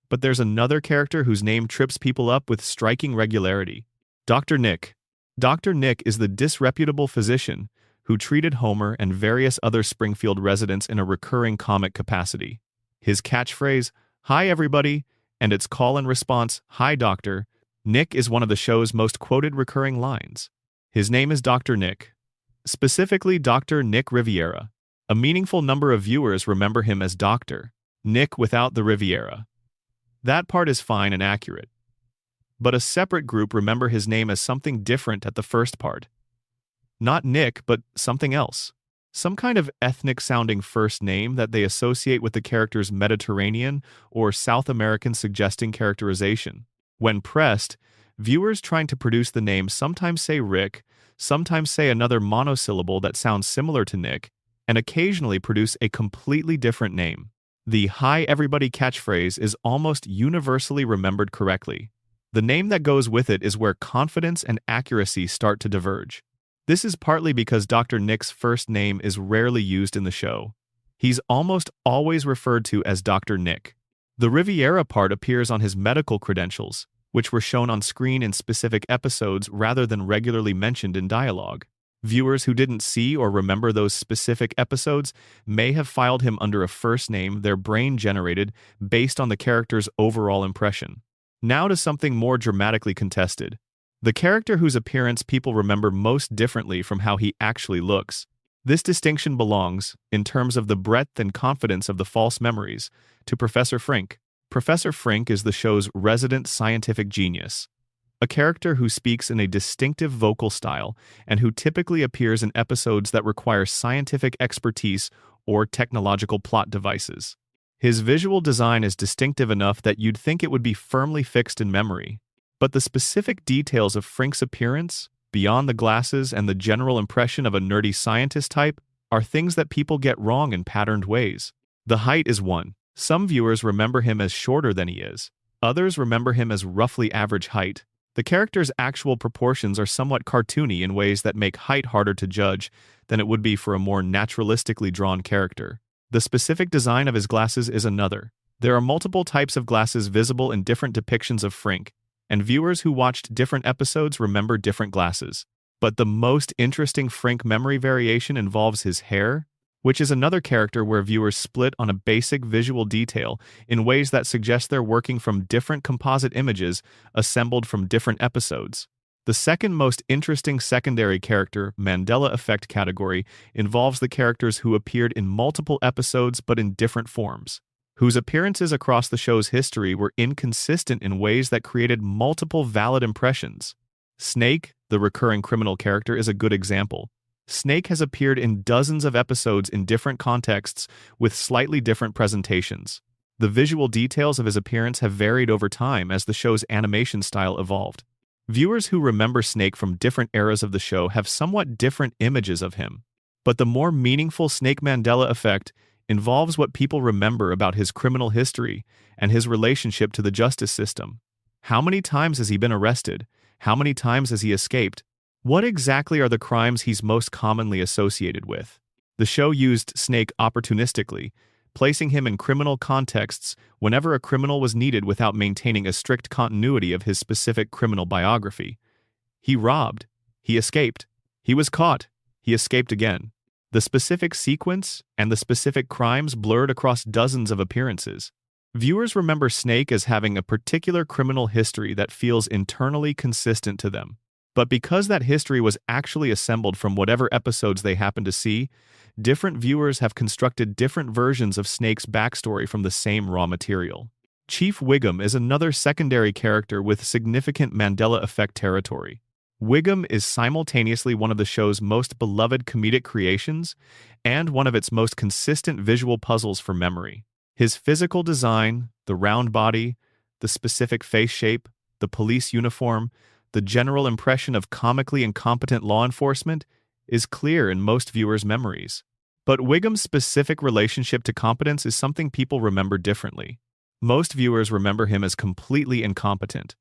but there's another character whose name trips people up with striking regularity. Dr. Nick. Dr. Nick is the disreputable physician who treated Homer and various other Springfield residents in a recurring comic capacity. His catchphrase, "Hi everybody," and its call and response, "Hi Doctor," Nick is one of the show's most quoted recurring lines. His name is Dr. Nick. Specifically Dr. Nick Riviera. A meaningful number of viewers remember him as Dr. Nick without the Riviera. That part is fine and accurate. But a separate group remember his name as something different at the first part. Not Nick, but something else. Some kind of ethnic-sounding first name that they associate with the character's Mediterranean or South American suggesting characterization. When pressed, viewers trying to produce the name sometimes say Rick, sometimes say another monosyllable that sounds similar to Nick, and occasionally produce a completely different name. The "Hi Everybody" catchphrase is almost universally remembered correctly. The name that goes with it is where confidence and accuracy start to diverge. This is partly because Dr. Nick's first name is rarely used in the show. He's almost always referred to as Dr. Nick. The Riviera part appears on his medical credentials, which were shown on screen in specific episodes rather than regularly mentioned in dialogue. Viewers who didn't see or remember those specific episodes may have filed him under a first name their brain generated based on the character's overall impression. Now to something more dramatically contested. The character whose appearance people remember most differently from how he actually looks. This distinction belongs, in terms of the breadth and confidence of the false memories, to Professor Frink. Professor Frink is the show's resident scientific genius, a character who speaks in a distinctive vocal style and who typically appears in episodes that require scientific expertise or technological plot devices. His visual design is distinctive enough that you'd think it would be firmly fixed in memory. But the specific details of Frink's appearance, beyond the glasses and the general impression of a nerdy scientist type, are things that people get wrong in patterned ways. The height is one. Some viewers remember him as shorter than he is. Others remember him as roughly average height. The character's actual proportions are somewhat cartoony in ways that make height harder to judge than it would be for a more naturalistically drawn character. The specific design of his glasses is another. There are multiple types of glasses visible in different depictions of Frink, and viewers who watched different episodes remember different glasses. But the most interesting Frink memory variation involves his hair, which is another character where viewers split on a basic visual detail in ways that suggest they're working from different composite images assembled from different episodes. The second most interesting secondary character, Mandela effect category, involves the characters who appeared in multiple episodes but in different forms, whose appearances across the show's history were inconsistent in ways that created multiple valid impressions. Snake, the recurring criminal character, is a good example. Snake has appeared in dozens of episodes in different contexts with slightly different presentations. The visual details of his appearance have varied over time as the show's animation style evolved. Viewers who remember Snake from different eras of the show have somewhat different images of him. But the more meaningful Snake Mandela effect involves what people remember about his criminal history and his relationship to the justice system. How many times has he been arrested? How many times has he escaped? What exactly are the crimes he's most commonly associated with? The show used Snake opportunistically, placing him in criminal contexts whenever a criminal was needed without maintaining a strict continuity of his specific criminal biography. He robbed. He escaped. He was caught. He escaped again. The specific sequence and the specific crimes blurred across dozens of appearances. Viewers remember Snake as having a particular criminal history that feels internally consistent to them. But because that history was actually assembled from whatever episodes they happen to see, different viewers have constructed different versions of Snake's backstory from the same raw material. Chief Wiggum is another secondary character with significant Mandela effect territory. Wiggum is simultaneously one of the show's most beloved comedic creations and one of its most consistent visual puzzles for memory. His physical design, the round body, the specific face shape, the police uniform, the general impression of comically incompetent law enforcement is clear in most viewers' memories. But Wiggum's specific relationship to competence is something people remember differently. Most viewers remember him as completely incompetent,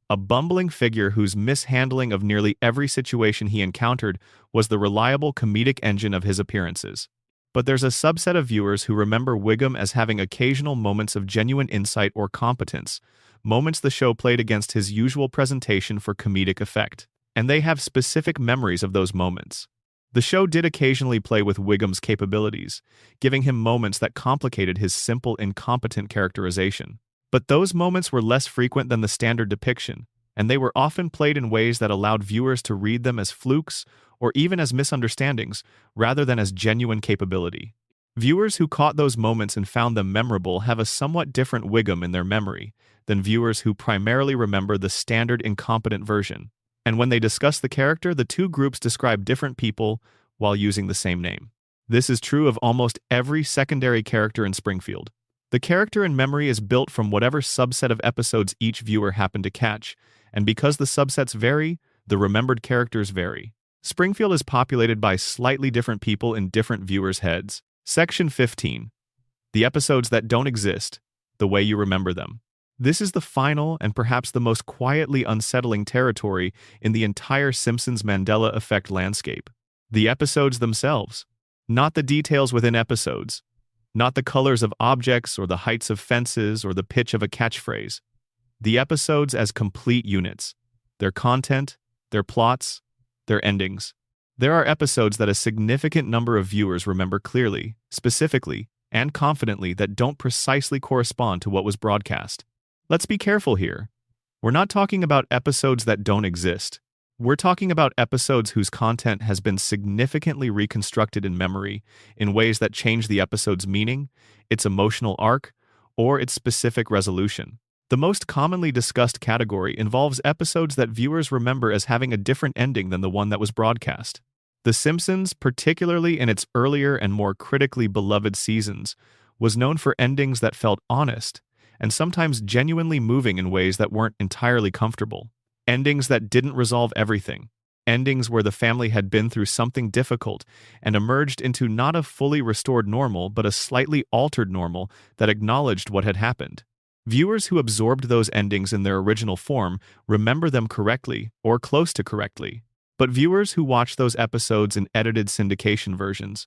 a bumbling figure whose mishandling of nearly every situation he encountered was the reliable comedic engine of his appearances. But there's a subset of viewers who remember Wiggum as having occasional moments of genuine insight or competence, moments the show played against his usual presentation for comedic effect, and they have specific memories of those moments. The show did occasionally play with Wiggum's capabilities, giving him moments that complicated his simple, incompetent characterization. But those moments were less frequent than the standard depiction, and they were often played in ways that allowed viewers to read them as flukes or even as misunderstandings, rather than as genuine capability. Viewers who caught those moments and found them memorable have a somewhat different wiggle in their memory than viewers who primarily remember the standard incompetent version. And when they discuss the character, the two groups describe different people while using the same name. This is true of almost every secondary character in Springfield. The character in memory is built from whatever subset of episodes each viewer happened to catch, and because the subsets vary, the remembered characters vary. Springfield is populated by slightly different people in different viewers' heads. Section 15. The episodes that don't exist, the way you remember them. This is the final and perhaps the most quietly unsettling territory in the entire Simpsons Mandela effect landscape. The episodes themselves. Not the details within episodes. Not the colors of objects or the heights of fences or the pitch of a catchphrase. The episodes as complete units. Their content, their plots, their endings. There are episodes that a significant number of viewers remember clearly, specifically, and confidently that don't precisely correspond to what was broadcast. Let's be careful here. We're not talking about episodes that don't exist. We're talking about episodes whose content has been significantly reconstructed in memory in ways that change the episode's meaning, its emotional arc, or its specific resolution. The most commonly discussed category involves episodes that viewers remember as having a different ending than the one that was broadcast. The Simpsons, particularly in its earlier and more critically beloved seasons, was known for endings that felt honest and sometimes genuinely moving in ways that weren't entirely comfortable. Endings that didn't resolve everything. Endings where the family had been through something difficult and emerged into not a fully restored normal but a slightly altered normal that acknowledged what had happened. Viewers who absorbed those endings in their original form remember them correctly or close to correctly. But viewers who watch those episodes in edited syndication versions,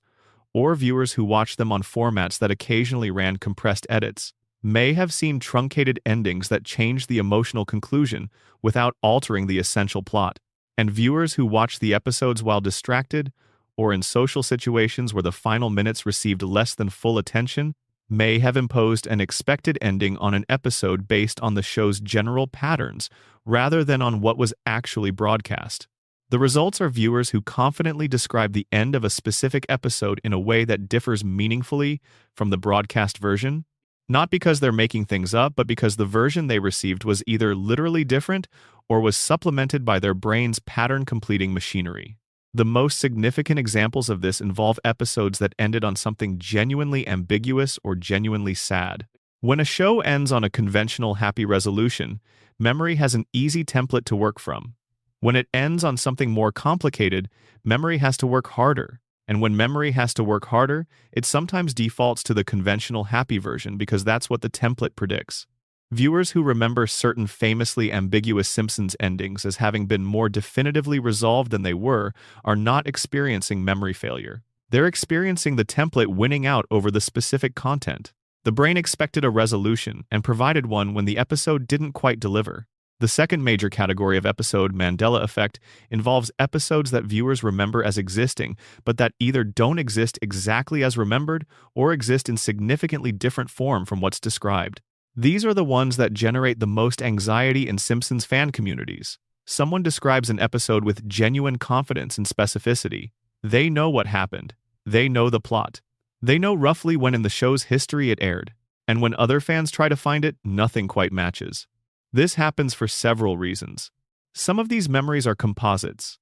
or viewers who watch them on formats that occasionally ran compressed edits, may have seen truncated endings that changed the emotional conclusion without altering the essential plot. And viewers who watch the episodes while distracted, or in social situations where the final minutes received less than full attention, may have imposed an expected ending on an episode based on the show's general patterns rather than on what was actually broadcast. The results are viewers who confidently describe the end of a specific episode in a way that differs meaningfully from the broadcast version, not because they're making things up, but because the version they received was either literally different or was supplemented by their brain's pattern-completing machinery. The most significant examples of this involve episodes that ended on something genuinely ambiguous or genuinely sad. When a show ends on a conventional happy resolution, memory has an easy template to work from. When it ends on something more complicated, memory has to work harder. And when memory has to work harder, it sometimes defaults to the conventional happy version because that's what the template predicts. Viewers who remember certain famously ambiguous Simpsons endings as having been more definitively resolved than they were are not experiencing memory failure. They're experiencing the template winning out over the specific content. The brain expected a resolution and provided one when the episode didn't quite deliver. The second major category of episode, Mandela effect, involves episodes that viewers remember as existing, but that either don't exist exactly as remembered or exist in significantly different form from what's described. These are the ones that generate the most anxiety in Simpsons fan communities. Someone describes an episode with genuine confidence and specificity. They know what happened. They know the plot. They know roughly when in the show's history it aired. And when other fans try to find it, nothing quite matches. This happens for several reasons. Some of these memories are composites.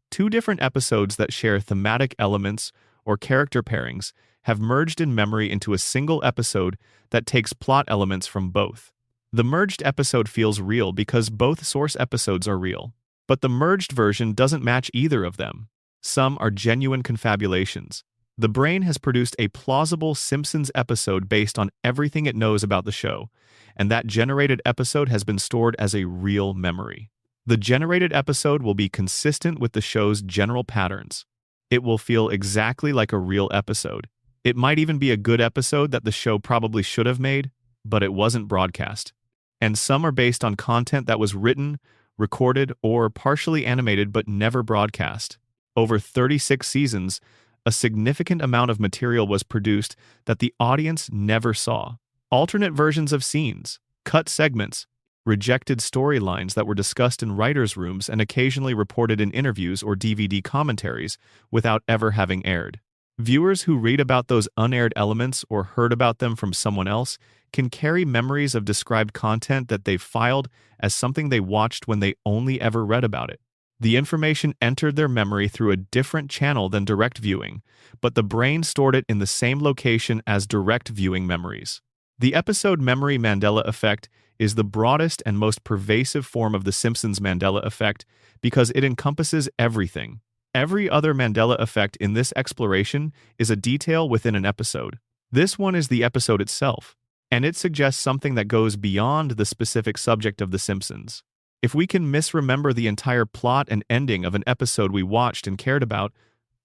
Two different episodes that share thematic elements or character pairings have merged in memory into a single episode that takes plot elements from both. The merged episode feels real because both source episodes are real, but the merged version doesn't match either of them. Some are genuine confabulations. The brain has produced a plausible Simpsons episode based on everything it knows about the show, and that generated episode has been stored as a real memory. The generated episode will be consistent with the show's general patterns. It will feel exactly like a real episode. It might even be a good episode that the show probably should have made, but it wasn't broadcast. And some are based on content that was written, recorded, or partially animated but never broadcast. Over 36 seasons, a significant amount of material was produced that the audience never saw. Alternate versions of scenes, cut segments, rejected storylines that were discussed in writers' rooms and occasionally reported in interviews or DVD commentaries without ever having aired. Viewers who read about those unaired elements or heard about them from someone else can carry memories of described content that they've filed as something they watched when they only ever read about it. The information entered their memory through a different channel than direct viewing, but the brain stored it in the same location as direct viewing memories. The episode Memory Mandela Effect is the broadest and most pervasive form of the Simpsons Mandela Effect because it encompasses everything. Every other Mandela Effect in this exploration is a detail within an episode. This one is the episode itself, and it suggests something that goes beyond the specific subject of The Simpsons. If we can misremember the entire plot and ending of an episode we watched and cared about,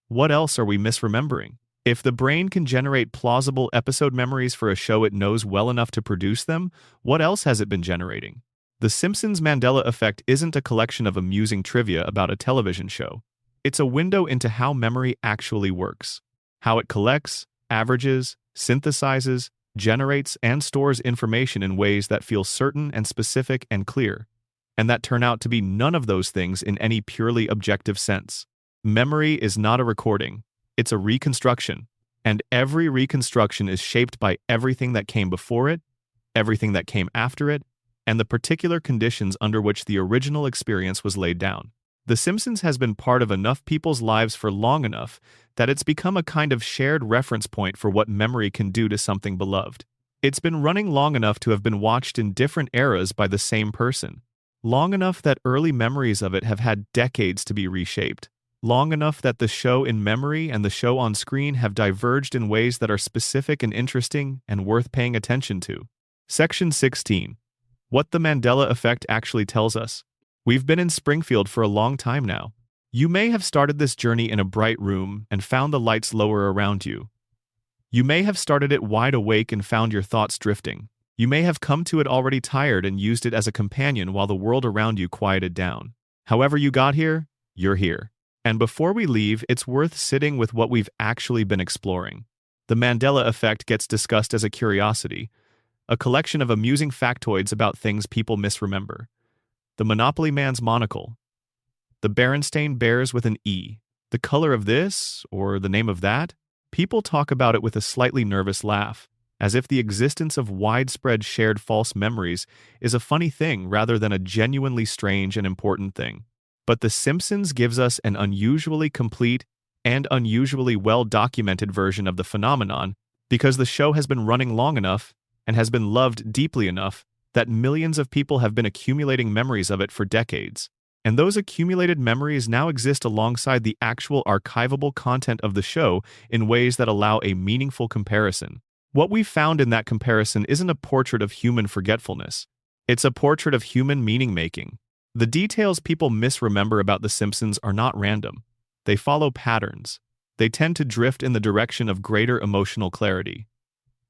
what else are we misremembering? If the brain can generate plausible episode memories for a show it knows well enough to produce them, what else has it been generating? The Simpsons Mandela Effect isn't a collection of amusing trivia about a television show. It's a window into how memory actually works, how it collects, averages, synthesizes, generates, and stores information in ways that feel certain and specific and clear, and that turn out to be none of those things in any purely objective sense. Memory is not a recording, it's a reconstruction, and every reconstruction is shaped by everything that came before it, everything that came after it, and the particular conditions under which the original experience was laid down. The Simpsons has been part of enough people's lives for long enough that it's become a kind of shared reference point for what memory can do to something beloved. It's been running long enough to have been watched in different eras by the same person. Long enough that early memories of it have had decades to be reshaped. Long enough that the show in memory and the show on screen have diverged in ways that are specific and interesting and worth paying attention to. Section 16. What the Mandela Effect actually tells us. We've been in Springfield for a long time now. You may have started this journey in a bright room and found the lights lower around you. You may have started it wide awake and found your thoughts drifting. You may have come to it already tired and used it as a companion while the world around you quieted down. However you got here, you're here. And before we leave, it's worth sitting with what we've actually been exploring. The Mandela Effect gets discussed as a curiosity, a collection of amusing factoids about things people misremember. The Monopoly Man's monocle, the Berenstain Bears with an E, the color of this, or the name of that. People talk about it with a slightly nervous laugh, as if the existence of widespread shared false memories is a funny thing rather than a genuinely strange and important thing. But The Simpsons gives us an unusually complete and unusually well-documented version of the phenomenon because the show has been running long enough and has been loved deeply enough that millions of people have been accumulating memories of it for decades. And those accumulated memories now exist alongside the actual archivable content of the show in ways that allow a meaningful comparison. What we've found in that comparison isn't a portrait of human forgetfulness. It's a portrait of human meaning-making. The details people misremember about The Simpsons are not random. They follow patterns. They tend to drift in the direction of greater emotional clarity.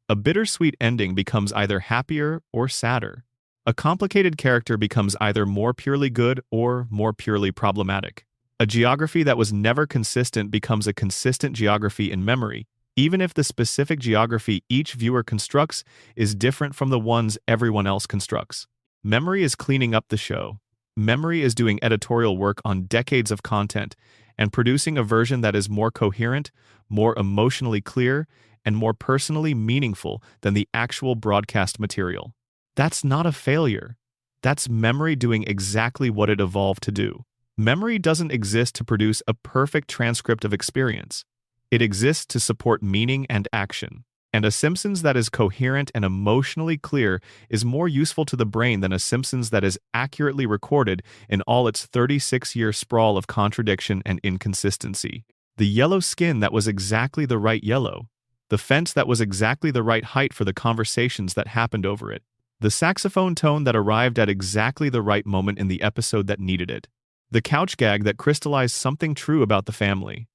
A bittersweet ending becomes either happier or sadder. A complicated character becomes either more purely good or more purely problematic. A geography that was never consistent becomes a consistent geography in memory, even if the specific geography each viewer constructs is different from the ones everyone else constructs. Memory is cleaning up the show. Memory is doing editorial work on decades of content and producing a version that is more coherent, more emotionally clear, and more personally meaningful than the actual broadcast material. That's not a failure. That's memory doing exactly what it evolved to do. Memory doesn't exist to produce a perfect transcript of experience. It exists to support meaning and action. And a Simpsons that is coherent and emotionally clear is more useful to the brain than a Simpsons that is accurately recorded in all its 36-year sprawl of contradiction and inconsistency. The yellow skin that was exactly the right yellow. The fence that was exactly the right height for the conversations that happened over it. The saxophone tone that arrived at exactly the right moment in the episode that needed it. The couch gag that crystallized something true about the family.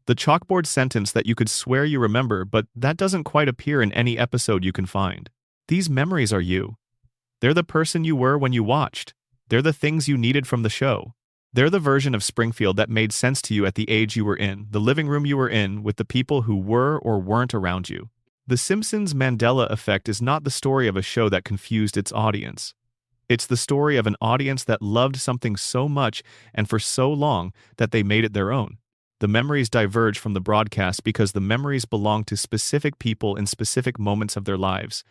The chalkboard sentence that you could swear you remember, but that doesn't quite appear in any episode you can find. These memories are you. They're the person you were when you watched. They're the things you needed from the show. They're the version of Springfield that made sense to you at the age you were in, the living room you were in, with the people who were or weren't around you. The Simpsons Mandela Effect is not the story of a show that confused its audience. It's the story of an audience that loved something so much and for so long that they made it their own. The memories diverge from the broadcast because the memories belong to specific people in specific moments of their lives,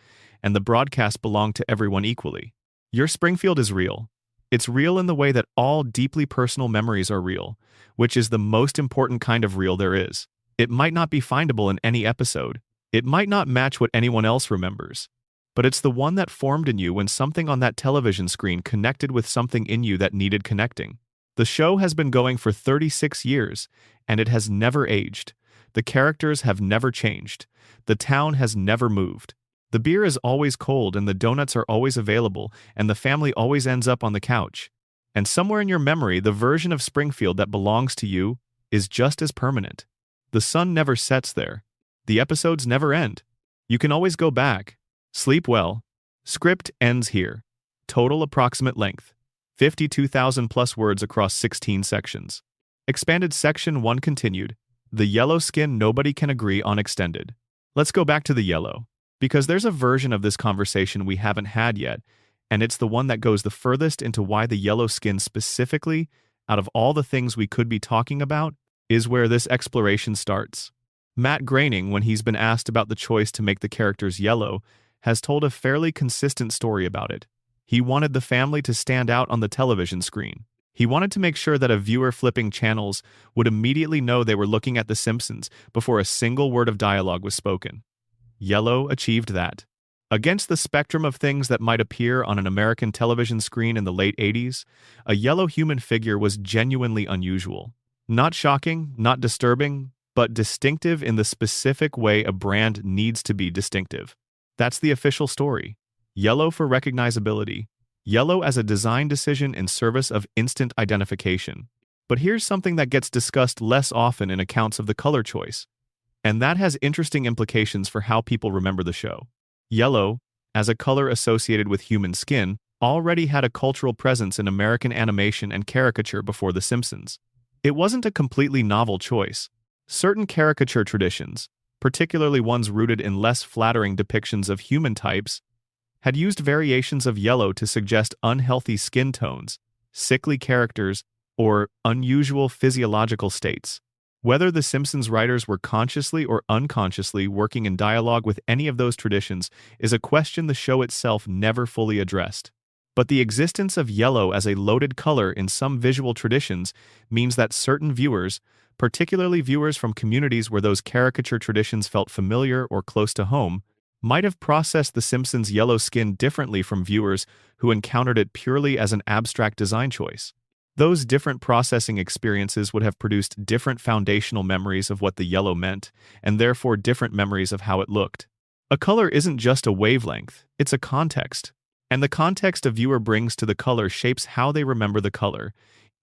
and the broadcast belong to everyone equally. Your Springfield is real. It's real in the way that all deeply personal memories are real, which is the most important kind of real there is. It might not be findable in any episode. It might not match what anyone else remembers. But it's the one that formed in you when something on that television screen connected with something in you that needed connecting. The show has been going for 36 years, and it has never aged. The characters have never changed. The town has never moved. The beer is always cold, and the donuts are always available, and the family always ends up on the couch. And somewhere in your memory, the version of Springfield that belongs to you is just as permanent. The sun never sets there. The episodes never end. You can always go back. Sleep well. Script ends here. Total approximate length: 52,000 plus words across 16 sections. Expanded section 1 continued. The yellow skin nobody can agree on extended. Let's go back to the yellow, because there's a version of this conversation we haven't had yet, and it's the one that goes the furthest into why the yellow skin specifically, out of all the things we could be talking about, is where this exploration starts. Matt Groening, when he's been asked about the choice to make the characters yellow, has told a fairly consistent story about it. He wanted the family to stand out on the television screen. He wanted to make sure that a viewer flipping channels would immediately know they were looking at The Simpsons before a single word of dialogue was spoken. Yellow achieved that. Against the spectrum of things that might appear on an American television screen in the late 80s, a yellow human figure was genuinely unusual. Not shocking, not disturbing, but distinctive in the specific way a brand needs to be distinctive. That's the official story. Yellow for recognizability. Yellow as a design decision in service of instant identification. But here's something that gets discussed less often in accounts of the color choice, and that has interesting implications for how people remember the show. Yellow, as a color associated with human skin, already had a cultural presence in American animation and caricature before The Simpsons. It wasn't a completely novel choice. Certain caricature traditions, particularly ones rooted in less flattering depictions of human types, had used variations of yellow to suggest unhealthy skin tones, sickly characters, or unusual physiological states. Whether The Simpsons writers were consciously or unconsciously working in dialogue with any of those traditions is a question the show itself never fully addressed. But the existence of yellow as a loaded color in some visual traditions means that certain viewers, particularly viewers from communities where those caricature traditions felt familiar or close to home, might have processed The Simpsons' yellow skin differently from viewers who encountered it purely as an abstract design choice. Those different processing experiences would have produced different foundational memories of what the yellow meant, and therefore different memories of how it looked. A color isn't just a wavelength, it's a context. And the context a viewer brings to the color shapes how they remember the color,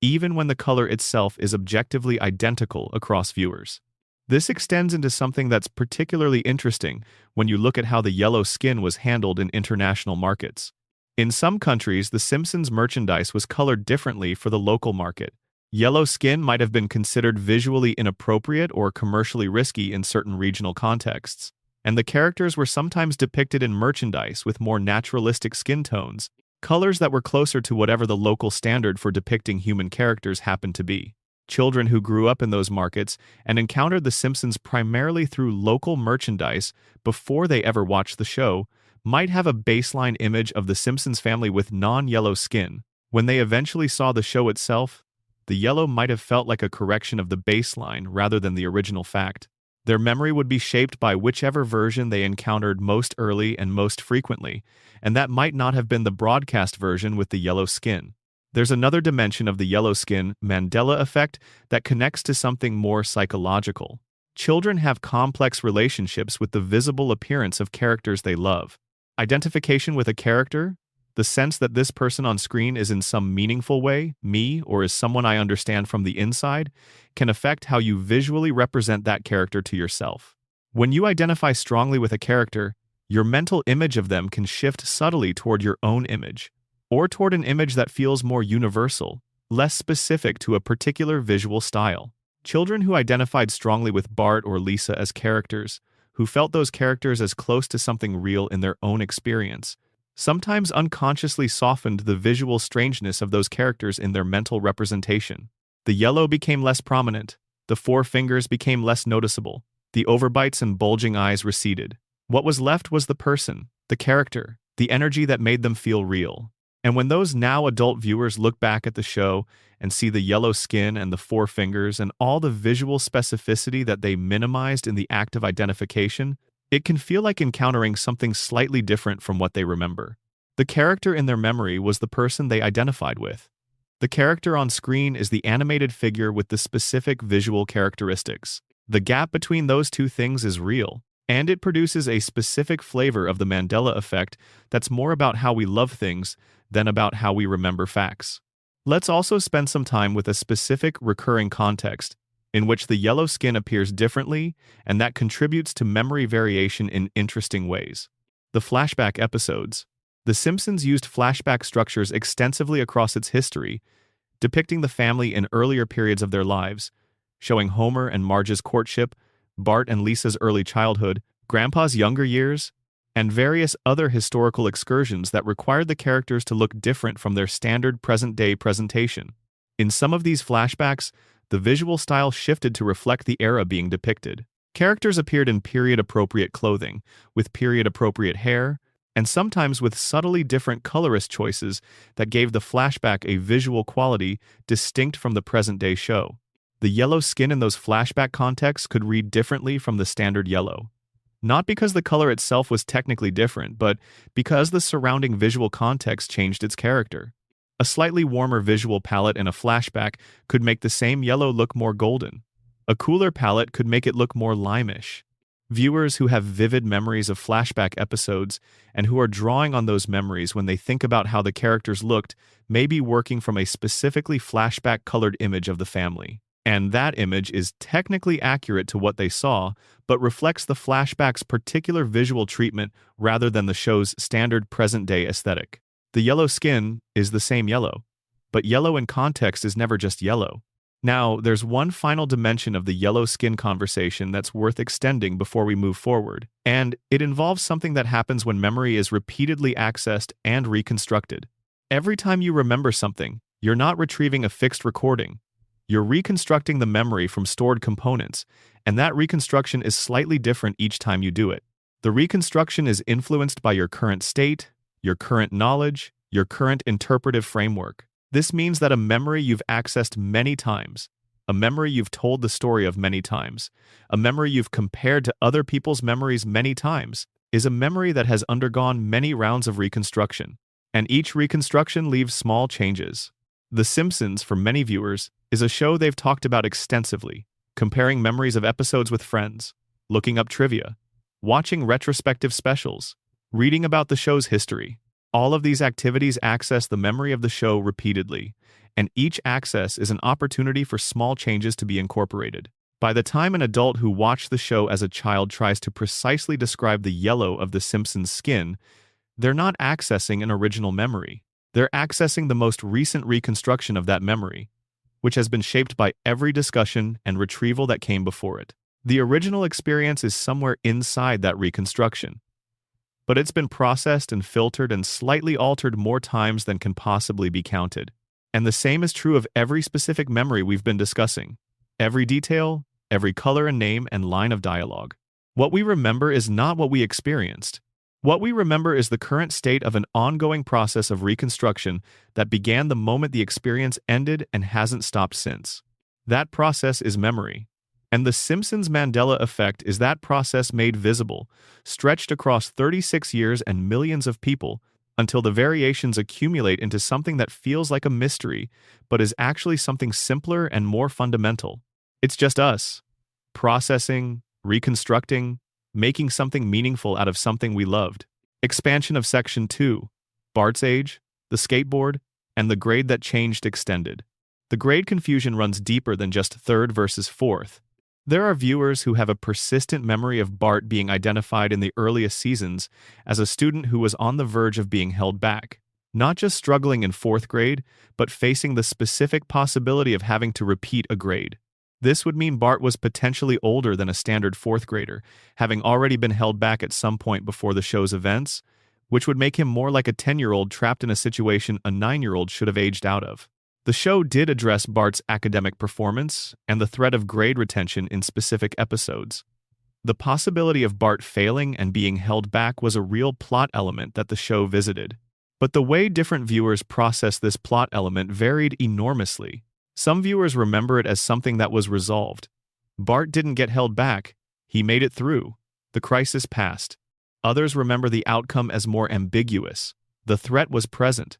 even when the color itself is objectively identical across viewers. This extends into something that's particularly interesting when you look at how the yellow skin was handled in international markets. In some countries, The Simpsons merchandise was colored differently for the local market. Yellow skin might have been considered visually inappropriate or commercially risky in certain regional contexts, and the characters were sometimes depicted in merchandise with more naturalistic skin tones, colors that were closer to whatever the local standard for depicting human characters happened to be. Children who grew up in those markets and encountered The Simpsons primarily through local merchandise before they ever watched the show might have a baseline image of the Simpsons family with non-yellow skin. When they eventually saw the show itself, the yellow might have felt like a correction of the baseline rather than the original fact. Their memory would be shaped by whichever version they encountered most early and most frequently, and that might not have been the broadcast version with the yellow skin. There's another dimension of the yellow skin, Mandela effect, that connects to something more psychological. Children have complex relationships with the visible appearance of characters they love. Identification with a character, the sense that this person on screen is in some meaningful way, me, or is someone I understand from the inside, can affect how you visually represent that character to yourself. When you identify strongly with a character, your mental image of them can shift subtly toward your own image, or toward an image that feels more universal, less specific to a particular visual style. Children who identified strongly with Bart or Lisa as characters, who felt those characters as close to something real in their own experience, sometimes unconsciously softened the visual strangeness of those characters in their mental representation. The yellow became less prominent, The four fingers became less noticeable. The overbites and bulging eyes receded. What was left was the person, the character, the energy that made them feel real. And when those now adult viewers look back at the show and see the yellow skin and the four fingers and all the visual specificity that they minimized in the act of identification, it can feel like encountering something slightly different from what they remember. The character in their memory was the person they identified with. The character on screen is the animated figure with the specific visual characteristics. The gap between those two things is real, and it produces a specific flavor of the Mandela effect that's more about how we love things than about how we remember facts. Let's also spend some time with a specific recurring context in which the yellow skin appears differently, and that contributes to memory variation in interesting ways. The flashback episodes. The Simpsons used flashback structures extensively across its history, depicting the family in earlier periods of their lives, showing Homer and Marge's courtship, Bart and Lisa's early childhood, Grandpa's younger years, and various other historical excursions that required the characters to look different from their standard present-day presentation. In some of these flashbacks, the visual style shifted to reflect the era being depicted. Characters appeared in period-appropriate clothing, with period-appropriate hair, and sometimes with subtly different colorist choices that gave the flashback a visual quality distinct from the present-day show. The yellow skin in those flashback contexts could read differently from the standard yellow. Not because the color itself was technically different, but because the surrounding visual context changed its character. A slightly warmer visual palette in a flashback could make the same yellow look more golden. A cooler palette could make it look more limeish. Viewers who have vivid memories of flashback episodes and who are drawing on those memories when they think about how the characters looked may be working from a specifically flashback-colored image of the family. And that image is technically accurate to what they saw, but reflects the flashback's particular visual treatment rather than the show's standard present-day aesthetic. The yellow skin is the same yellow, but yellow in context is never just yellow. Now, there's one final dimension of the yellow skin conversation that's worth extending before we move forward, and it involves something that happens when memory is repeatedly accessed and reconstructed. Every time you remember something, you're not retrieving a fixed recording. You're reconstructing the memory from stored components, and that reconstruction is slightly different each time you do it. The reconstruction is influenced by your current state, your current knowledge, your current interpretive framework. This means that a memory you've accessed many times, a memory you've told the story of many times, a memory you've compared to other people's memories many times, is a memory that has undergone many rounds of reconstruction, and each reconstruction leaves small changes. The Simpsons, for many viewers, is a show they've talked about extensively, comparing memories of episodes with friends, looking up trivia, watching retrospective specials, reading about the show's history. All of these activities access the memory of the show repeatedly, and each access is an opportunity for small changes to be incorporated. By the time an adult who watched the show as a child tries to precisely describe the yellow of the Simpsons' skin, they're not accessing an original memory. They're accessing the most recent reconstruction of that memory, which has been shaped by every discussion and retrieval that came before it. The original experience is somewhere inside that reconstruction, but it's been processed and filtered and slightly altered more times than can possibly be counted. And the same is true of every specific memory we've been discussing. Every detail, every color and name and line of dialogue. What we remember is not what we experienced. What we remember is the current state of an ongoing process of reconstruction that began the moment the experience ended and hasn't stopped since. That process is memory. And the Simpsons Mandela effect is that process made visible, stretched across 36 years and millions of people, until the variations accumulate into something that feels like a mystery, but is actually something simpler and more fundamental. It's just us, processing, reconstructing, making something meaningful out of something we loved. Expansion of Section 2, Bart's age, the skateboard, and the grade that changed extended. The grade confusion runs deeper than just third versus fourth. There are viewers who have a persistent memory of Bart being identified in the earliest seasons as a student who was on the verge of being held back, not just struggling in fourth grade, but facing the specific possibility of having to repeat a grade. This would mean Bart was potentially older than a standard fourth grader, having already been held back at some point before the show's events, which would make him more like a 10-year-old trapped in a situation a 9-year-old should have aged out of. The show did address Bart's academic performance and the threat of grade retention in specific episodes. The possibility of Bart failing and being held back was a real plot element that the show visited. But the way different viewers processed this plot element varied enormously. Some viewers remember it as something that was resolved. Bart didn't get held back, he made it through. The crisis passed. Others remember the outcome as more ambiguous. The threat was present.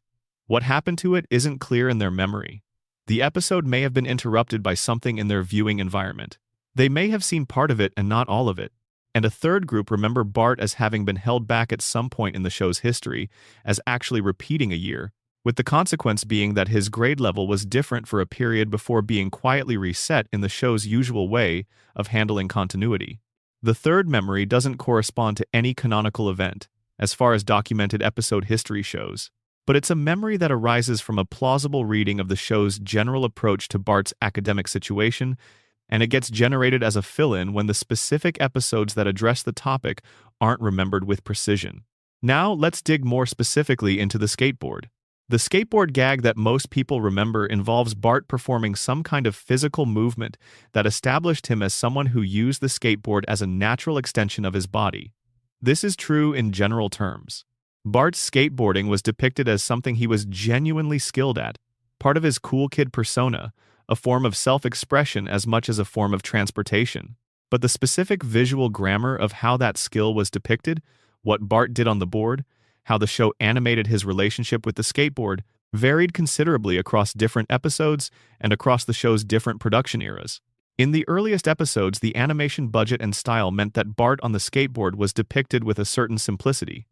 What happened to it isn't clear in their memory. The episode may have been interrupted by something in their viewing environment. They may have seen part of it and not all of it. And a third group remember Bart as having been held back at some point in the show's history, as actually repeating a year, with the consequence being that his grade level was different for a period before being quietly reset in the show's usual way of handling continuity. The third memory doesn't correspond to any canonical event, as far as documented episode history shows, but it's a memory that arises from a plausible reading of the show's general approach to Bart's academic situation, and it gets generated as a fill-in when the specific episodes that address the topic aren't remembered with precision. Now, let's dig more specifically into the skateboard. The skateboard gag that most people remember involves Bart performing some kind of physical movement that established him as someone who used the skateboard as a natural extension of his body. This is true in general terms. Bart's skateboarding was depicted as something he was genuinely skilled at, part of his cool kid persona, a form of self-expression as much as a form of transportation. But the specific visual grammar of how that skill was depicted, what Bart did on the board, how the show animated his relationship with the skateboard, varied considerably across different episodes and across the show's different production eras. In the earliest episodes, the animation budget and style meant that Bart on the skateboard was depicted with a certain simplicity.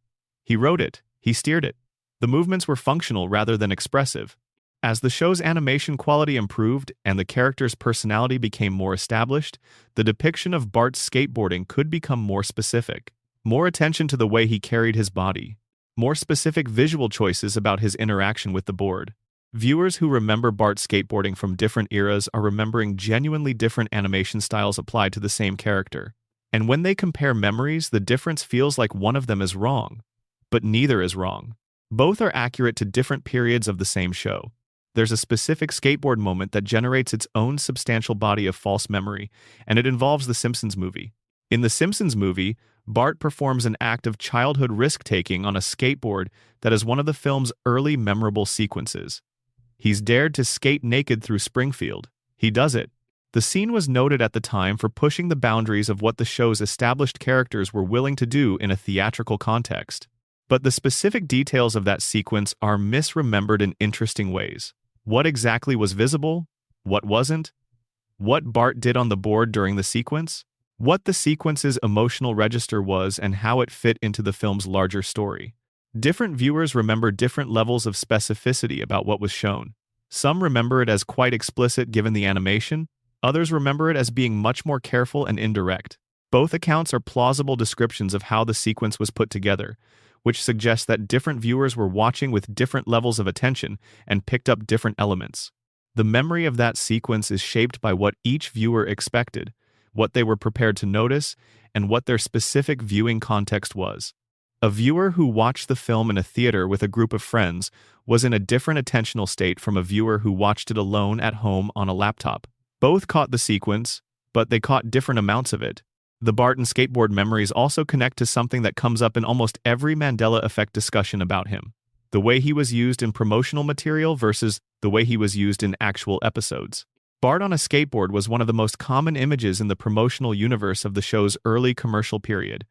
He rode it, he steered it. The movements were functional rather than expressive. As the show's animation quality improved and the character's personality became more established, the depiction of Bart's skateboarding could become more specific. More attention to the way he carried his body. More specific visual choices about his interaction with the board. Viewers who remember Bart's skateboarding from different eras are remembering genuinely different animation styles applied to the same character. And when they compare memories, the difference feels like one of them is wrong. But neither is wrong. Both are accurate to different periods of the same show. There's a specific skateboard moment that generates its own substantial body of false memory, and it involves the Simpsons movie. In the Simpsons movie, Bart performs an act of childhood risk-taking on a skateboard that is one of the film's early memorable sequences. He's dared to skate naked through Springfield. He does it. The scene was noted at the time for pushing the boundaries of what the show's established characters were willing to do in a theatrical context. But the specific details of that sequence are misremembered in interesting ways. What exactly was visible? What wasn't? What Bart did on the board during the sequence? What the sequence's emotional register was and how it fit into the film's larger story. Different viewers remember different levels of specificity about what was shown. Some remember it as quite explicit given the animation, others remember it as being much more careful and indirect. Both accounts are plausible descriptions of how the sequence was put together, which suggests that different viewers were watching with different levels of attention and picked up different elements. The memory of that sequence is shaped by what each viewer expected, what they were prepared to notice, and what their specific viewing context was. A viewer who watched the film in a theater with a group of friends was in a different attentional state from a viewer who watched it alone at home on a laptop. Both caught the sequence, but they caught different amounts of it. The Bart and skateboard memories also connect to something that comes up in almost every Mandela effect discussion about him: the way he was used in promotional material versus the way he was used in actual episodes. Bart on a skateboard was one of the most common images in the promotional universe of the show's early commercial period.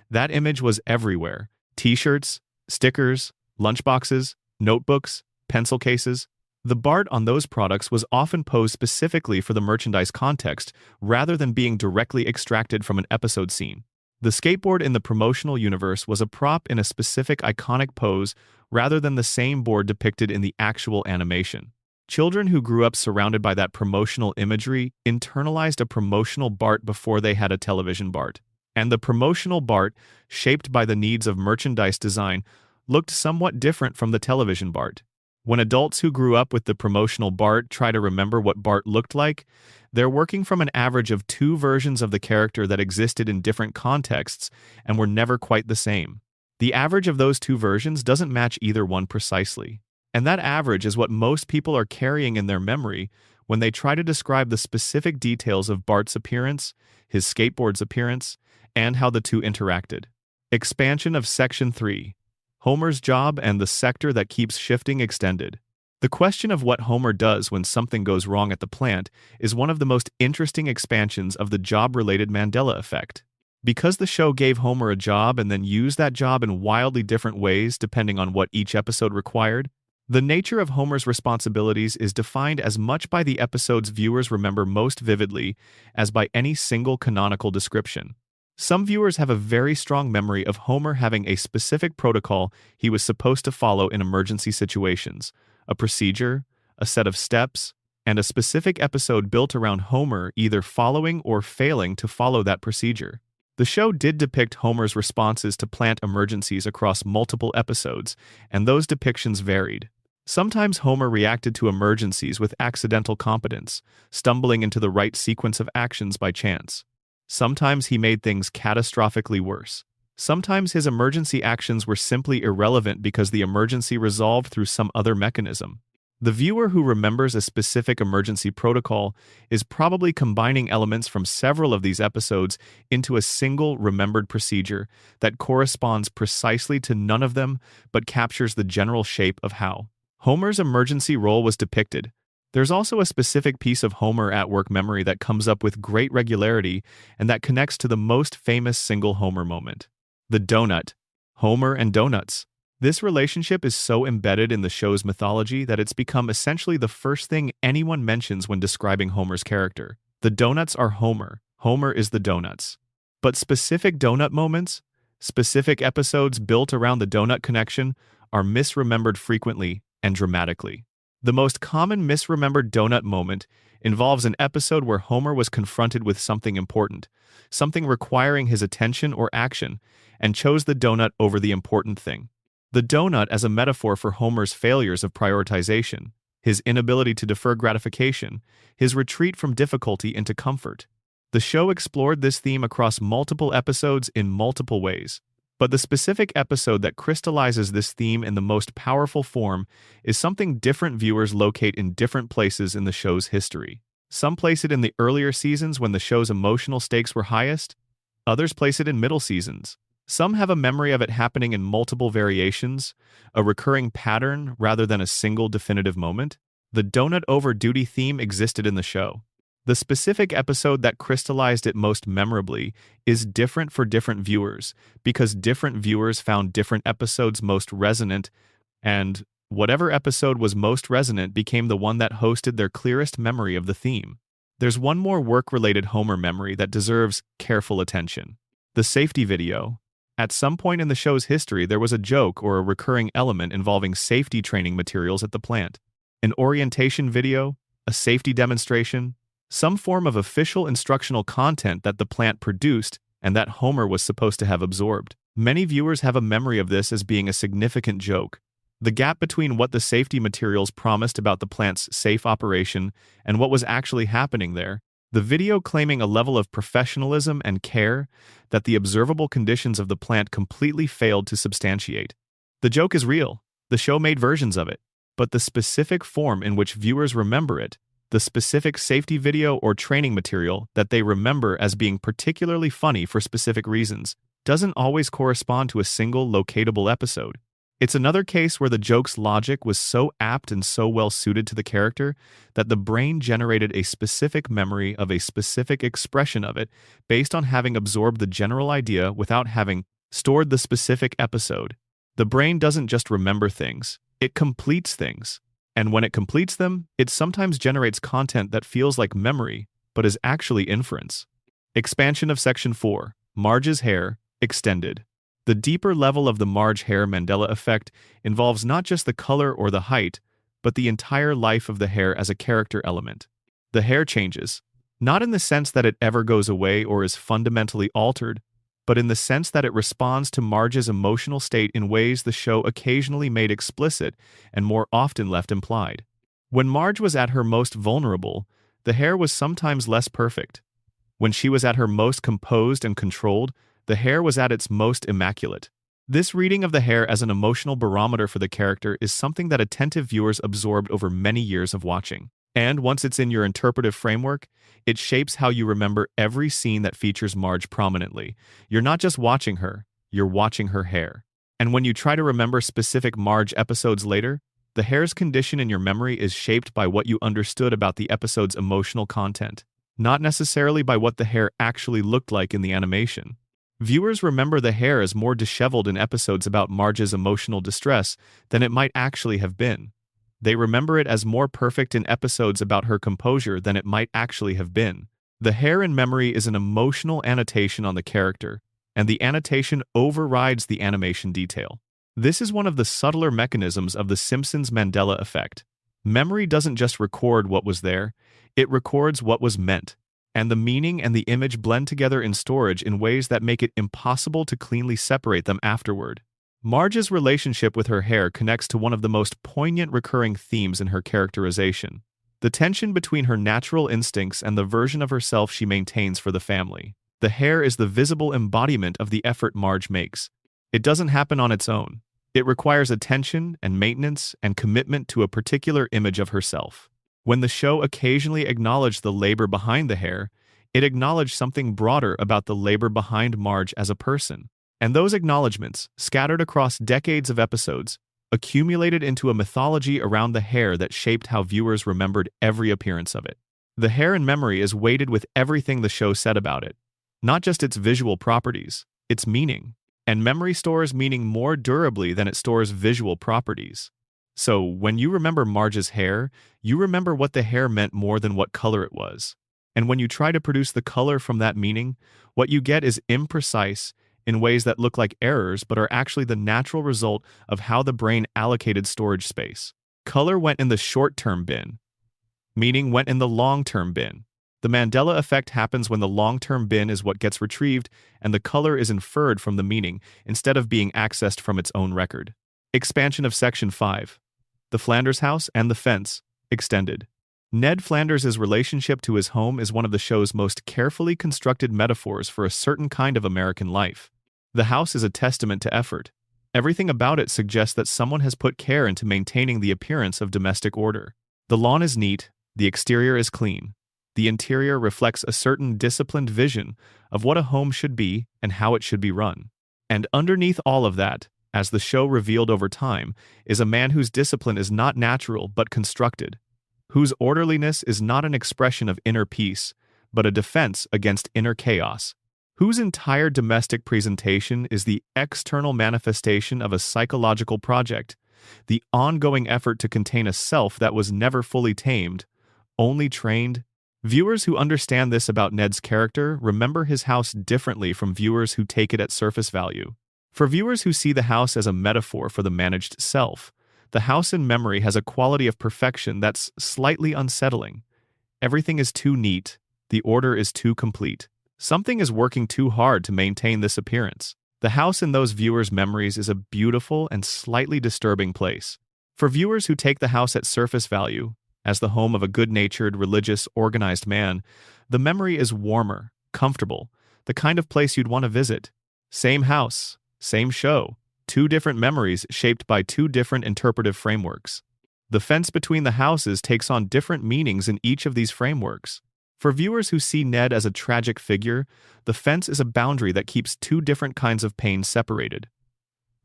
That image was everywhere: t-shirts, stickers, lunchboxes, notebooks, pencil cases. The Bart on those products was often posed specifically for the merchandise context rather than being directly extracted from an episode scene. The skateboard in the promotional universe was a prop in a specific iconic pose rather than the same board depicted in the actual animation. Children who grew up surrounded by that promotional imagery internalized a promotional Bart before they had a television Bart. And the promotional Bart, shaped by the needs of merchandise design, looked somewhat different from the television Bart. When adults who grew up with the promotional Bart try to remember what Bart looked like, they're working from an average of two versions of the character that existed in different contexts and were never quite the same. The average of those two versions doesn't match either one precisely. And that average is what most people are carrying in their memory when they try to describe the specific details of Bart's appearance, his skateboard's appearance, and how the two interacted. Expansion of Section 3. Homer's job and the sector that keeps shifting extended. The question of what Homer does when something goes wrong at the plant is one of the most interesting expansions of the job-related Mandela effect. Because the show gave Homer a job and then used that job in wildly different ways depending on what each episode required, the nature of Homer's responsibilities is defined as much by the episodes viewers remember most vividly as by any single canonical description. Some viewers have a very strong memory of Homer having a specific protocol he was supposed to follow in emergency situations, a procedure, a set of steps, and a specific episode built around Homer either following or failing to follow that procedure. The show did depict Homer's responses to plant emergencies across multiple episodes, and those depictions varied. Sometimes Homer reacted to emergencies with accidental competence, stumbling into the right sequence of actions by chance. Sometimes he made things catastrophically worse. Sometimes his emergency actions were simply irrelevant because the emergency resolved through some other mechanism. The viewer who remembers a specific emergency protocol is probably combining elements from several of these episodes into a single remembered procedure that corresponds precisely to none of them but captures the general shape of how Homer's emergency role was depicted. There's also a specific piece of Homer at work memory that comes up with great regularity and that connects to the most famous single Homer moment. The donut. Homer and donuts. This relationship is so embedded in the show's mythology that it's become essentially the first thing anyone mentions when describing Homer's character. The donuts are Homer. Homer is the donuts. But specific donut moments, specific episodes built around the donut connection, are misremembered frequently and dramatically. The most common misremembered donut moment involves an episode where Homer was confronted with something important, something requiring his attention or action, and chose the donut over the important thing. The donut as a metaphor for Homer's failures of prioritization, his inability to defer gratification, his retreat from difficulty into comfort. The show explored this theme across multiple episodes in multiple ways. But the specific episode that crystallizes this theme in the most powerful form is something different viewers locate in different places in the show's history. Some place it in the earlier seasons when the show's emotional stakes were highest. Others place it in middle seasons. Some have a memory of it happening in multiple variations, a recurring pattern rather than a single definitive moment. The donut over duty theme existed in the show. The specific episode that crystallized it most memorably is different for different viewers, because different viewers found different episodes most resonant, and whatever episode was most resonant became the one that hosted their clearest memory of the theme. There's one more work-related Homer memory that deserves careful attention. The safety video. At some point in the show's history, there was a joke or a recurring element involving safety training materials at the plant. An orientation video, a safety demonstration, some form of official instructional content that the plant produced and that Homer was supposed to have absorbed. Many viewers have a memory of this as being a significant joke. The gap between what the safety materials promised about the plant's safe operation and what was actually happening there. The video claiming a level of professionalism and care that the observable conditions of the plant completely failed to substantiate. The joke is real. The show made versions of it. But the specific form in which viewers remember it, the specific safety video or training material that they remember as being particularly funny for specific reasons, doesn't always correspond to a single locatable episode. It's another case where the joke's logic was so apt and so well suited to the character that the brain generated a specific memory of a specific expression of it based on having absorbed the general idea without having stored the specific episode. The brain doesn't just remember things, it completes things. And when it completes them, it sometimes generates content that feels like memory, but is actually inference. Expansion of Section 4. Marge's hair, extended. The deeper level of the Marge hair Mandela effect involves not just the color or the height, but the entire life of the hair as a character element. The hair changes, not in the sense that it ever goes away or is fundamentally altered, but in the sense that it responds to Marge's emotional state in ways the show occasionally made explicit and more often left implied. When Marge was at her most vulnerable, the hair was sometimes less perfect. When she was at her most composed and controlled, the hair was at its most immaculate. This reading of the hair as an emotional barometer for the character is something that attentive viewers absorbed over many years of watching. And once it's in your interpretive framework, it shapes how you remember every scene that features Marge prominently. You're not just watching her, you're watching her hair. And when you try to remember specific Marge episodes later, the hair's condition in your memory is shaped by what you understood about the episode's emotional content, not necessarily by what the hair actually looked like in the animation. Viewers remember the hair as more disheveled in episodes about Marge's emotional distress than it might actually have been. They remember it as more perfect in episodes about her composure than it might actually have been. The hair in memory is an emotional annotation on the character, and the annotation overrides the animation detail. This is one of the subtler mechanisms of the Simpsons Mandela effect. Memory doesn't just record what was there, it records what was meant. And the meaning and the image blend together in storage in ways that make it impossible to cleanly separate them afterward. Marge's relationship with her hair connects to one of the most poignant recurring themes in her characterization: the tension between her natural instincts and the version of herself she maintains for the family. The hair is the visible embodiment of the effort Marge makes. It doesn't happen on its own. It requires attention and maintenance and commitment to a particular image of herself. When the show occasionally acknowledged the labor behind the hair, it acknowledged something broader about the labor behind Marge as a person. And those acknowledgments, scattered across decades of episodes, accumulated into a mythology around the hair that shaped how viewers remembered every appearance of it. The hair in memory is weighted with everything the show said about it, not just its visual properties, its meaning. And memory stores meaning more durably than it stores visual properties. So, when you remember Marge's hair, you remember what the hair meant more than what color it was. And when you try to produce the color from that meaning, what you get is imprecise in ways that look like errors but are actually the natural result of how the brain allocated storage space. Color went in the short-term bin. Meaning went in the long-term bin. The Mandela effect happens when the long-term bin is what gets retrieved and the color is inferred from the meaning instead of being accessed from its own record. Expansion of Section 5. The Flanders House and the Fence, extended. Ned Flanders' relationship to his home is one of the show's most carefully constructed metaphors for a certain kind of American life. The house is a testament to effort. Everything about it suggests that someone has put care into maintaining the appearance of domestic order. The lawn is neat, the exterior is clean. The interior reflects a certain disciplined vision of what a home should be and how it should be run. And underneath all of that, as the show revealed over time, is a man whose discipline is not natural but constructed, whose orderliness is not an expression of inner peace, but a defense against inner chaos, whose entire domestic presentation is the external manifestation of a psychological project, the ongoing effort to contain a self that was never fully tamed, only trained. Viewers who understand this about Ned's character remember his house differently from viewers who take it at surface value. For viewers who see the house as a metaphor for the managed self, the house in memory has a quality of perfection that's slightly unsettling. Everything is too neat, the order is too complete. Something is working too hard to maintain this appearance. The house in those viewers' memories is a beautiful and slightly disturbing place. For viewers who take the house at surface value, as the home of a good-natured, religious, organized man, the memory is warmer, comfortable, the kind of place you'd want to visit. Same house, same show, two different memories shaped by two different interpretive frameworks. The fence between the houses takes on different meanings in each of these frameworks. For viewers who see Ned as a tragic figure, the fence is a boundary that keeps two different kinds of pain separated.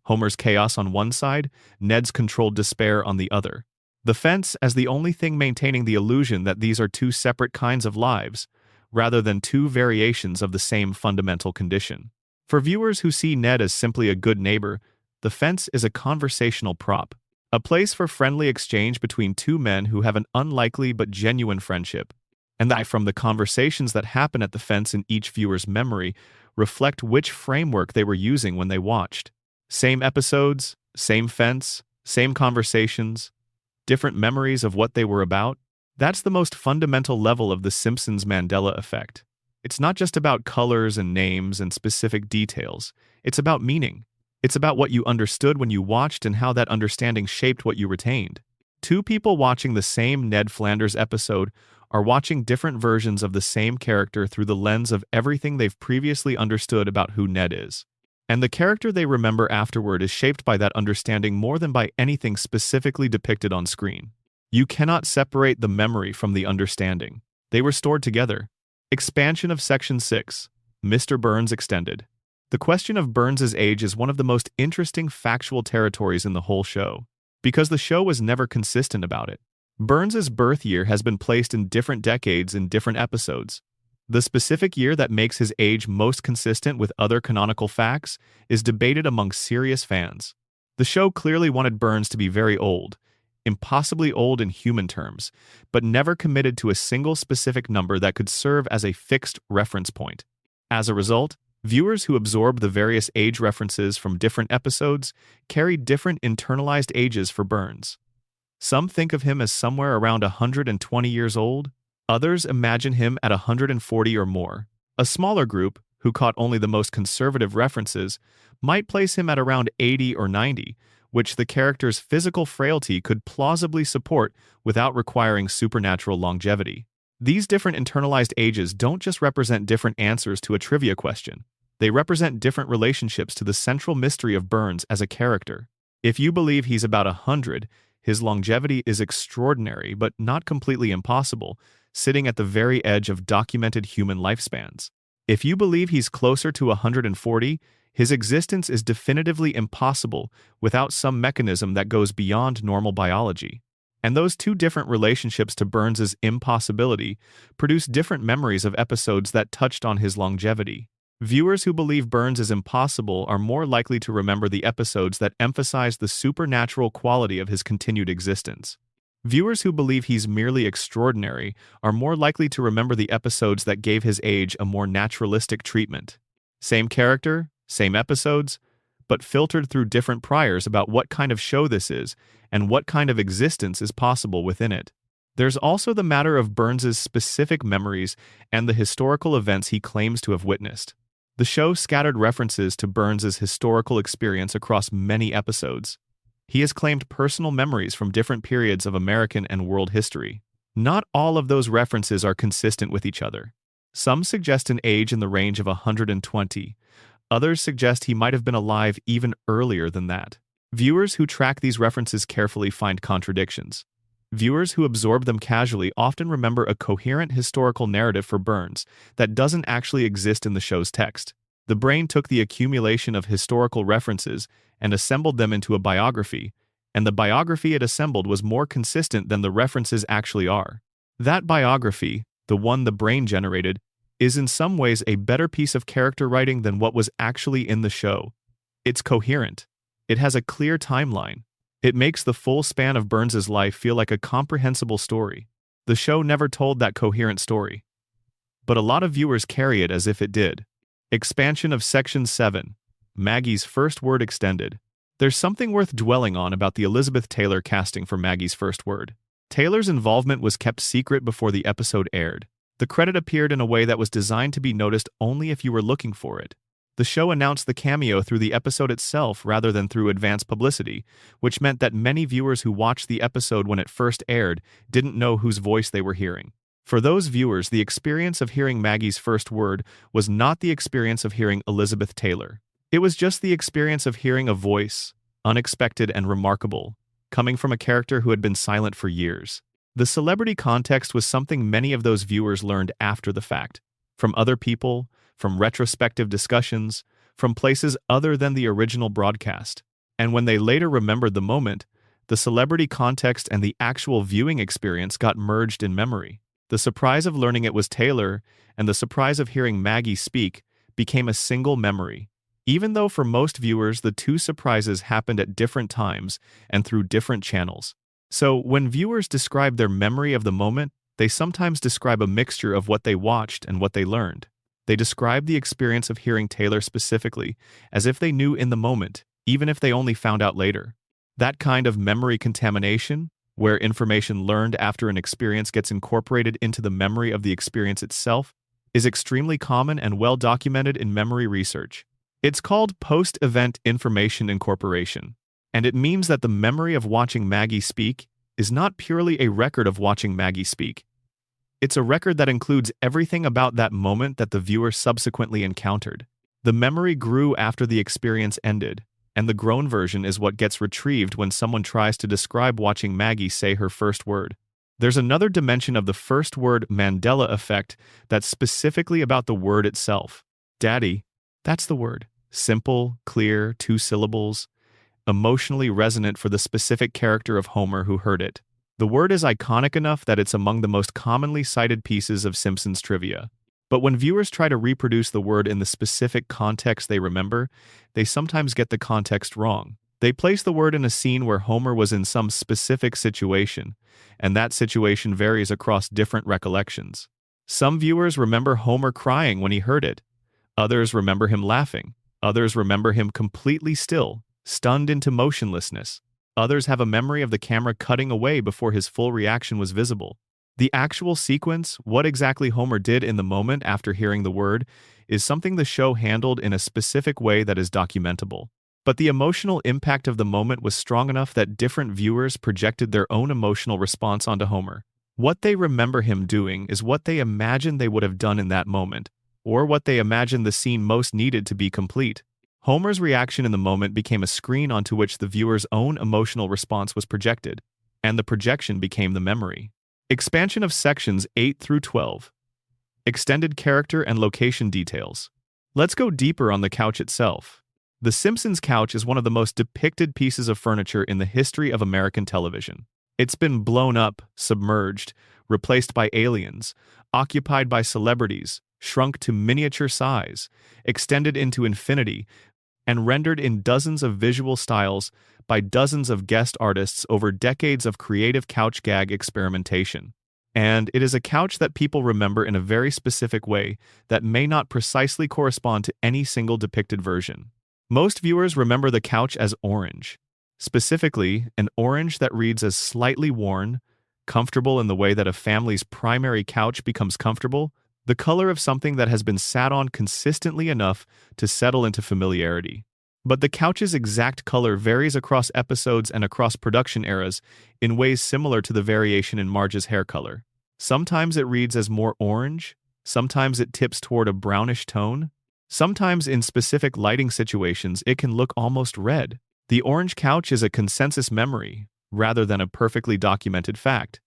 Homer's chaos on one side, Ned's controlled despair on the other. The fence as the only thing maintaining the illusion that these are two separate kinds of lives, rather than two variations of the same fundamental condition. For viewers who see Ned as simply a good neighbor, the fence is a conversational prop, a place for friendly exchange between two men who have an unlikely but genuine friendship, and that from the conversations that happen at the fence in each viewer's memory reflect which framework they were using when they watched. Same episodes, same fence, same conversations, different memories of what they were about. That's the most fundamental level of the Simpsons Mandela effect. It's not just about colors and names and specific details. It's about meaning. It's about what you understood when you watched and how that understanding shaped what you retained. Two people watching the same Ned Flanders episode are watching different versions of the same character through the lens of everything they've previously understood about who Ned is. And the character they remember afterward is shaped by that understanding more than by anything specifically depicted on screen. You cannot separate the memory from the understanding. They were stored together. Expansion of Section 6. Mr. Burns Extended. The question of Burns's age is one of the most interesting factual territories in the whole show, because the show was never consistent about it. Burns's birth year has been placed in different decades in different episodes. The specific year that makes his age most consistent with other canonical facts is debated among serious fans. The show clearly wanted Burns to be very old, impossibly old in human terms, but never committed to a single specific number that could serve as a fixed reference point. As a result, viewers who absorbed the various age references from different episodes carried different internalized ages for Burns. Some think of him as somewhere around 120 years old. Others imagine him at 140 or more. A smaller group, who caught only the most conservative references, might place him at around 80 or 90, which the character's physical frailty could plausibly support without requiring supernatural longevity. These different internalized ages don't just represent different answers to a trivia question. They represent different relationships to the central mystery of Burns as a character. If you believe he's about 100, his longevity is extraordinary but not completely impossible, sitting at the very edge of documented human lifespans. If you believe he's closer to 140, his existence is definitively impossible without some mechanism that goes beyond normal biology. And those two different relationships to Burns's impossibility produce different memories of episodes that touched on his longevity. Viewers who believe Burns is impossible are more likely to remember the episodes that emphasize the supernatural quality of his continued existence. Viewers who believe he's merely extraordinary are more likely to remember the episodes that gave his age a more naturalistic treatment. Same character, same episodes, but filtered through different priors about what kind of show this is and what kind of existence is possible within it. There's also the matter of Burns's specific memories and the historical events he claims to have witnessed. The show scattered references to Burns's historical experience across many episodes. He has claimed personal memories from different periods of American and world history. Not all of those references are consistent with each other. Some suggest an age in the range of 120. Others suggest he might have been alive even earlier than that. Viewers who track these references carefully find contradictions. Viewers who absorb them casually often remember a coherent historical narrative for Burns that doesn't actually exist in the show's text. The brain took the accumulation of historical references and assembled them into a biography, and the biography it assembled was more consistent than the references actually are. That biography, the one the brain generated, is in some ways a better piece of character writing than what was actually in the show. It's coherent. It has a clear timeline. It makes the full span of Burns's life feel like a comprehensible story. The show never told that coherent story, but a lot of viewers carry it as if it did. Expansion of Section 7. Maggie's First Word Extended. There's something worth dwelling on about the Elizabeth Taylor casting for Maggie's first word. Taylor's involvement was kept secret before the episode aired. The credit appeared in a way that was designed to be noticed only if you were looking for it. The show announced the cameo through the episode itself rather than through advance publicity, which meant that many viewers who watched the episode when it first aired didn't know whose voice they were hearing. For those viewers, the experience of hearing Maggie's first word was not the experience of hearing Elizabeth Taylor. It was just the experience of hearing a voice, unexpected and remarkable, coming from a character who had been silent for years. The celebrity context was something many of those viewers learned after the fact, from other people, from retrospective discussions, from places other than the original broadcast. And when they later remembered the moment, the celebrity context and the actual viewing experience got merged in memory. The surprise of learning it was Taylor and the surprise of hearing Maggie speak became a single memory, even though for most viewers the two surprises happened at different times and through different channels. So when viewers describe their memory of the moment, they sometimes describe a mixture of what they watched and what they learned. They describe the experience of hearing Taylor specifically as if they knew in the moment, even if they only found out later. That kind of memory contamination, where information learned after an experience gets incorporated into the memory of the experience itself, is extremely common and well documented in memory research. It's called post-event information incorporation, and it means that the memory of watching Maggie speak is not purely a record of watching Maggie speak. It's a record that includes everything about that moment that the viewer subsequently encountered. The memory grew after the experience ended, and the grown version is what gets retrieved when someone tries to describe watching Maggie say her first word. There's another dimension of the first word Mandela effect that's specifically about the word itself. Daddy, that's the word. Simple, clear, 2 syllables, emotionally resonant for the specific character of Homer who heard it. The word is iconic enough that it's among the most commonly cited pieces of Simpsons trivia. But when viewers try to reproduce the word in the specific context they remember, they sometimes get the context wrong. They place the word in a scene where Homer was in some specific situation, and that situation varies across different recollections. Some viewers remember Homer crying when he heard it. Others remember him laughing. Others remember him completely still, stunned into motionlessness. Others have a memory of the camera cutting away before his full reaction was visible. The actual sequence, what exactly Homer did in the moment after hearing the word, is something the show handled in a specific way that is documentable. But the emotional impact of the moment was strong enough that different viewers projected their own emotional response onto Homer. What they remember him doing is what they imagine they would have done in that moment, or what they imagine the scene most needed to be complete. Homer's reaction in the moment became a screen onto which the viewer's own emotional response was projected, and the projection became the memory. Expansion of sections 8 through 12. Extended character and location details. Let's go deeper on the couch itself. The Simpsons couch is one of the most depicted pieces of furniture in the history of American television. It's been blown up, submerged, replaced by aliens, occupied by celebrities, shrunk to miniature size, extended into infinity, and rendered in dozens of visual styles by dozens of guest artists over decades of creative couch gag experimentation. And it is a couch that people remember in a very specific way that may not precisely correspond to any single depicted version. Most viewers remember the couch as orange. Specifically, an orange that reads as slightly worn, comfortable in the way that a family's primary couch becomes comfortable, the color of something that has been sat on consistently enough to settle into familiarity. But the couch's exact color varies across episodes and across production eras in ways similar to the variation in Marge's hair color. Sometimes it reads as more orange, sometimes it tips toward a brownish tone, sometimes in specific lighting situations it can look almost red. The orange couch is a consensus memory, rather than a perfectly documented fact.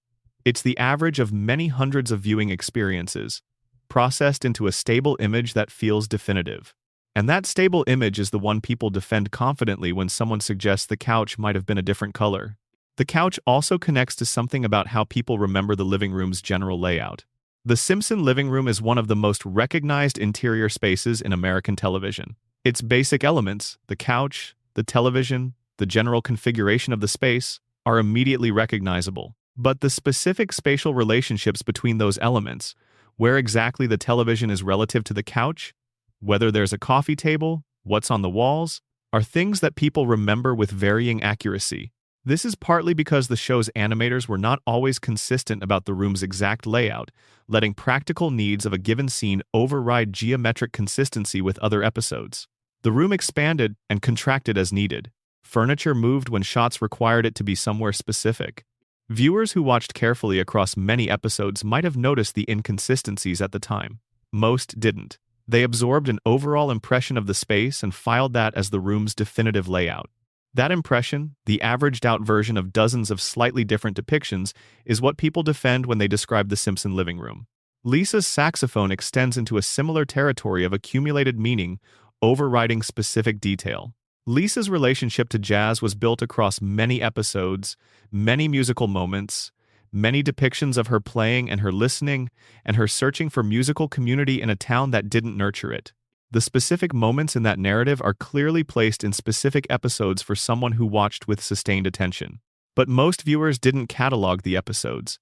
It's the average of many hundreds of viewing experiences, processed into a stable image that feels definitive. And that stable image is the one people defend confidently when someone suggests the couch might have been a different color. The couch also connects to something about how people remember the living room's general layout. The Simpson living room is one of the most recognized interior spaces in American television. Its basic elements, the couch, the television, the general configuration of the space, are immediately recognizable. But the specific spatial relationships between those elements, where exactly the television is relative to the couch, whether there's a coffee table, what's on the walls, are things that people remember with varying accuracy. This is partly because the show's animators were not always consistent about the room's exact layout, letting practical needs of a given scene override geometric consistency with other episodes. The room expanded and contracted as needed. Furniture moved when shots required it to be somewhere specific. Viewers who watched carefully across many episodes might have noticed the inconsistencies at the time. Most didn't. They absorbed an overall impression of the space and filed that as the room's definitive layout. That impression, the averaged-out version of dozens of slightly different depictions, is what people defend when they describe the Simpson living room. Lisa's saxophone extends into a similar territory of accumulated meaning, overriding specific detail. Lisa's relationship to jazz was built across many episodes, many musical moments, many depictions of her playing and her listening, and her searching for musical community in a town that didn't nurture it. The specific moments in that narrative are clearly placed in specific episodes for someone who watched with sustained attention. But most viewers didn't catalog the episodes.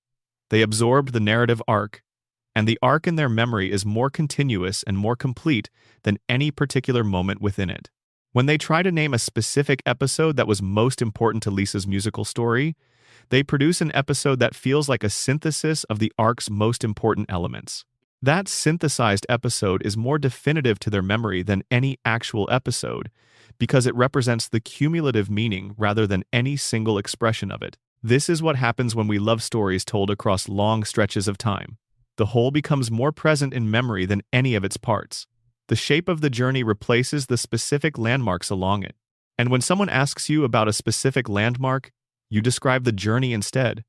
They absorbed the narrative arc, and the arc in their memory is more continuous and more complete than any particular moment within it. When they try to name a specific episode that was most important to Lisa's musical story, they produce an episode that feels like a synthesis of the arc's most important elements. That synthesized episode is more definitive to their memory than any actual episode because it represents the cumulative meaning rather than any single expression of it. This is what happens when we love stories told across long stretches of time. The whole becomes more present in memory than any of its parts. The shape of the journey replaces the specific landmarks along it. And when someone asks you about a specific landmark, you describe the journey instead.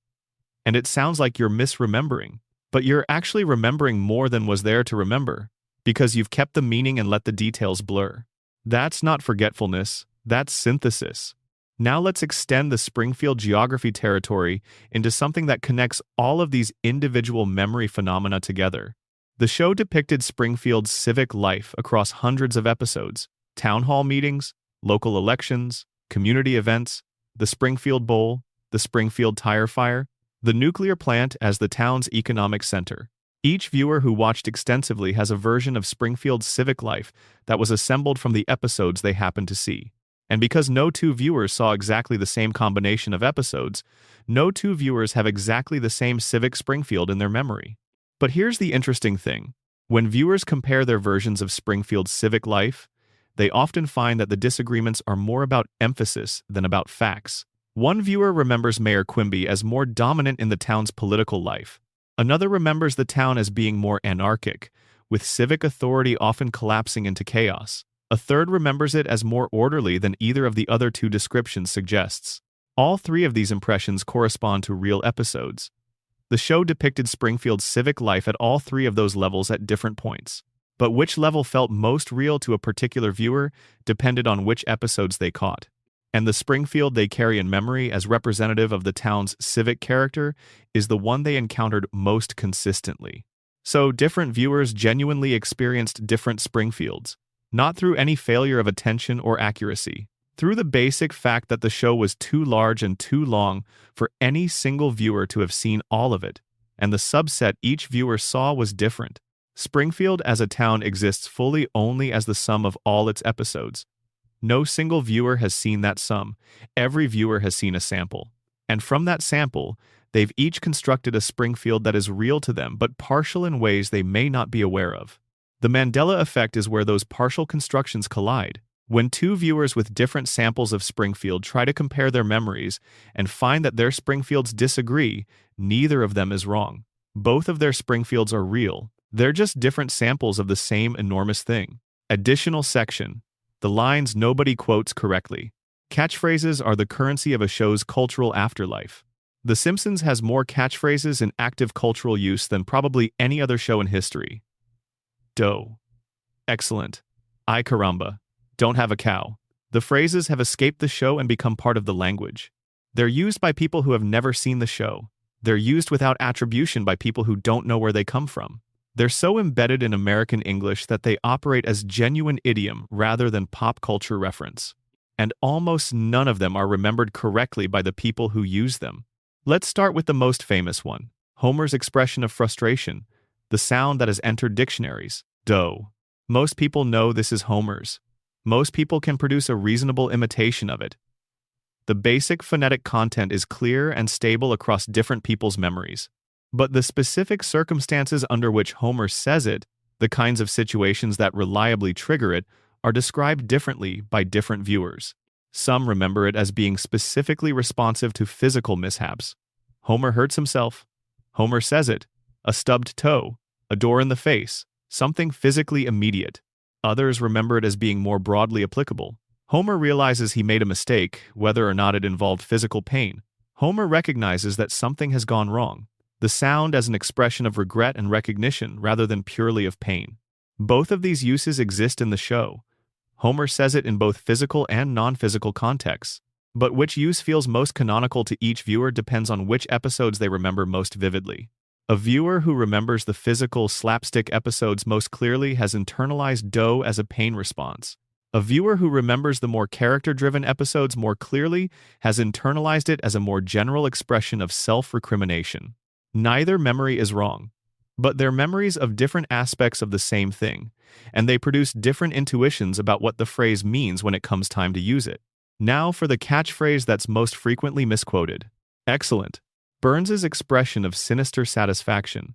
And it sounds like you're misremembering, but you're actually remembering more than was there to remember, because you've kept the meaning and let the details blur. That's not forgetfulness, that's synthesis. Now let's extend the Springfield geography territory into something that connects all of these individual memory phenomena together. The show depicted Springfield's civic life across hundreds of episodes: town hall meetings, local elections, community events, the Springfield Bowl, the Springfield Tire Fire, the nuclear plant as the town's economic center. Each viewer who watched extensively has a version of Springfield's civic life that was assembled from the episodes they happened to see. And because no two viewers saw exactly the same combination of episodes, no two viewers have exactly the same civic Springfield in their memory. But here's the interesting thing. When viewers compare their versions of Springfield's civic life, they often find that the disagreements are more about emphasis than about facts. One viewer remembers Mayor Quimby as more dominant in the town's political life. Another remembers the town as being more anarchic, with civic authority often collapsing into chaos. A third remembers it as more orderly than either of the other two descriptions suggests. All three of these impressions correspond to real episodes. The show depicted Springfield's civic life at all three of those levels at different points. But which level felt most real to a particular viewer depended on which episodes they caught. And the Springfield they carry in memory as representative of the town's civic character is the one they encountered most consistently. So different viewers genuinely experienced different Springfields, not through any failure of attention or accuracy, through the basic fact that the show was too large and too long for any single viewer to have seen all of it, and the subset each viewer saw was different. Springfield as a town exists fully only as the sum of all its episodes. No single viewer has seen that sum. Every viewer has seen a sample. And from that sample, they've each constructed a Springfield that is real to them but partial in ways they may not be aware of. The Mandela effect is where those partial constructions collide. When two viewers with different samples of Springfield try to compare their memories and find that their Springfields disagree, neither of them is wrong. Both of their Springfields are real. They're just different samples of the same enormous thing. Additional section. The lines nobody quotes correctly. Catchphrases are the currency of a show's cultural afterlife. The Simpsons has more catchphrases in active cultural use than probably any other show in history. Dough. Excellent. Ay caramba. Don't have a cow. The phrases have escaped the show and become part of the language. They're used by people who have never seen the show. They're used without attribution by people who don't know where they come from. They're so embedded in American English that they operate as genuine idiom rather than pop culture reference. And almost none of them are remembered correctly by the people who use them. Let's start with the most famous one, Homer's expression of frustration, the sound that has entered dictionaries, dough. Most people know this is Homer's. Most people can produce a reasonable imitation of it. The basic phonetic content is clear and stable across different people's memories. But the specific circumstances under which Homer says it, the kinds of situations that reliably trigger it, are described differently by different viewers. Some remember it as being specifically responsive to physical mishaps. Homer hurts himself. Homer says it. A stubbed toe, a door in the face, something physically immediate. Others remember it as being more broadly applicable. Homer realizes he made a mistake, whether or not it involved physical pain. Homer recognizes that something has gone wrong. The sound as an expression of regret and recognition rather than purely of pain. Both of these uses exist in the show. Homer says it in both physical and non-physical contexts. But which use feels most canonical to each viewer depends on which episodes they remember most vividly. A viewer who remembers the physical, slapstick episodes most clearly has internalized dough as a pain response. A viewer who remembers the more character-driven episodes more clearly has internalized it as a more general expression of self-recrimination. Neither memory is wrong, but they're memories of different aspects of the same thing, and they produce different intuitions about what the phrase means when it comes time to use it. Now for the catchphrase that's most frequently misquoted. Excellent. Burns's expression of sinister satisfaction.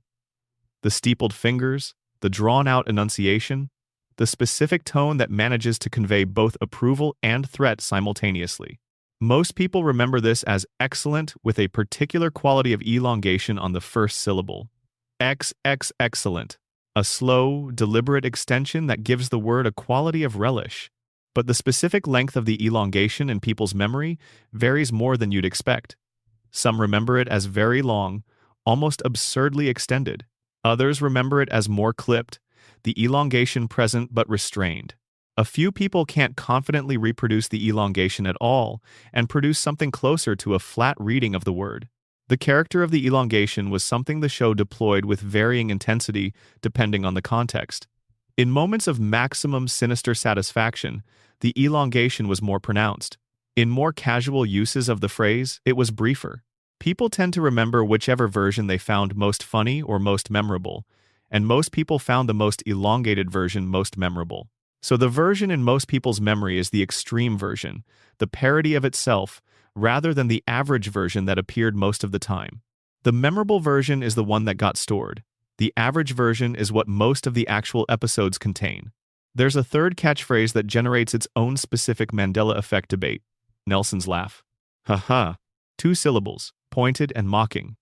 The steepled fingers, the drawn-out enunciation, the specific tone that manages to convey both approval and threat simultaneously. Most people remember this as excellent with a particular quality of elongation on the first syllable. Excellent. a slow, deliberate extension that gives the word a quality of relish. But the specific length of the elongation in people's memory varies more than you'd expect. Some remember it as very long, almost absurdly extended. Others remember it as more clipped, the elongation present but restrained. A few people can't confidently reproduce the elongation at all and produce something closer to a flat reading of the word. The character of the elongation was something the show deployed with varying intensity depending on the context. In moments of maximum sinister satisfaction, the elongation was more pronounced. In more casual uses of the phrase, it was briefer. People tend to remember whichever version they found most funny or most memorable, and most people found the most elongated version most memorable. So the version in most people's memory is the extreme version, the parody of itself, rather than the average version that appeared most of the time. The memorable version is the one that got stored. The average version is what most of the actual episodes contain. There's a third catchphrase that generates its own specific Mandela effect debate: Nelson's laugh. Ha. 2 syllables, pointed and mocking.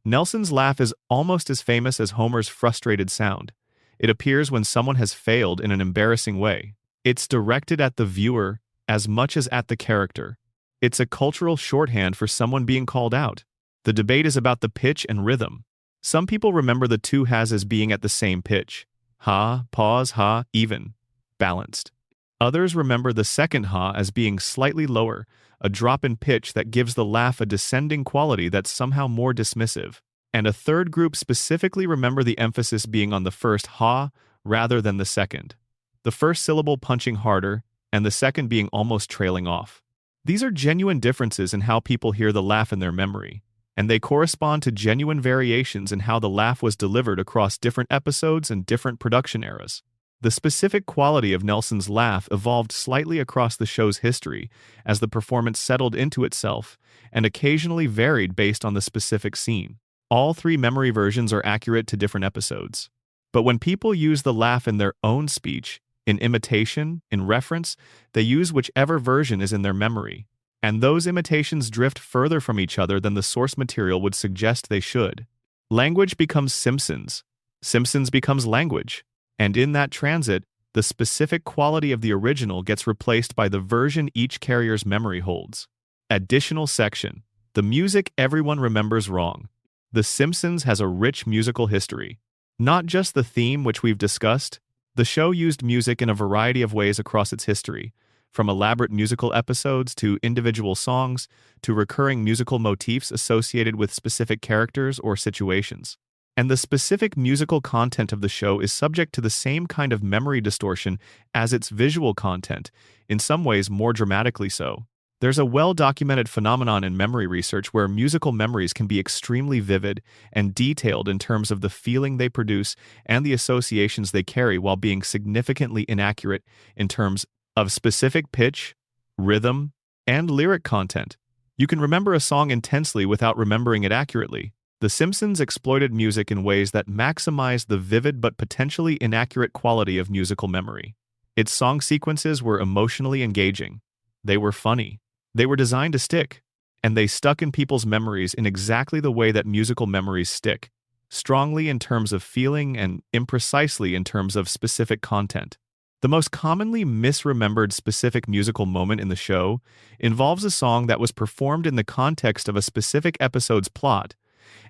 Nelson's laugh is almost as famous as Homer's frustrated sound. It appears when someone has failed in an embarrassing way. It's directed at the viewer as much as at the character. It's a cultural shorthand for someone being called out. The debate is about the pitch and rhythm. Some people remember the two has as being at the same pitch. Ha, pause, ha, even, balanced. Others remember the second ha as being slightly lower, a drop in pitch that gives the laugh a descending quality that's somehow more dismissive. And a third group specifically remember the emphasis being on the first ha rather than the second. The first syllable punching harder, and the second being almost trailing off. These are genuine differences in how people hear the laugh in their memory, and they correspond to genuine variations in how the laugh was delivered across different episodes and different production eras. The specific quality of Nelson's laugh evolved slightly across the show's history as the performance settled into itself and occasionally varied based on the specific scene. All 3 memory versions are accurate to different episodes. But when people use the laugh in their own speech, in imitation, in reference, they use whichever version is in their memory. And those imitations drift further from each other than the source material would suggest they should. Language becomes Simpsons. Simpsons becomes language. And in that transit, the specific quality of the original gets replaced by the version each carrier's memory holds. Additional section: the music everyone remembers wrong. The Simpsons has a rich musical history. Not just the theme, which we've discussed. The show used music in a variety of ways across its history, from elaborate musical episodes to individual songs to recurring musical motifs associated with specific characters or situations. And the specific musical content of the show is subject to the same kind of memory distortion as its visual content, in some ways more dramatically so. There's a well-documented phenomenon in memory research where musical memories can be extremely vivid and detailed in terms of the feeling they produce and the associations they carry, while being significantly inaccurate in terms of specific pitch, rhythm, and lyric content. You can remember a song intensely without remembering it accurately. The Simpsons exploited music in ways that maximized the vivid but potentially inaccurate quality of musical memory. Its song sequences were emotionally engaging. They were funny. They were designed to stick. And they stuck in people's memories in exactly the way that musical memories stick, strongly in terms of feeling and imprecisely in terms of specific content. The most commonly misremembered specific musical moment in the show involves a song that was performed in the context of a specific episode's plot,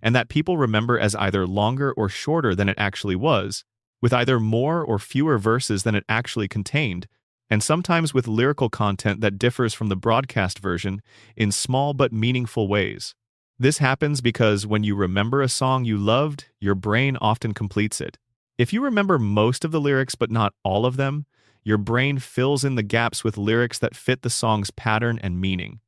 and that people remember as either longer or shorter than it actually was, with either more or fewer verses than it actually contained, and sometimes with lyrical content that differs from the broadcast version in small but meaningful ways. This happens because when you remember a song you loved, your brain often completes it. If you remember most of the lyrics but not all of them, your brain fills in the gaps with lyrics that fit the song's pattern and meaning.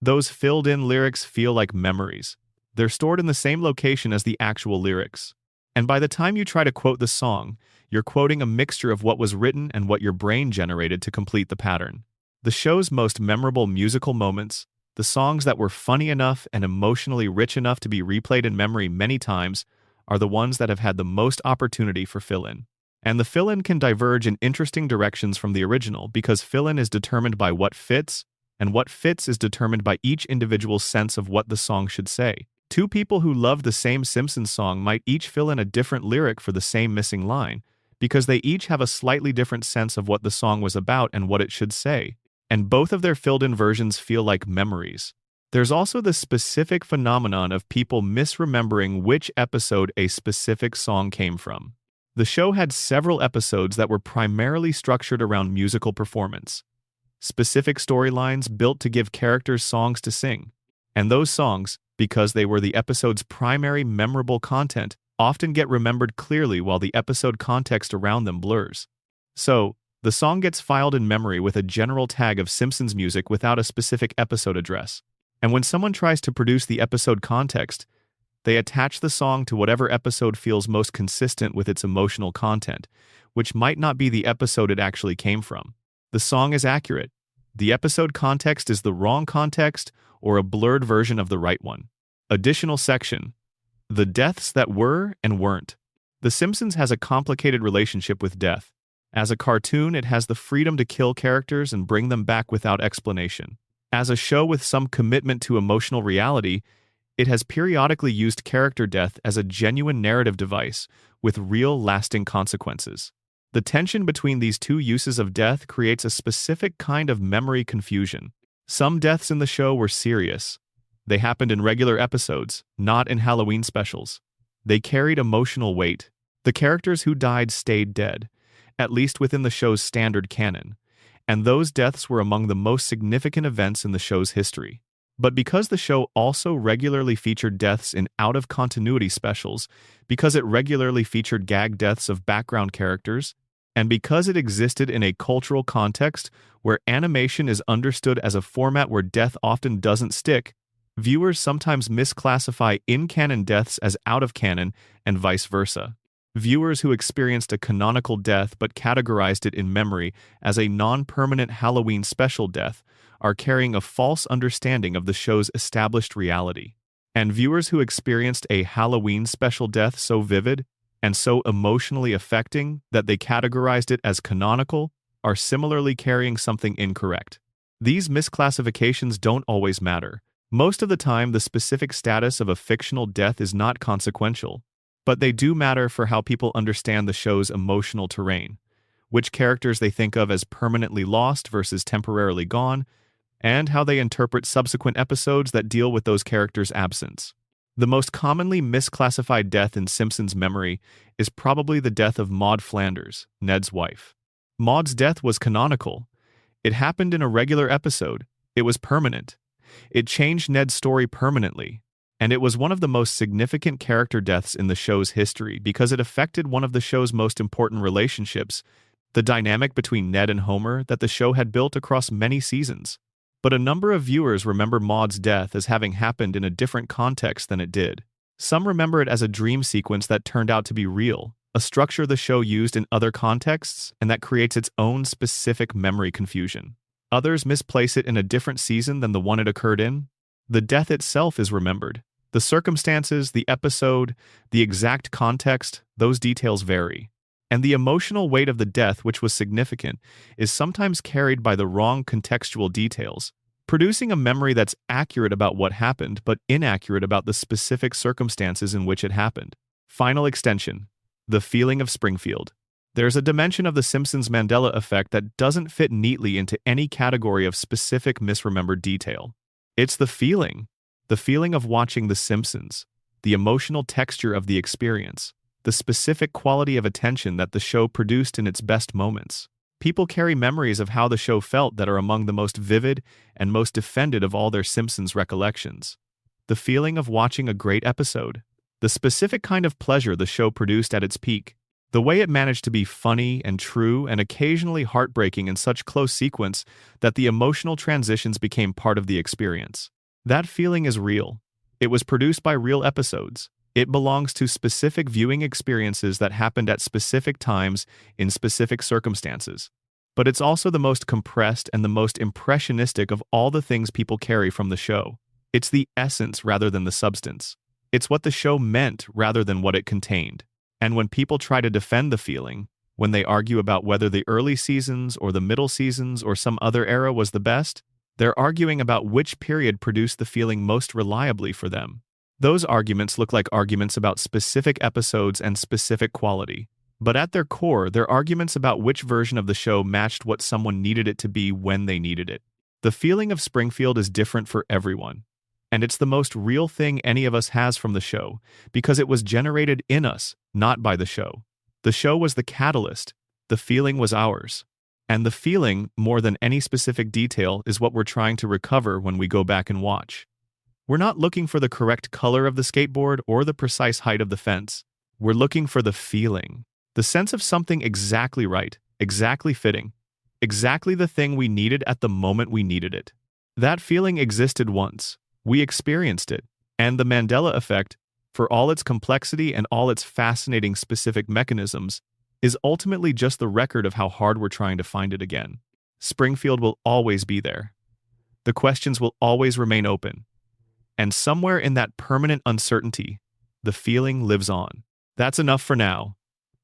Those filled-in lyrics feel like memories. They're stored in the same location as the actual lyrics. And by the time you try to quote the song, you're quoting a mixture of what was written and what your brain generated to complete the pattern. The show's most memorable musical moments, the songs that were funny enough and emotionally rich enough to be replayed in memory many times, are the ones that have had the most opportunity for fill-in. And the fill-in can diverge in interesting directions from the original because fill-in is determined by what fits, and what fits is determined by each individual's sense of what the song should say. Two people who loved the same Simpsons song might each fill in a different lyric for the same missing line, because they each have a slightly different sense of what the song was about and what it should say, and both of their filled-in versions feel like memories. There's also the specific phenomenon of people misremembering which episode a specific song came from. The show had several episodes that were primarily structured around musical performance, specific storylines built to give characters songs to sing, and those songs, because they were the episode's primary memorable content, often get remembered clearly while the episode context around them blurs. So, the song gets filed in memory with a general tag of Simpsons music without a specific episode address. And when someone tries to produce the episode context, they attach the song to whatever episode feels most consistent with its emotional content, which might not be the episode it actually came from. The song is accurate. The episode context is the wrong context or a blurred version of the right one. Additional section: the deaths that were and weren't. The Simpsons has a complicated relationship with death. As a cartoon, it has the freedom to kill characters and bring them back without explanation. As a show with some commitment to emotional reality, it has periodically used character death as a genuine narrative device with real, lasting consequences. The tension between these two uses of death creates a specific kind of memory confusion. Some deaths in the show were serious. They happened in regular episodes, not in Halloween specials. They carried emotional weight. The characters who died stayed dead, at least within the show's standard canon, and those deaths were among the most significant events in the show's history. But because the show also regularly featured deaths in out-of-continuity specials, because it regularly featured gag deaths of background characters, and because it existed in a cultural context where animation is understood as a format where death often doesn't stick, viewers sometimes misclassify in-canon deaths as out-of-canon and vice versa. Viewers who experienced a canonical death but categorized it in memory as a non-permanent Halloween special death are carrying a false understanding of the show's established reality. And viewers who experienced a Halloween special death so vivid and so emotionally affecting that they categorized it as canonical are similarly carrying something incorrect. These misclassifications don't always matter. Most of the time, the specific status of a fictional death is not consequential, but they do matter for how people understand the show's emotional terrain, which characters they think of as permanently lost versus temporarily gone, and how they interpret subsequent episodes that deal with those characters' absence. The most commonly misclassified death in Simpsons memory is probably the death of Maude Flanders, Ned's wife. Maude's death was canonical. It happened in a regular episode. It was permanent. It changed Ned's story permanently, and it was one of the most significant character deaths in the show's history because it affected one of the show's most important relationships, the dynamic between Ned and Homer that the show had built across many seasons. But a number of viewers remember Maude's death as having happened in a different context than it did. Some remember it as a dream sequence that turned out to be real, a structure the show used in other contexts and that creates its own specific memory confusion. Others misplace it in a different season than the one it occurred in. The death itself is remembered. The circumstances, the episode, the exact context, those details vary. And the emotional weight of the death, which was significant, is sometimes carried by the wrong contextual details, producing a memory that's accurate about what happened but inaccurate about the specific circumstances in which it happened. Final extension: the feeling of Springfield. There's a dimension of The Simpsons' Mandela effect that doesn't fit neatly into any category of specific misremembered detail. It's the feeling of watching The Simpsons, the emotional texture of the experience, the specific quality of attention that the show produced in its best moments. People carry memories of how the show felt that are among the most vivid and most defended of all their Simpsons recollections. The feeling of watching a great episode, the specific kind of pleasure the show produced at its peak, the way it managed to be funny and true and occasionally heartbreaking in such close sequence that the emotional transitions became part of the experience. That feeling is real. It was produced by real episodes. It belongs to specific viewing experiences that happened at specific times in specific circumstances. But it's also the most compressed and the most impressionistic of all the things people carry from the show. It's the essence rather than the substance. It's what the show meant rather than what it contained. And when people try to defend the feeling, when they argue about whether the early seasons or the middle seasons or some other era was the best, they're arguing about which period produced the feeling most reliably for them. Those arguments look like arguments about specific episodes and specific quality. But at their core, they're arguments about which version of the show matched what someone needed it to be when they needed it. The feeling of Springfield is different for everyone. And it's the most real thing any of us has from the show, because it was generated in us, not by the show. The show was the catalyst. The feeling was ours. And the feeling, more than any specific detail, is what we're trying to recover when we go back and watch. We're not looking for the correct color of the skateboard or the precise height of the fence. We're looking for the feeling. The sense of something exactly right, exactly fitting, exactly the thing we needed at the moment we needed it. That feeling existed once. We experienced it. And the Mandela effect, for all its complexity and all its fascinating specific mechanisms, is ultimately just the record of how hard we're trying to find it again. Springfield will always be there. The questions will always remain open. And somewhere in that permanent uncertainty, the feeling lives on. That's enough for now.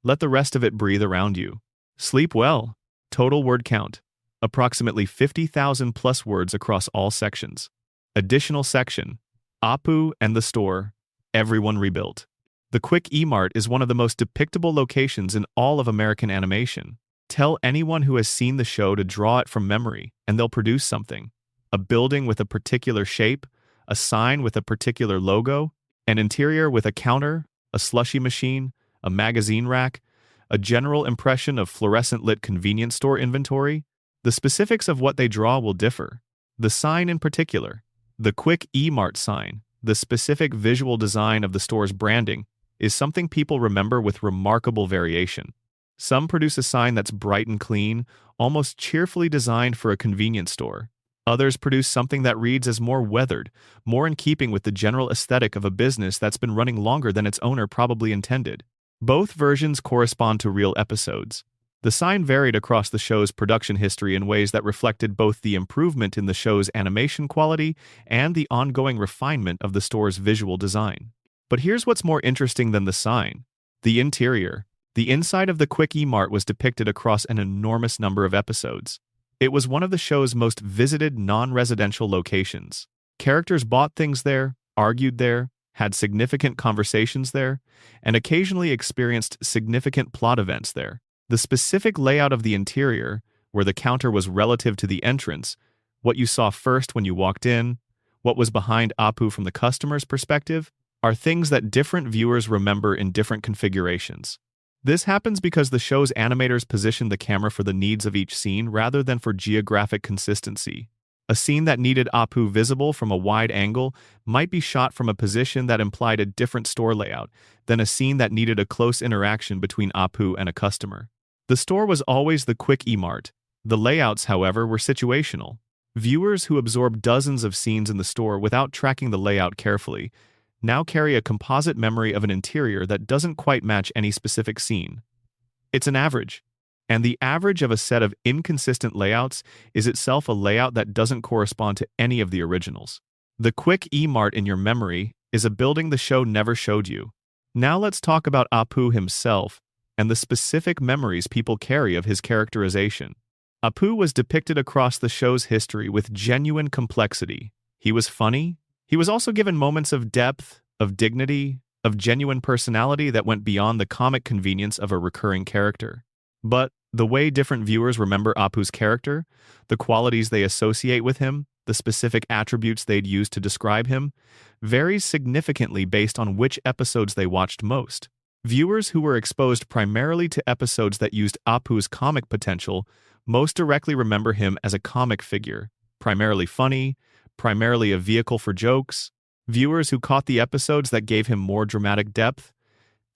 Let the rest of it breathe around you. Sleep well. Total word count. Approximately 50,000 plus words across all sections. Additional section. Apu and the store. Everyone rebuilt. The Quick E-Mart is one of the most depictable locations in all of American animation. Tell anyone who has seen the show to draw it from memory, and they'll produce something. A building with a particular shape, a sign with a particular logo, an interior with a counter, a slushy machine, a magazine rack, a general impression of fluorescent-lit convenience store inventory. The specifics of what they draw will differ. The sign in particular, the Quick E-Mart sign, the specific visual design of the store's branding, is something people remember with remarkable variation. Some produce a sign that's bright and clean, almost cheerfully designed for a convenience store. Others produce something that reads as more weathered, more in keeping with the general aesthetic of a business that's been running longer than its owner probably intended. Both versions correspond to real episodes. The sign varied across the show's production history in ways that reflected both the improvement in the show's animation quality and the ongoing refinement of the store's visual design. But here's what's more interesting than the sign. The interior. The inside of the Quick E-Mart was depicted across an enormous number of episodes. It was one of the show's most visited non-residential locations. Characters bought things there, argued there, had significant conversations there, and occasionally experienced significant plot events there. The specific layout of the interior, where the counter was relative to the entrance, what you saw first when you walked in, what was behind Apu from the customer's perspective, are things that different viewers remember in different configurations. This happens because the show's animators positioned the camera for the needs of each scene rather than for geographic consistency. A scene that needed Apu visible from a wide angle might be shot from a position that implied a different store layout than a scene that needed a close interaction between Apu and a customer. The store was always the Quick E-Mart. The layouts, however, were situational. Viewers who absorbed dozens of scenes in the store without tracking the layout carefully now carry a composite memory of an interior that doesn't quite match any specific scene. It's an average. And the average of a set of inconsistent layouts is itself a layout that doesn't correspond to any of the originals. The Quick E-Mart in your memory is a building the show never showed you. Now let's talk about Apu himself and the specific memories people carry of his characterization. Apu was depicted across the show's history with genuine complexity. He was funny. He was also given moments of depth, of dignity, of genuine personality that went beyond the comic convenience of a recurring character. But the way different viewers remember Apu's character, the qualities they associate with him, the specific attributes they'd use to describe him, varies significantly based on which episodes they watched most. Viewers who were exposed primarily to episodes that used Apu's comic potential most directly remember him as a comic figure, primarily funny, primarily a vehicle for jokes. Viewers who caught the episodes that gave him more dramatic depth,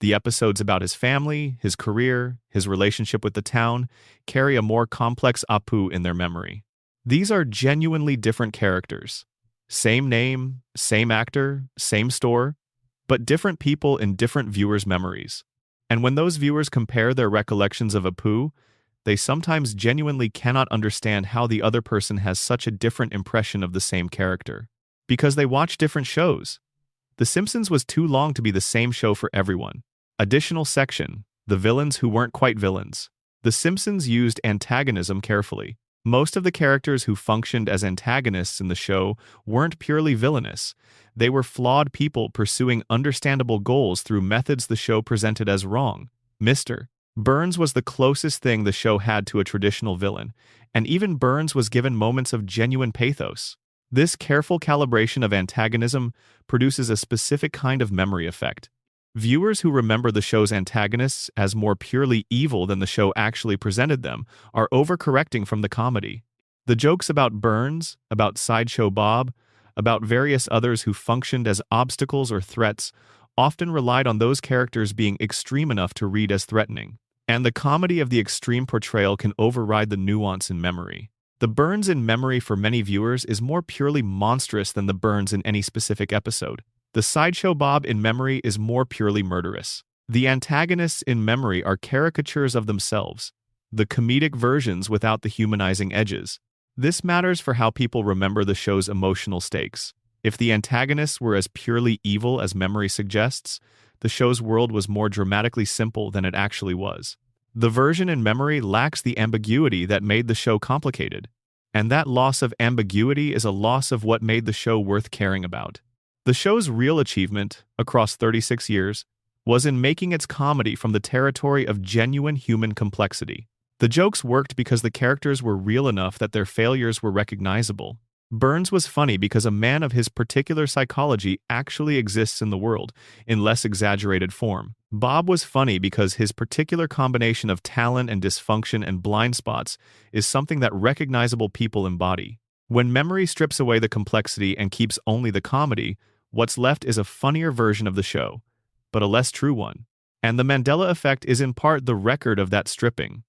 the episodes about his family, his career, his relationship with the town, carry a more complex Apu in their memory. These are genuinely different characters. Same name, same actor, same store, but different people in different viewers' memories. And when those viewers compare their recollections of Apu, they sometimes genuinely cannot understand how the other person has such a different impression of the same character. Because they watch different shows. The Simpsons was too long to be the same show for everyone. Additional section, the villains who weren't quite villains. The Simpsons used antagonism carefully. Most of the characters who functioned as antagonists in the show weren't purely villainous. They were flawed people pursuing understandable goals through methods the show presented as wrong. Mr. Burns was the closest thing the show had to a traditional villain, and even Burns was given moments of genuine pathos. This careful calibration of antagonism produces a specific kind of memory effect. Viewers who remember the show's antagonists as more purely evil than the show actually presented them are overcorrecting from the comedy. The jokes about Burns, about Sideshow Bob, about various others who functioned as obstacles or threats often relied on those characters being extreme enough to read as threatening. And the comedy of the extreme portrayal can override the nuance in memory. The Burns in memory for many viewers is more purely monstrous than the Burns in any specific episode. The Sideshow Bob in memory is more purely murderous. The antagonists in memory are caricatures of themselves, the comedic versions without the humanizing edges. This matters for how people remember the show's emotional stakes. If the antagonists were as purely evil as memory suggests, the show's world was more dramatically simple than it actually was. The version in memory lacks the ambiguity that made the show complicated, and that loss of ambiguity is a loss of what made the show worth caring about. The show's real achievement, across 36 years, was in making its comedy from the territory of genuine human complexity. The jokes worked because the characters were real enough that their failures were recognizable. Burns was funny because a man of his particular psychology actually exists in the world, in less exaggerated form. Bob was funny because his particular combination of talent and dysfunction and blind spots is something that recognizable people embody. When memory strips away the complexity and keeps only the comedy, what's left is a funnier version of the show, but a less true one. And the Mandela effect is in part the record of that stripping.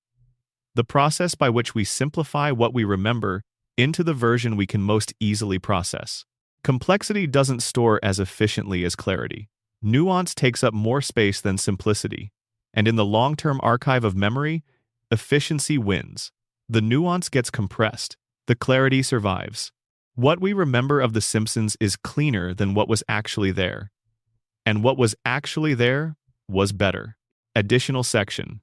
The process by which we simplify what we remember into the version we can most easily process. Complexity doesn't store as efficiently as clarity. Nuance takes up more space than simplicity. And in the long-term archive of memory, efficiency wins. The nuance gets compressed. The clarity survives. What we remember of The Simpsons is cleaner than what was actually there. And what was actually there was better. Additional section.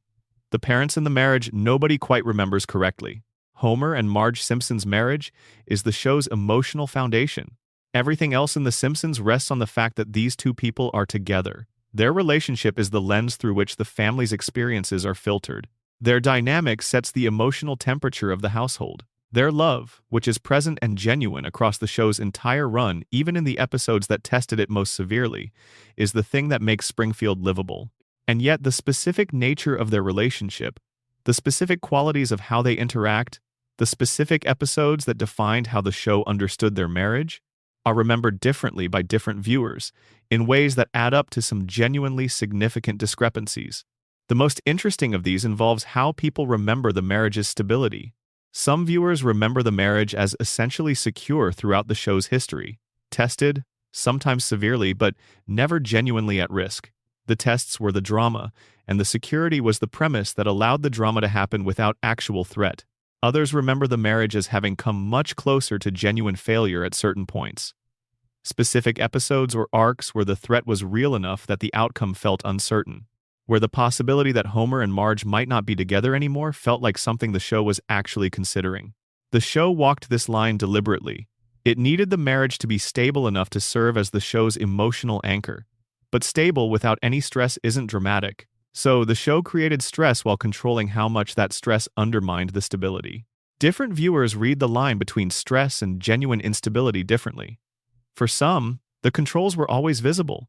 The parents in the marriage nobody quite remembers correctly. Homer and Marge Simpson's marriage is the show's emotional foundation. Everything else in The Simpsons rests on the fact that these two people are together. Their relationship is the lens through which the family's experiences are filtered. Their dynamic sets the emotional temperature of the household. Their love, which is present and genuine across the show's entire run, even in the episodes that tested it most severely, is the thing that makes Springfield livable. And yet the specific nature of their relationship, the specific qualities of how they interact, the specific episodes that defined how the show understood their marriage, are remembered differently by different viewers, in ways that add up to some genuinely significant discrepancies. The most interesting of these involves how people remember the marriage's stability. Some viewers remember the marriage as essentially secure throughout the show's history, tested, sometimes severely, but never genuinely at risk. The tests were the drama, and the security was the premise that allowed the drama to happen without actual threat. Others remember the marriage as having come much closer to genuine failure at certain points. Specific episodes or arcs where the threat was real enough that the outcome felt uncertain, where the possibility that Homer and Marge might not be together anymore felt like something the show was actually considering. The show walked this line deliberately. It needed the marriage to be stable enough to serve as the show's emotional anchor. But stable without any stress isn't dramatic. So the show created stress while controlling how much that stress undermined the stability. Different viewers read the line between stress and genuine instability differently. For some, the controls were always visible.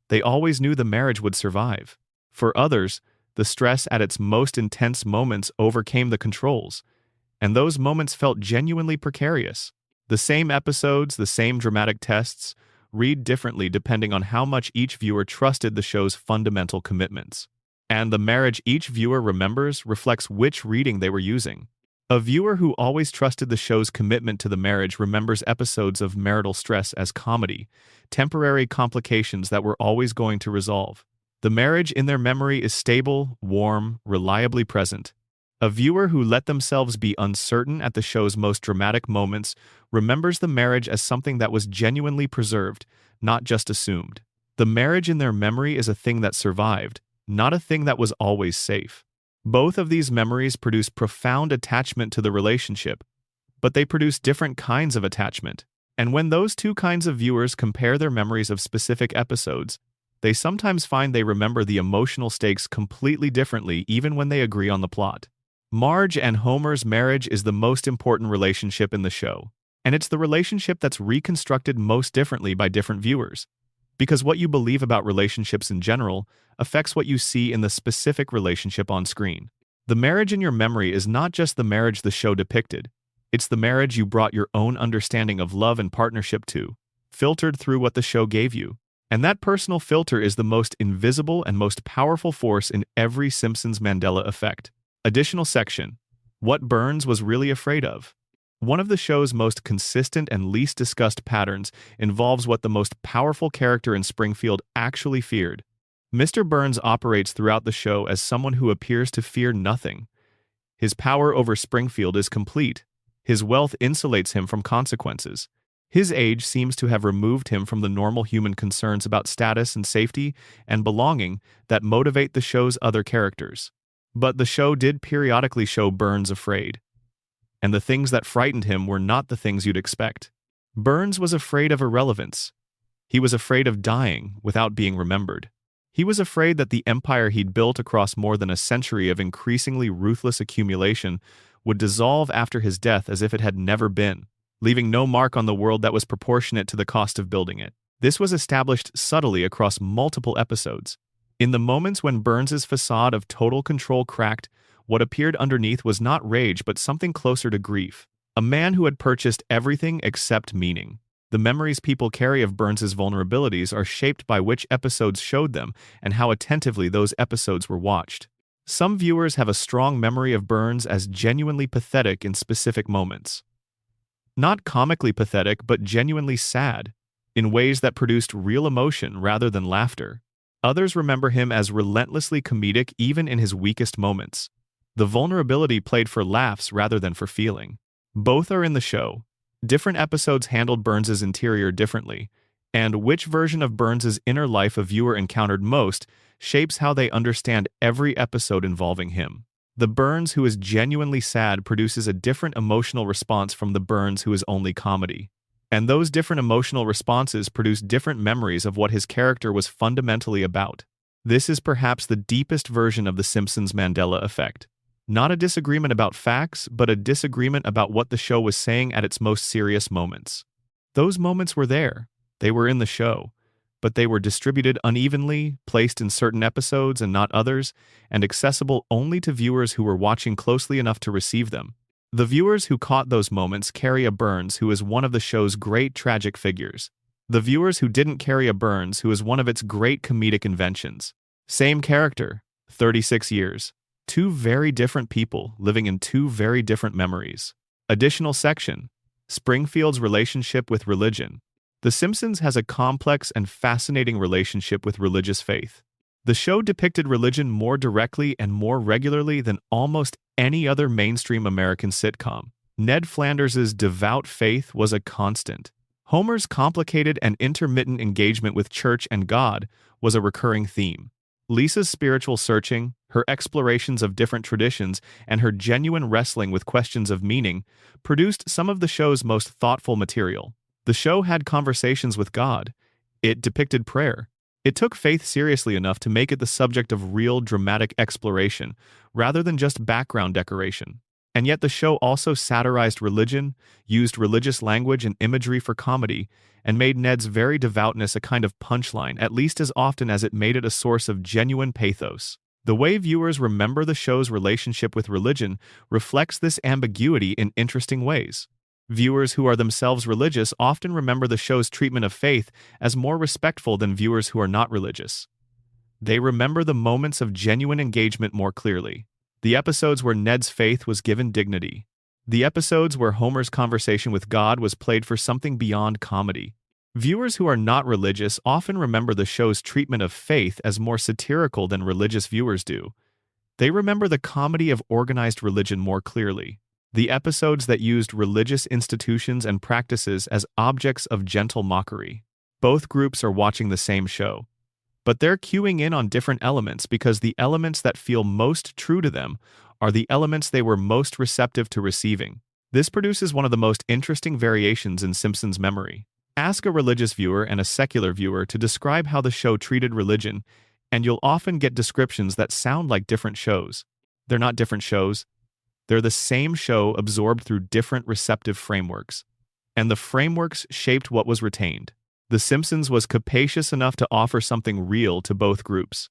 They always knew the marriage would survive. For others, the stress at its most intense moments overcame the controls, and those moments felt genuinely precarious. The same episodes, the same dramatic tests, read differently depending on how much each viewer trusted the show's fundamental commitments. And the marriage each viewer remembers reflects which reading they were using. A viewer who always trusted the show's commitment to the marriage remembers episodes of marital stress as comedy, temporary complications that were always going to resolve. The marriage in their memory is stable, warm, reliably present. A viewer who let themselves be uncertain at the show's most dramatic moments remembers the marriage as something that was genuinely preserved, not just assumed. The marriage in their memory is a thing that survived, not a thing that was always safe. Both of these memories produce profound attachment to the relationship, but they produce different kinds of attachment. And when those two kinds of viewers compare their memories of specific episodes, they sometimes find they remember the emotional stakes completely differently even when they agree on the plot. Marge and Homer's marriage is the most important relationship in the show, and it's the relationship that's reconstructed most differently by different viewers. Because what you believe about relationships in general affects what you see in the specific relationship on screen. The marriage in your memory is not just the marriage the show depicted, it's the marriage you brought your own understanding of love and partnership to, filtered through what the show gave you. And that personal filter is the most invisible and most powerful force in every Simpsons Mandela effect. Additional section: What Burns was really afraid of. One of the show's most consistent and least discussed patterns involves what the most powerful character in Springfield actually feared. Mr. Burns operates throughout the show as someone who appears to fear nothing. His power over Springfield is complete. His wealth insulates him from consequences. His age seems to have removed him from the normal human concerns about status and safety and belonging that motivate the show's other characters. But the show did periodically show Burns afraid. And the things that frightened him were not the things you'd expect. Burns was afraid of irrelevance. He was afraid of dying without being remembered. He was afraid that the empire he'd built across more than a century of increasingly ruthless accumulation would dissolve after his death as if it had never been, leaving no mark on the world that was proportionate to the cost of building it. This was established subtly across multiple episodes. In the moments when Burns's facade of total control cracked, what appeared underneath was not rage but something closer to grief. A man who had purchased everything except meaning. The memories people carry of Burns's vulnerabilities are shaped by which episodes showed them and how attentively those episodes were watched. Some viewers have a strong memory of Burns as genuinely pathetic in specific moments. Not comically pathetic, but genuinely sad, in ways that produced real emotion rather than laughter. Others remember him as relentlessly comedic even in his weakest moments. The vulnerability played for laughs rather than for feeling. Both are in the show. Different episodes handled Burns's interior differently, and which version of Burns's inner life a viewer encountered most shapes how they understand every episode involving him. The Burns who is genuinely sad produces a different emotional response from the Burns who is only comedy. And those different emotional responses produce different memories of what his character was fundamentally about. This is perhaps the deepest version of the Simpsons Mandela effect. Not a disagreement about facts, but a disagreement about what the show was saying at its most serious moments. Those moments were there. They were in the show. But they were distributed unevenly, placed in certain episodes and not others, and accessible only to viewers who were watching closely enough to receive them. The viewers who caught those moments carry a Burns who is one of the show's great tragic figures. The viewers who didn't carry a Burns who is one of its great comedic inventions. Same character, 36 years. Two very different people living in two very different memories. Additional section: Springfield's relationship with religion. The Simpsons has a complex and fascinating relationship with religious faith. The show depicted religion more directly and more regularly than almost any other mainstream American sitcom. Ned Flanders's devout faith was a constant. Homer's complicated and intermittent engagement with church and God was a recurring theme. Lisa's spiritual searching, her explorations of different traditions, and her genuine wrestling with questions of meaning produced some of the show's most thoughtful material. The show had conversations with God. It depicted prayer. It took faith seriously enough to make it the subject of real dramatic exploration, rather than just background decoration. And yet the show also satirized religion, used religious language and imagery for comedy, and made Ned's very devoutness a kind of punchline at least as often as it made it a source of genuine pathos. The way viewers remember the show's relationship with religion reflects this ambiguity in interesting ways. Viewers who are themselves religious often remember the show's treatment of faith as more respectful than viewers who are not religious. They remember the moments of genuine engagement more clearly. The episodes where Ned's faith was given dignity. The episodes where Homer's conversation with God was played for something beyond comedy. Viewers who are not religious often remember the show's treatment of faith as more satirical than religious viewers do. They remember the comedy of organized religion more clearly. The episodes that used religious institutions and practices as objects of gentle mockery. Both groups are watching the same show. But they're cueing in on different elements because the elements that feel most true to them are the elements they were most receptive to receiving. This produces one of the most interesting variations in Simpsons memory. Ask a religious viewer and a secular viewer to describe how the show treated religion, and you'll often get descriptions that sound like different shows. They're not different shows. They're the same show absorbed through different receptive frameworks. And the frameworks shaped what was retained. The Simpsons was capacious enough to offer something real to both groups.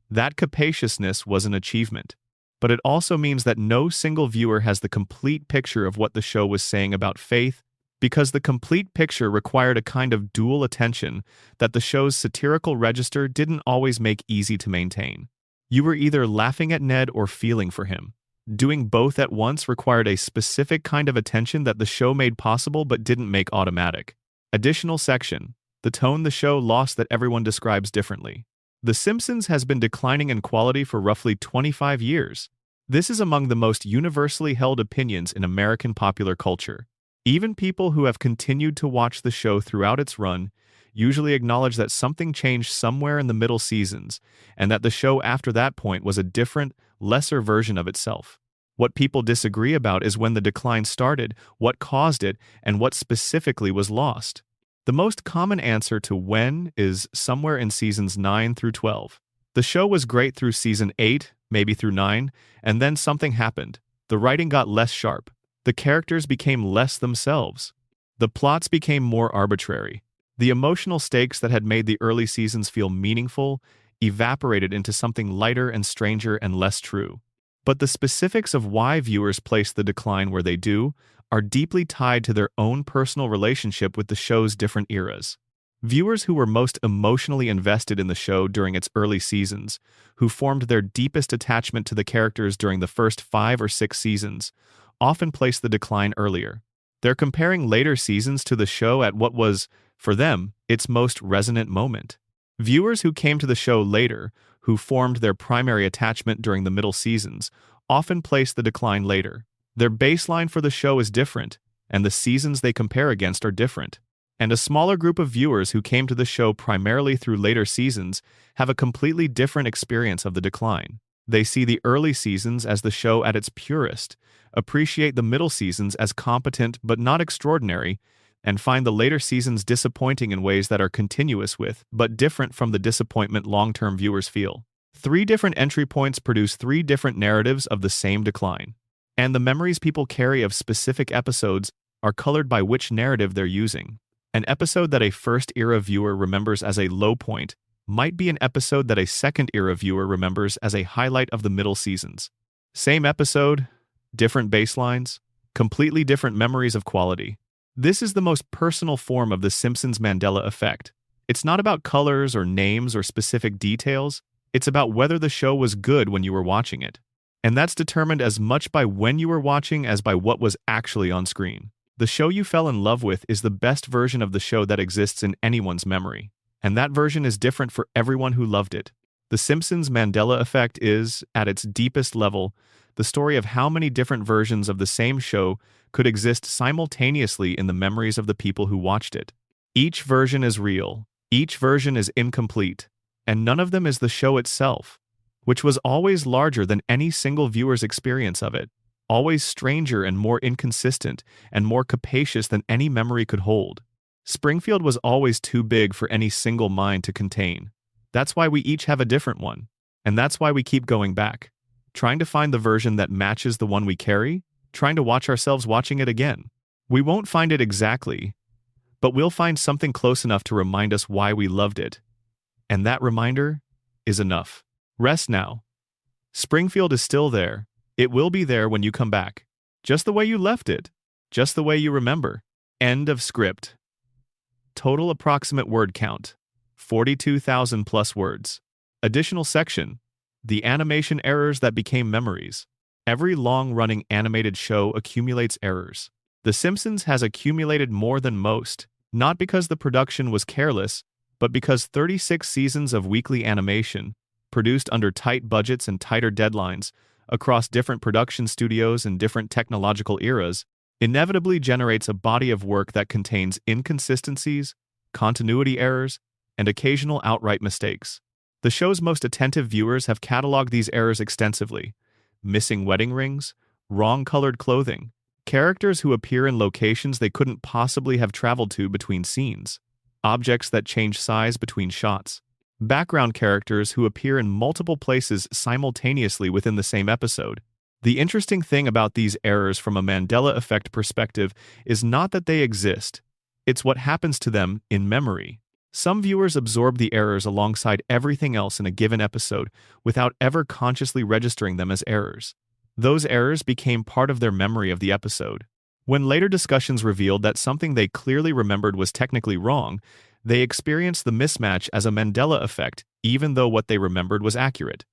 That capaciousness was an achievement. But it also means that no single viewer has the complete picture of what the show was saying about faith, because the complete picture required a kind of dual attention that the show's satirical register didn't always make easy to maintain. You were either laughing at Ned or feeling for him. Doing both at once required a specific kind of attention that the show made possible but didn't make automatic. Additional section: the tone the show lost that everyone describes differently. The Simpsons has been declining in quality for roughly 25 years. This is among the most universally held opinions in American popular culture. Even people who have continued to watch the show throughout its run usually acknowledge that something changed somewhere in the middle seasons, and that the show after that point was a different, lesser version of itself. What people disagree about is when the decline started, what caused it, and what specifically was lost. The most common answer to when is somewhere in seasons 9 through 12. The show was great through season 8, maybe through 9, and then something happened. The writing got less sharp. The characters became less themselves. The plots became more arbitrary. The emotional stakes that had made the early seasons feel meaningful evaporated into something lighter and stranger and less true. But the specifics of why viewers place the decline where they do are deeply tied to their own personal relationship with the show's different eras. Viewers who were most emotionally invested in the show during its early seasons, who formed their deepest attachment to the characters during the first 5 or 6 seasons, often place the decline earlier. They're comparing later seasons to the show at what was, for them, its most resonant moment. Viewers who came to the show later, who formed their primary attachment during the middle seasons, often place the decline later. Their baseline for the show is different, and the seasons they compare against are different. And a smaller group of viewers who came to the show primarily through later seasons have a completely different experience of the decline. They see the early seasons as the show at its purest, appreciate the middle seasons as competent but not extraordinary, and find the later seasons disappointing in ways that are continuous with, but different from the disappointment long-term viewers feel. 3 different entry points produce 3 different narratives of the same decline. And the memories people carry of specific episodes are colored by which narrative they're using. An episode that a first-era viewer remembers as a low point might be an episode that a second-era viewer remembers as a highlight of the middle seasons. Same episode, different baselines, completely different memories of quality. This is the most personal form of the Simpsons Mandela effect. It's not about colors or names or specific details. It's about whether the show was good when you were watching it. And that's determined as much by when you were watching as by what was actually on screen. The show you fell in love with is the best version of the show that exists in anyone's memory. And that version is different for everyone who loved it. The Simpsons Mandela effect is, at its deepest level, the story of how many different versions of the same show could exist simultaneously in the memories of the people who watched it. Each version is real, each version is incomplete, and none of them is the show itself, which was always larger than any single viewer's experience of it, always stranger and more inconsistent and more capacious than any memory could hold. Springfield was always too big for any single mind to contain. That's why we each have a different one, and that's why we keep going back, trying to find the version that matches the one we carry, trying to watch ourselves watching it again. We won't find it exactly, but we'll find something close enough to remind us why we loved it. And that reminder is enough. Rest now. Springfield is still there. It will be there when you come back. Just the way you left it. Just the way you remember. End of script. Total approximate word count: 42,000 plus words. Additional section: the animation errors that became memories. Every long-running animated show accumulates errors. The Simpsons has accumulated more than most, not because the production was careless, but because 36 seasons of weekly animation, produced under tight budgets and tighter deadlines, across different production studios and different technological eras, inevitably generates a body of work that contains inconsistencies, continuity errors, and occasional outright mistakes. The show's most attentive viewers have cataloged these errors extensively. Missing wedding rings, wrong-colored clothing, characters who appear in locations they couldn't possibly have traveled to between scenes, objects that change size between shots, background characters who appear in multiple places simultaneously within the same episode. The interesting thing about these errors from a Mandela effect perspective is not that they exist, it's what happens to them in memory. Some viewers absorb the errors alongside everything else in a given episode without ever consciously registering them as errors. Those errors became part of their memory of the episode. When later discussions revealed that something they clearly remembered was technically wrong, they experienced the mismatch as a Mandela effect, even though what they remembered was accurate.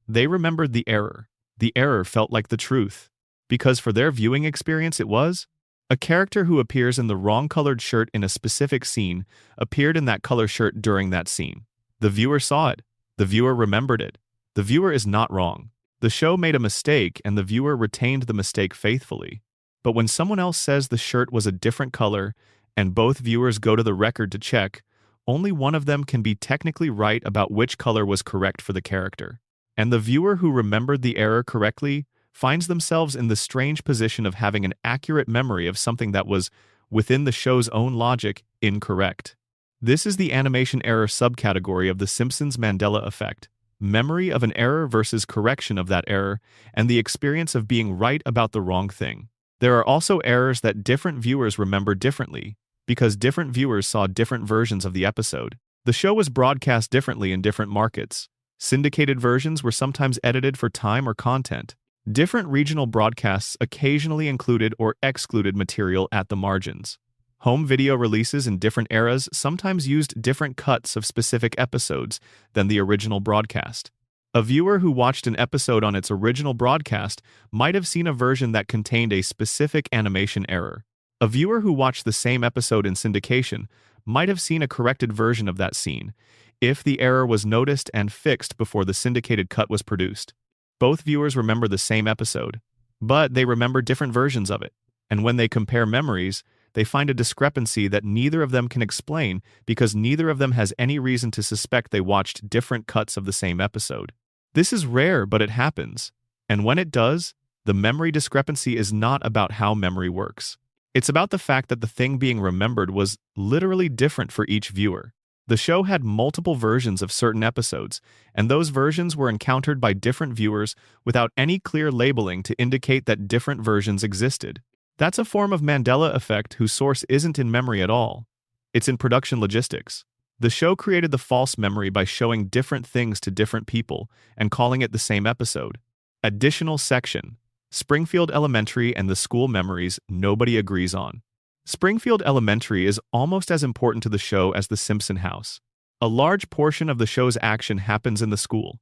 They remembered the error. The error felt like the truth, because for their viewing experience it was. A character who appears in the wrong-colored shirt in a specific scene appeared in that color shirt during that scene. The viewer saw it. The viewer remembered it. The viewer is not wrong. The show made a mistake and the viewer retained the mistake faithfully. But when someone else says the shirt was a different color and both viewers go to the record to check, only one of them can be technically right about which color was correct for the character. And the viewer who remembered the error correctly finds themselves in the strange position of having an accurate memory of something that was, within the show's own logic, incorrect. This is the animation error subcategory of the Simpsons Mandela effect: memory of an error versus correction of that error, and the experience of being right about the wrong thing. There are also errors that different viewers remember differently, because different viewers saw different versions of the episode. The show was broadcast differently in different markets. Syndicated versions were sometimes edited for time or content. Different regional broadcasts occasionally included or excluded material at the margins. Home video releases in different eras sometimes used different cuts of specific episodes than the original broadcast. A viewer who watched an episode on its original broadcast might have seen a version that contained a specific animation error. A viewer who watched the same episode in syndication might have seen a corrected version of that scene, if the error was noticed and fixed before the syndicated cut was produced. Both viewers remember the same episode, but they remember different versions of it, and when they compare memories, they find a discrepancy that neither of them can explain because neither of them has any reason to suspect they watched different cuts of the same episode. This is rare, but it happens, and when it does, the memory discrepancy is not about how memory works. It's about the fact that the thing being remembered was literally different for each viewer. The show had multiple versions of certain episodes, and those versions were encountered by different viewers without any clear labeling to indicate that different versions existed. That's a form of Mandela effect whose source isn't in memory at all. It's in production logistics. The show created the false memory by showing different things to different people and calling it the same episode. Additional section: Springfield Elementary and the school memories nobody agrees on. Springfield Elementary is almost as important to the show as the Simpson house. A large portion of the show's action happens in the school.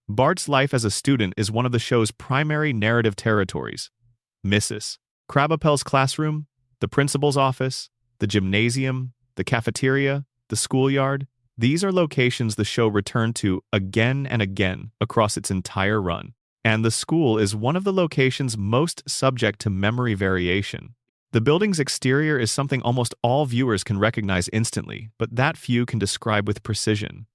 Bart's life as a student is one of the show's primary narrative territories. Mrs. Krabappel's classroom, the principal's office, the gymnasium, the cafeteria, the schoolyard, these are locations the show returned to again and again across its entire run. And the school is one of the locations most subject to memory variation. The building's exterior is something almost all viewers can recognize instantly, but that few can describe with precision.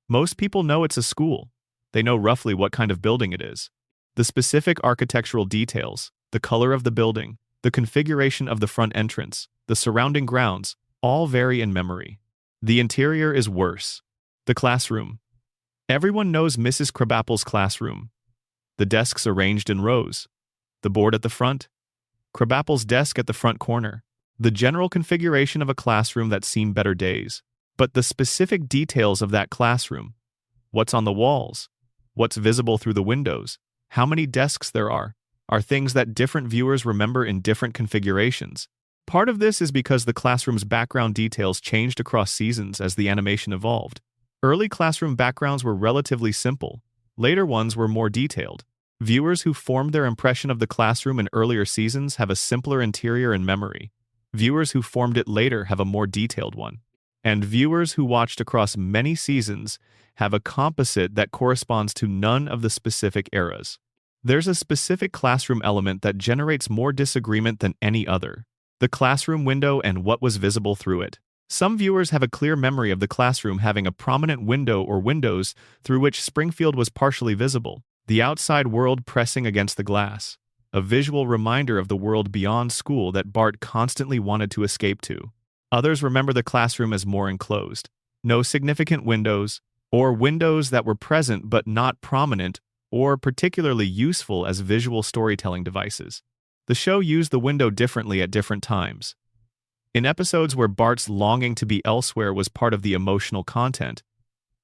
Most people know it's a school. They know roughly what kind of building it is. The specific architectural details, the color of the building, the configuration of the front entrance, the surrounding grounds, all vary in memory. The interior is worse. The classroom. Everyone knows Mrs. Krabappel's classroom. The desks arranged in rows. The board at the front. Krabappel's desk at the front corner. The general configuration of a classroom that's seen better days. But the specific details of that classroom. What's on the walls? What's visible through the windows? How many desks there are things that different viewers remember in different configurations. Part of this is because the classroom's background details changed across seasons as the animation evolved. Early classroom backgrounds were relatively simple. Later ones were more detailed. Viewers who formed their impression of the classroom in earlier seasons have a simpler interior in memory. Viewers who formed it later have a more detailed one. And viewers who watched across many seasons have a composite that corresponds to none of the specific eras. There's a specific classroom element that generates more disagreement than any other: the classroom window and what was visible through it. Some viewers have a clear memory of the classroom having a prominent window or windows through which Springfield was partially visible, the outside world pressing against the glass, a visual reminder of the world beyond school that Bart constantly wanted to escape to. Others remember the classroom as more enclosed, no significant windows, or windows that were present but not prominent or particularly useful as visual storytelling devices. The show used the window differently at different times. In episodes where Bart's longing to be elsewhere was part of the emotional content,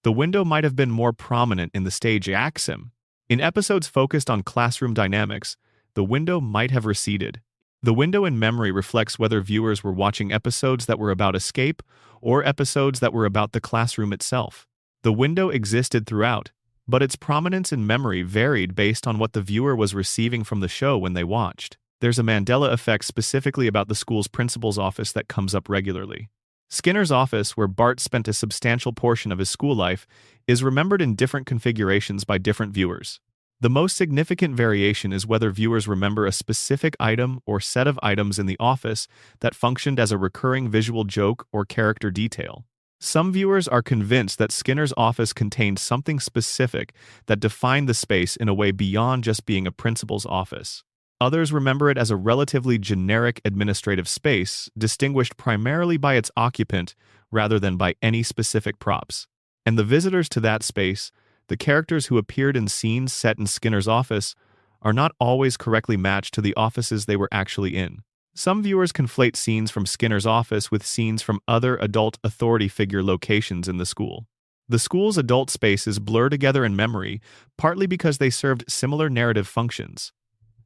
the window might have been more prominent in the stage axim. In episodes focused on classroom dynamics, the window might have receded. The window in memory reflects whether viewers were watching episodes that were about escape or episodes that were about the classroom itself. The window existed throughout, but its prominence in memory varied based on what the viewer was receiving from the show when they watched. There's a Mandela effect specifically about the school's principal's office that comes up regularly. Skinner's office, where Bart spent a substantial portion of his school life, is remembered in different configurations by different viewers. The most significant variation is whether viewers remember a specific item or set of items in the office that functioned as a recurring visual joke or character detail. Some viewers are convinced that Skinner's office contained something specific that defined the space in a way beyond just being a principal's office. Others remember it as a relatively generic administrative space, distinguished primarily by its occupant rather than by any specific props. And the visitors to that space, the characters who appeared in scenes set in Skinner's office, are not always correctly matched to the offices they were actually in. Some viewers conflate scenes from Skinner's office with scenes from other adult authority figure locations in the school. The school's adult spaces blur together in memory, partly because they served similar narrative functions.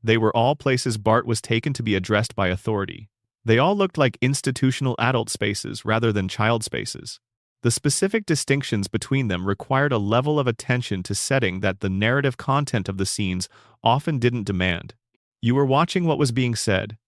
They were all places Bart was taken to be addressed by authority. They all looked like institutional adult spaces rather than child spaces. The specific distinctions between them required a level of attention to setting that the narrative content of the scenes often didn't demand. You were watching what was being said.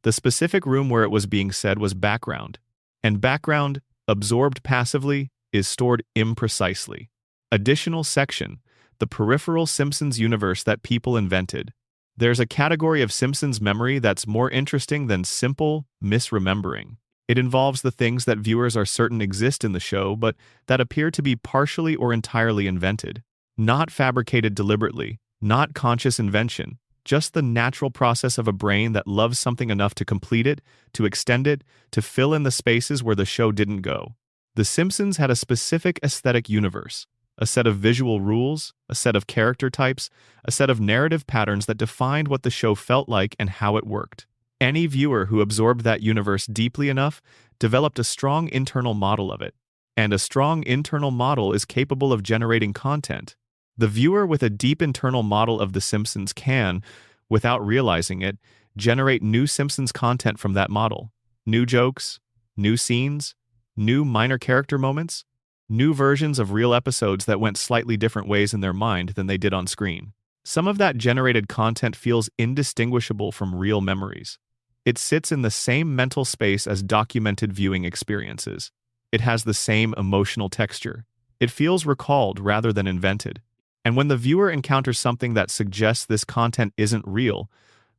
The specific room where it was being said was background. And background, absorbed passively, is stored imprecisely. Additional section, the peripheral Simpsons universe that people invented. There's a category of Simpsons memory that's more interesting than simple misremembering. It involves the things that viewers are certain exist in the show, but that appear to be partially or entirely invented. Not fabricated deliberately, not conscious invention, just the natural process of a brain that loves something enough to complete it, to extend it, to fill in the spaces where the show didn't go. The Simpsons had a specific aesthetic universe, a set of visual rules, a set of character types, a set of narrative patterns that defined what the show felt like and how it worked. Any viewer who absorbed that universe deeply enough developed a strong internal model of it. And a strong internal model is capable of generating content. The viewer with a deep internal model of The Simpsons can, without realizing it, generate new Simpsons content from that model. New jokes, new scenes, new minor character moments, new versions of real episodes that went slightly different ways in their mind than they did on screen. Some of that generated content feels indistinguishable from real memories. It sits in the same mental space as documented viewing experiences. It has the same emotional texture. It feels recalled rather than invented. And when the viewer encounters something that suggests this content isn't real,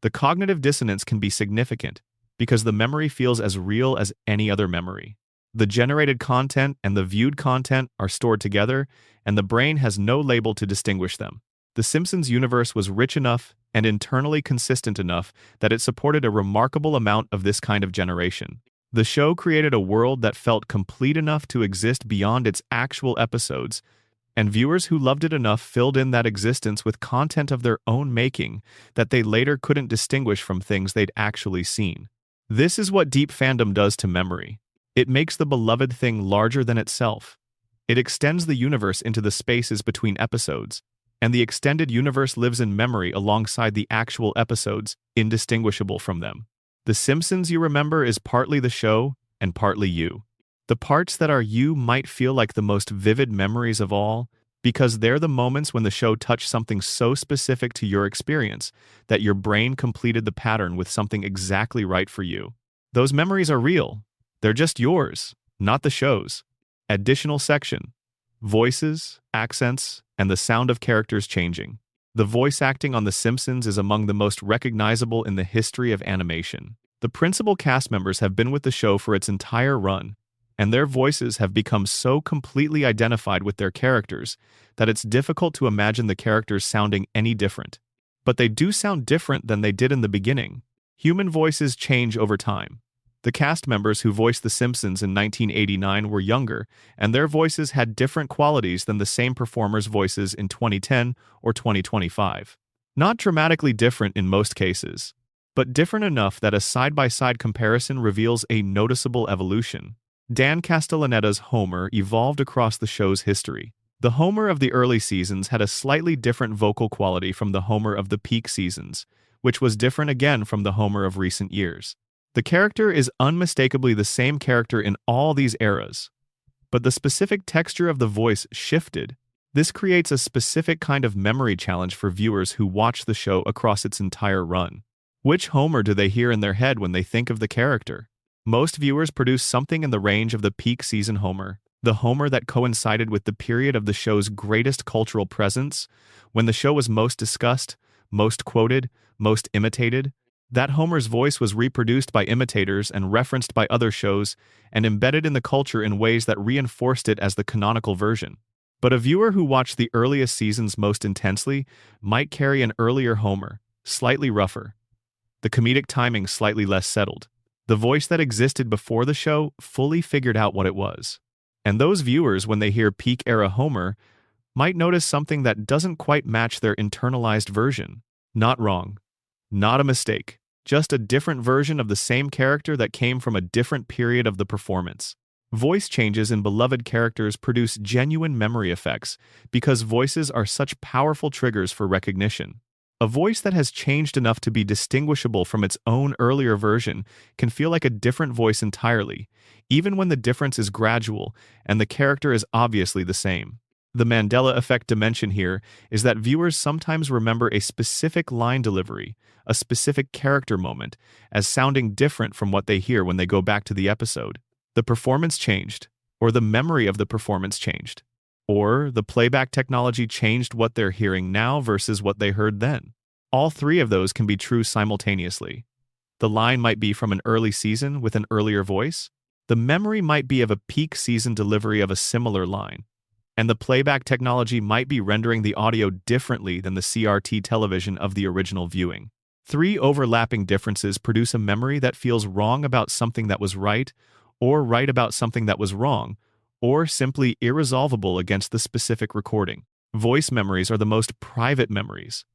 the cognitive dissonance can be significant because the memory feels as real as any other memory. The generated content and the viewed content are stored together, and the brain has no label to distinguish them. The Simpsons universe was rich enough and internally consistent enough that it supported a remarkable amount of this kind of generation. The show created a world that felt complete enough to exist beyond its actual episodes, and viewers who loved it enough filled in that existence with content of their own making that they later couldn't distinguish from things they'd actually seen. This is what deep fandom does to memory. It makes the beloved thing larger than itself. It extends the universe into the spaces between episodes, and the extended universe lives in memory alongside the actual episodes, indistinguishable from them. The Simpsons you remember is partly the show and partly you. The parts that are you might feel like the most vivid memories of all, because they're the moments when the show touched something so specific to your experience that your brain completed the pattern with something exactly right for you. Those memories are real. They're just yours, not the show's. Additional section: voices, accents, and the sound of characters changing. The voice acting on The Simpsons is among the most recognizable in the history of animation. The principal cast members have been with the show for its entire run, and their voices have become so completely identified with their characters that it's difficult to imagine the characters sounding any different. But they do sound different than they did in the beginning. Human voices change over time. The cast members who voiced The Simpsons in 1989 were younger, and their voices had different qualities than the same performers' voices in 2010 or 2025. Not dramatically different in most cases, but different enough that a side-by-side comparison reveals a noticeable evolution. Dan Castellaneta's Homer evolved across the show's history. The Homer of the early seasons had a slightly different vocal quality from the Homer of the peak seasons, which was different again from the Homer of recent years. The character is unmistakably the same character in all these eras, but the specific texture of the voice shifted. This creates a specific kind of memory challenge for viewers who watch the show across its entire run. Which Homer do they hear in their head when they think of the character? Most viewers produce something in the range of the peak season Homer, the Homer that coincided with the period of the show's greatest cultural presence, when the show was most discussed, most quoted, most imitated. That Homer's voice was reproduced by imitators and referenced by other shows and embedded in the culture in ways that reinforced it as the canonical version. But a viewer who watched the earliest seasons most intensely might carry an earlier Homer, slightly rougher, the comedic timing slightly less settled. The voice that existed before the show fully figured out what it was. And those viewers, when they hear peak-era Homer, might notice something that doesn't quite match their internalized version. Not wrong. Not a mistake. Just a different version of the same character that came from a different period of the performance. Voice changes in beloved characters produce genuine memory effects because voices are such powerful triggers for recognition. A voice that has changed enough to be distinguishable from its own earlier version can feel like a different voice entirely, even when the difference is gradual and the character is obviously the same. The Mandela effect dimension here is that viewers sometimes remember a specific line delivery, a specific character moment, as sounding different from what they hear when they go back to the episode. The performance changed, or the memory of the performance changed, or the playback technology changed what they're hearing now versus what they heard then. All three of those can be true simultaneously. The line might be from an early season with an earlier voice. The memory might be of a peak season delivery of a similar line. And the playback technology might be rendering the audio differently than the CRT television of the original viewing. Three overlapping differences produce a memory that feels wrong about something that was right, or right about something that was wrong, or simply irresolvable against the specific recording. Voice memories are the most private memories.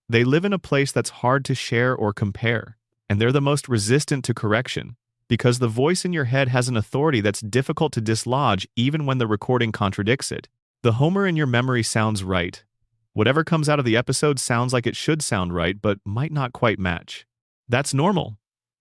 They live in a place that's hard to share or compare, and they're the most resistant to correction, because the voice in your head has an authority that's difficult to dislodge even when the recording contradicts it. The Homer in your memory sounds right. Whatever comes out of the episode sounds like it should sound right, but might not quite match. That's normal.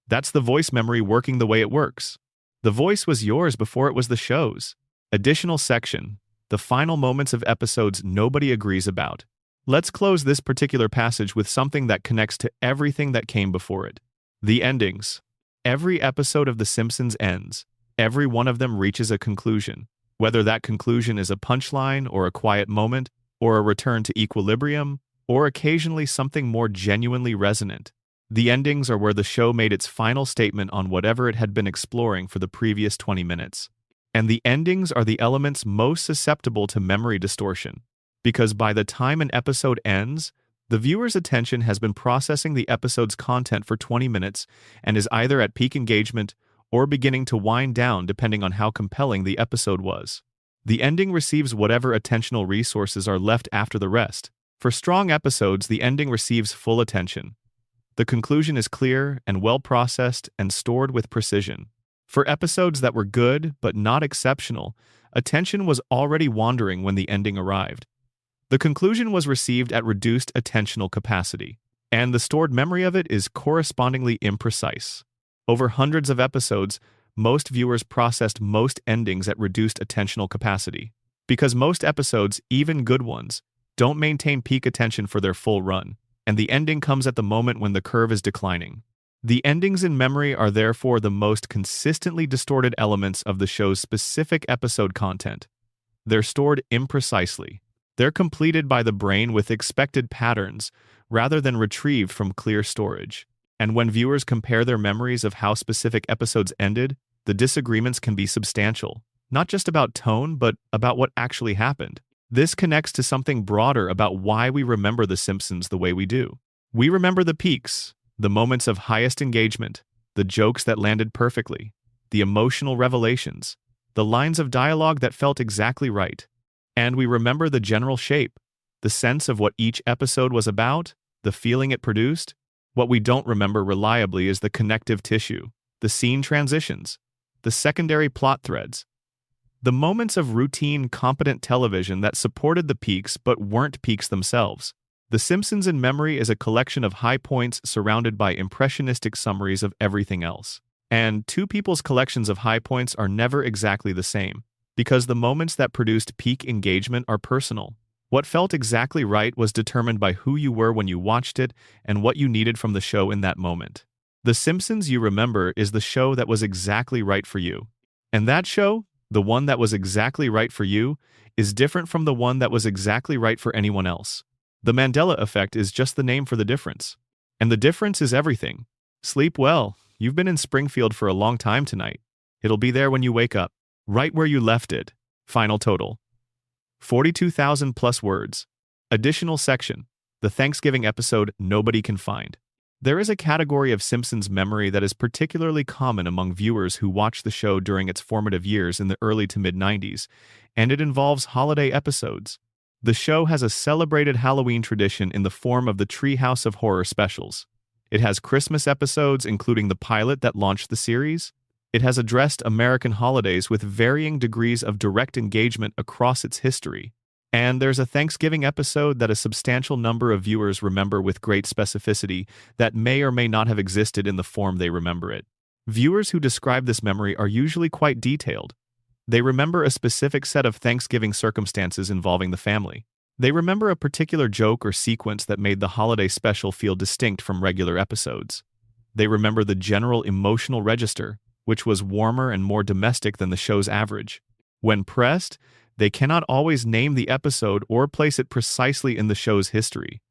That's the voice memory working the way it works. The voice was yours before it was the show's. Additional section: the final moments of episodes nobody agrees about. Let's close this particular passage with something that connects to everything that came before it. The endings. Every episode of The Simpsons ends. Every one of them reaches a conclusion. Whether that conclusion is a punchline or a quiet moment, or a return to equilibrium, or occasionally something more genuinely resonant. The endings are where the show made its final statement on whatever it had been exploring for the previous 20 minutes. And the endings are the elements most susceptible to memory distortion, because by the time an episode ends, the viewer's attention has been processing the episode's content for 20 minutes and is either at peak engagement or beginning to wind down depending on how compelling the episode was. The ending receives whatever attentional resources are left after the rest. For strong episodes, the ending receives full attention. The conclusion is clear and well-processed and stored with precision. For episodes that were good but not exceptional, attention was already wandering when the ending arrived. The conclusion was received at reduced attentional capacity, and the stored memory of it is correspondingly imprecise. Over hundreds of episodes, most viewers processed most endings at reduced attentional capacity, because most episodes, even good ones, don't maintain peak attention for their full run, and the ending comes at the moment when the curve is declining. The endings in memory are therefore the most consistently distorted elements of the show's specific episode content. They're stored imprecisely. They're completed by the brain with expected patterns rather than retrieved from clear storage. And when viewers compare their memories of how specific episodes ended, The disagreements can be substantial, not just about tone, but about what actually happened. This connects to something broader about why we remember The Simpsons the way we do. We remember the peaks, the moments of highest engagement, the jokes that landed perfectly, the emotional revelations, the lines of dialogue that felt exactly right. And we remember the general shape, the sense of what each episode was about, the feeling it produced. What we don't remember reliably is the connective tissue, the scene transitions, the secondary plot threads, the moments of routine, competent television that supported the peaks but weren't peaks themselves. The Simpsons in memory is a collection of high points surrounded by impressionistic summaries of everything else. And two people's collections of high points are never exactly the same, because the moments that produced peak engagement are personal. What felt exactly right was determined by who you were when you watched it and what you needed from the show in that moment. The Simpsons you remember is the show that was exactly right for you. And that show, the one that was exactly right for you, is different from the one that was exactly right for anyone else. The Mandela effect is just the name for the difference. And the difference is everything. Sleep well. You've been in Springfield for a long time tonight. It'll be there when you wake up, right where you left it. Final total: 42,000 plus words. Additional section: the Thanksgiving episode nobody can find. There is a category of Simpsons memory that is particularly common among viewers who watched the show during its formative years in the early to mid-90s, and it involves holiday episodes. The show has a celebrated Halloween tradition in the form of the Treehouse of Horror specials. It has Christmas episodes, including the pilot that launched the series. It has addressed American holidays with varying degrees of direct engagement across its history. And there's a Thanksgiving episode that a substantial number of viewers remember with great specificity that may or may not have existed in the form they remember it. Viewers who describe this memory are usually quite detailed. They remember a specific set of Thanksgiving circumstances involving the family. They remember a particular joke or sequence that made the holiday special feel distinct from regular episodes. They remember the general emotional register, which was warmer and more domestic than the show's average. When pressed, they cannot always name the episode or place it precisely in the show's history,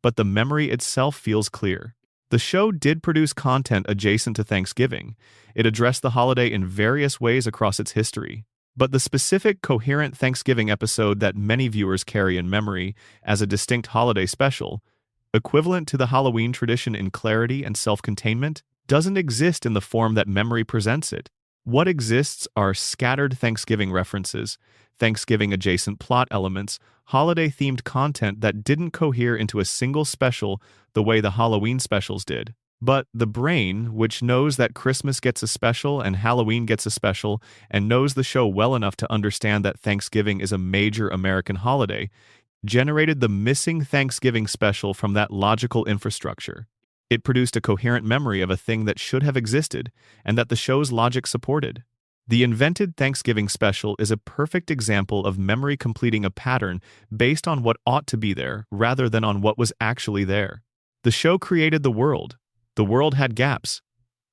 but the memory itself feels clear. The show did produce content adjacent to Thanksgiving. It addressed the holiday in various ways across its history. But the specific, coherent Thanksgiving episode that many viewers carry in memory as a distinct holiday special, equivalent to the Halloween tradition in clarity and self-containment, doesn't exist in the form that memory presents it. What exists are scattered Thanksgiving references, Thanksgiving-adjacent plot elements, holiday-themed content that didn't cohere into a single special the way the Halloween specials did. But the brain, which knows that Christmas gets a special and Halloween gets a special, and knows the show well enough to understand that Thanksgiving is a major American holiday, generated the missing Thanksgiving special from that logical infrastructure. It produced a coherent memory of a thing that should have existed and that the show's logic supported. The invented Thanksgiving special is a perfect example of memory completing a pattern based on what ought to be there rather than on what was actually there. The show created the world. The world had gaps.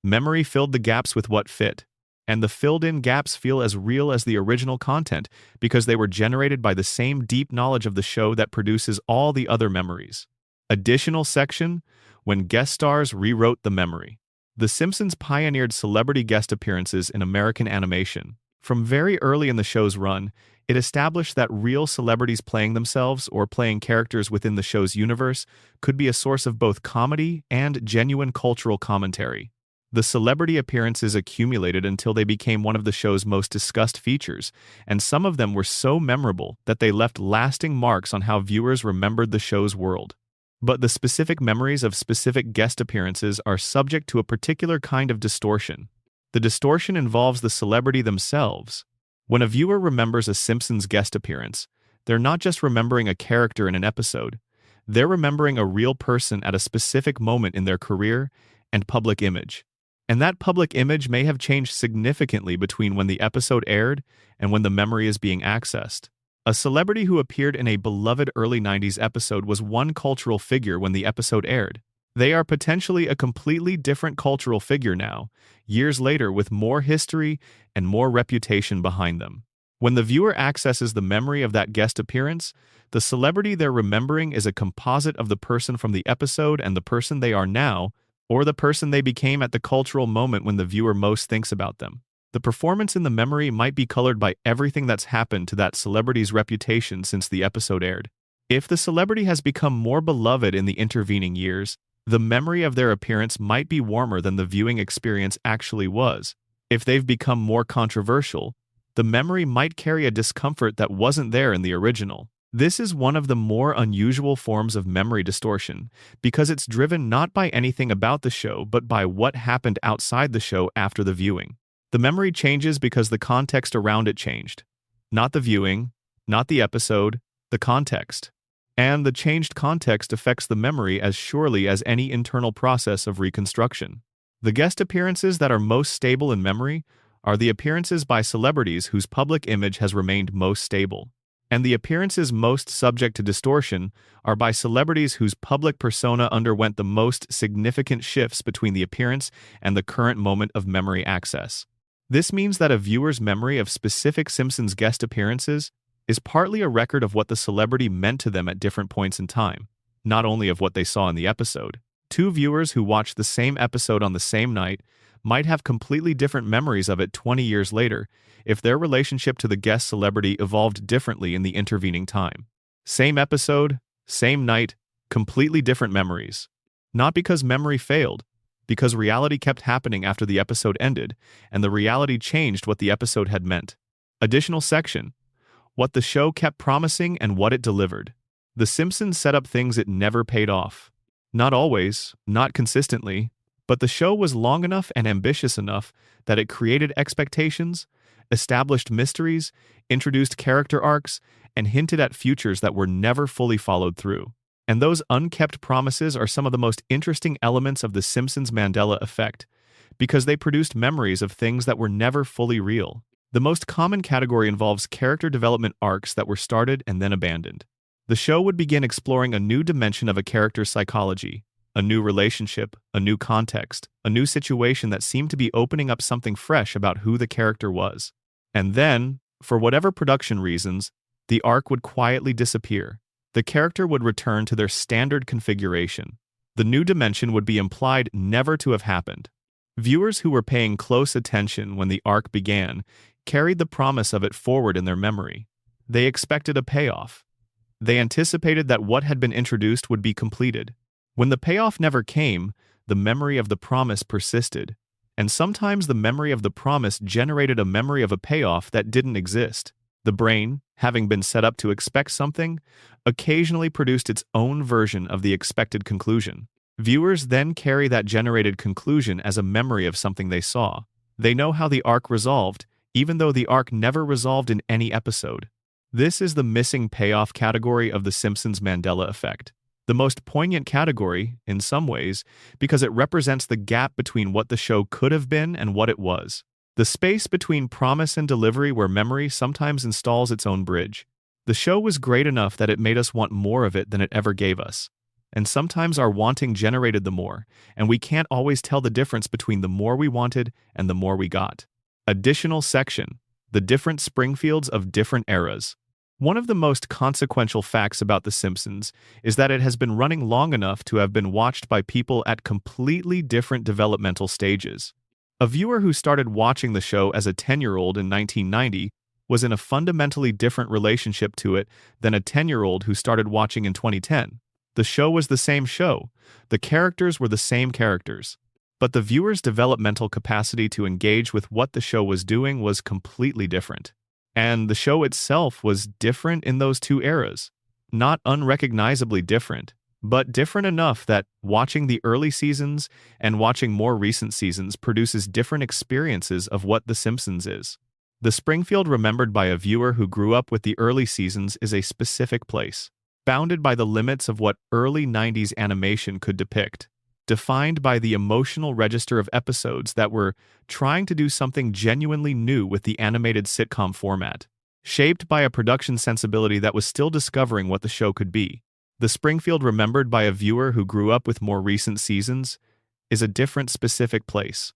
Memory filled the gaps with what fit. And the filled-in gaps feel as real as the original content because they were generated by the same deep knowledge of the show that produces all the other memories. Additional section: when guest stars rewrote the memory. The Simpsons pioneered celebrity guest appearances in American animation. From very early in the show's run, it established that real celebrities playing themselves or playing characters within the show's universe could be a source of both comedy and genuine cultural commentary. The celebrity appearances accumulated until they became one of the show's most discussed features, and some of them were so memorable that they left lasting marks on how viewers remembered the show's world. But the specific memories of specific guest appearances are subject to a particular kind of distortion. The distortion involves the celebrity themselves. When a viewer remembers a Simpsons guest appearance, they're not just remembering a character in an episode. They're remembering a real person at a specific moment in their career and public image. And that public image may have changed significantly between when the episode aired and when the memory is being accessed. A celebrity who appeared in a beloved early 90s episode was one cultural figure when the episode aired. They are potentially a completely different cultural figure now, years later with more history and more reputation behind them. When the viewer accesses the memory of that guest appearance, the celebrity they're remembering is a composite of the person from the episode and the person they are now, or the person they became at the cultural moment when the viewer most thinks about them. The performance in the memory might be colored by everything that's happened to that celebrity's reputation since the episode aired. If the celebrity has become more beloved in the intervening years, the memory of their appearance might be warmer than the viewing experience actually was. If they've become more controversial, the memory might carry a discomfort that wasn't there in the original. This is one of the more unusual forms of memory distortion, because it's driven not by anything about the show but by what happened outside the show after the viewing. The memory changes because the context around it changed. Not the viewing, not the episode, the context. And the changed context affects the memory as surely as any internal process of reconstruction. The guest appearances that are most stable in memory are the appearances by celebrities whose public image has remained most stable. And the appearances most subject to distortion are by celebrities whose public persona underwent the most significant shifts between the appearance and the current moment of memory access. This means that a viewer's memory of specific Simpsons guest appearances is partly a record of what the celebrity meant to them at different points in time, not only of what they saw in the episode. Two viewers who watched the same episode on the same night might have completely different memories of it 20 years later if their relationship to the guest celebrity evolved differently in the intervening time. Same episode, same night, completely different memories. Not because memory failed, because reality kept happening after the episode ended, and the reality changed what the episode had meant. Additional section: what the show kept promising and what it delivered. The Simpsons set up things it never paid off. Not always, not consistently, but the show was long enough and ambitious enough that it created expectations, established mysteries, introduced character arcs, and hinted at futures that were never fully followed through. And those unkept promises are some of the most interesting elements of the Simpsons Mandela effect, because they produced memories of things that were never fully real. The most common category involves character development arcs that were started and then abandoned. The show would begin exploring a new dimension of a character's psychology, a new relationship, a new context, a new situation that seemed to be opening up something fresh about who the character was. And then, for whatever production reasons, the arc would quietly disappear. The character would return to their standard configuration. The new dimension would be implied never to have happened. Viewers who were paying close attention when the arc began carried the promise of it forward in their memory. They expected a payoff. They anticipated that what had been introduced would be completed. When the payoff never came, the memory of the promise persisted, and sometimes the memory of the promise generated a memory of a payoff that didn't exist. The brain, having been set up to expect something, occasionally produced its own version of the expected conclusion. Viewers then carry that generated conclusion as a memory of something they saw. They know how the arc resolved, even though the arc never resolved in any episode. This is the missing payoff category of The Simpsons Mandela effect. The most poignant category, in some ways, because it represents the gap between what the show could have been and what it was. The space between promise and delivery where memory sometimes installs its own bridge. The show was great enough that it made us want more of it than it ever gave us. And sometimes our wanting generated the more, and we can't always tell the difference between the more we wanted and the more we got. Additional section: the different Springfields of different eras. One of the most consequential facts about The Simpsons is that it has been running long enough to have been watched by people at completely different developmental stages. A viewer who started watching the show as a 10-year-old in 1990 was in a fundamentally different relationship to it than a 10-year-old who started watching in 2010. The show was the same show. The characters were the same characters. But the viewer's developmental capacity to engage with what the show was doing was completely different. And the show itself was different in those two eras. Not unrecognizably different, but different enough that watching the early seasons and watching more recent seasons produces different experiences of what The Simpsons is. The Springfield remembered by a viewer who grew up with the early seasons is a specific place, bounded by the limits of what early 90s animation could depict, defined by the emotional register of episodes that were trying to do something genuinely new with the animated sitcom format, shaped by a production sensibility that was still discovering what the show could be. The Springfield remembered by a viewer who grew up with more recent seasons is a different specific place,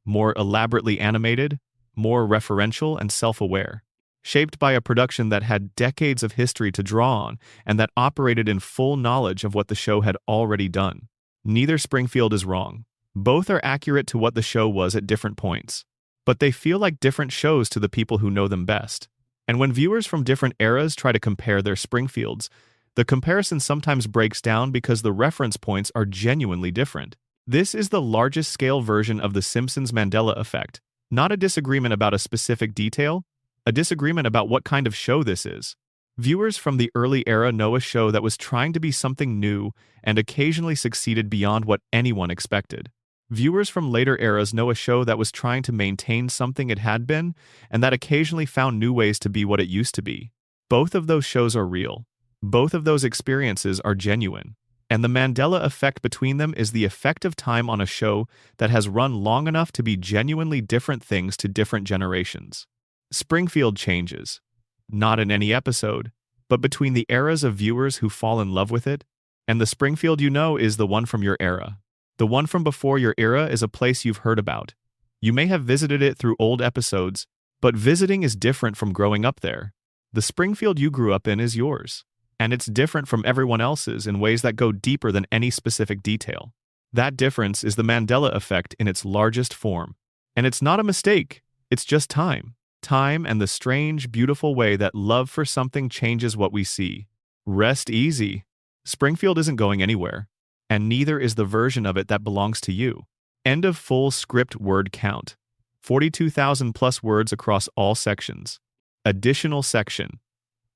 more elaborately animated, more referential and self-aware, shaped by a production that had decades of history to draw on and that operated in full knowledge of what the show had already done. Neither Springfield is wrong. Both are accurate to what the show was at different points. but they feel like different shows to the people who know them best. And when viewers from different eras try to compare their Springfields, the comparison sometimes breaks down because the reference points are genuinely different. This is the largest scale version of the Simpsons Mandela effect, not a disagreement about a specific detail, a disagreement about what kind of show this is. Viewers from the early era know a show that was trying to be something new and occasionally succeeded beyond what anyone expected. Viewers from later eras know a show that was trying to maintain something it had been and that occasionally found new ways to be what it used to be. Both of those shows are real. Both of those experiences are genuine. And the Mandela effect between them is the effect of time on a show that has run long enough to be genuinely different things to different generations. Springfield changes. Not in any episode, but between the eras of viewers who fall in love with it, and the Springfield you know is the one from your era. The one from before your era is a place you've heard about. You may have visited it through old episodes, but visiting is different from growing up there. The Springfield you grew up in is yours, and it's different from everyone else's in ways that go deeper than any specific detail. That difference is the Mandela effect in its largest form. And it's not a mistake, it's just time. Time and the strange, beautiful way that love for something changes what we see. Rest easy. Springfield isn't going anywhere, and neither is the version of it that belongs to you. End of full script word count. 42,000 plus words across all sections. Additional section.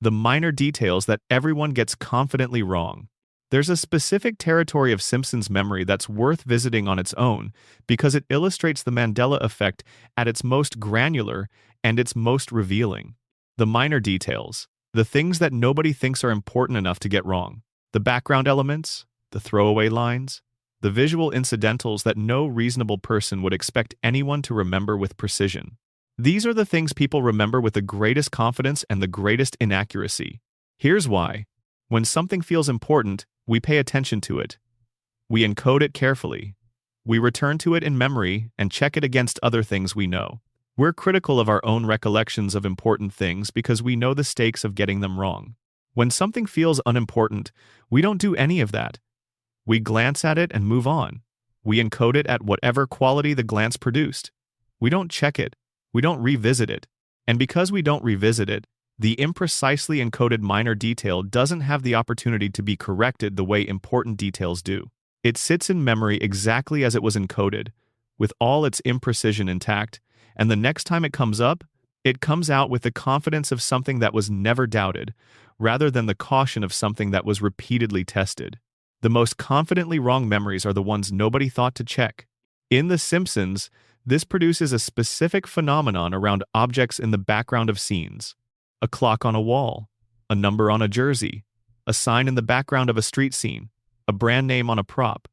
The minor details that everyone gets confidently wrong. There's a specific territory of Simpsons memory that's worth visiting on its own because it illustrates the Mandela effect at its most granular and its most revealing. The minor details, the things that nobody thinks are important enough to get wrong. The background elements, the throwaway lines, the visual incidentals that no reasonable person would expect anyone to remember with precision. These are the things people remember with the greatest confidence and the greatest inaccuracy. Here's why. When something feels important, we pay attention to it. We encode it carefully. We return to it in memory and check it against other things we know. We're critical of our own recollections of important things because we know the stakes of getting them wrong. When something feels unimportant, we don't do any of that. We glance at it and move on. We encode it at whatever quality the glance produced. We don't check it. We don't revisit it. And because we don't revisit it, the imprecisely encoded minor detail doesn't have the opportunity to be corrected the way important details do. It sits in memory exactly as it was encoded, with all its imprecision intact, and the next time it comes up, it comes out with the confidence of something that was never doubted, rather than the caution of something that was repeatedly tested. The most confidently wrong memories are the ones nobody thought to check. In The Simpsons, this produces a specific phenomenon around objects in the background of scenes. A clock on a wall, a number on a jersey, a sign in the background of a street scene, a brand name on a prop.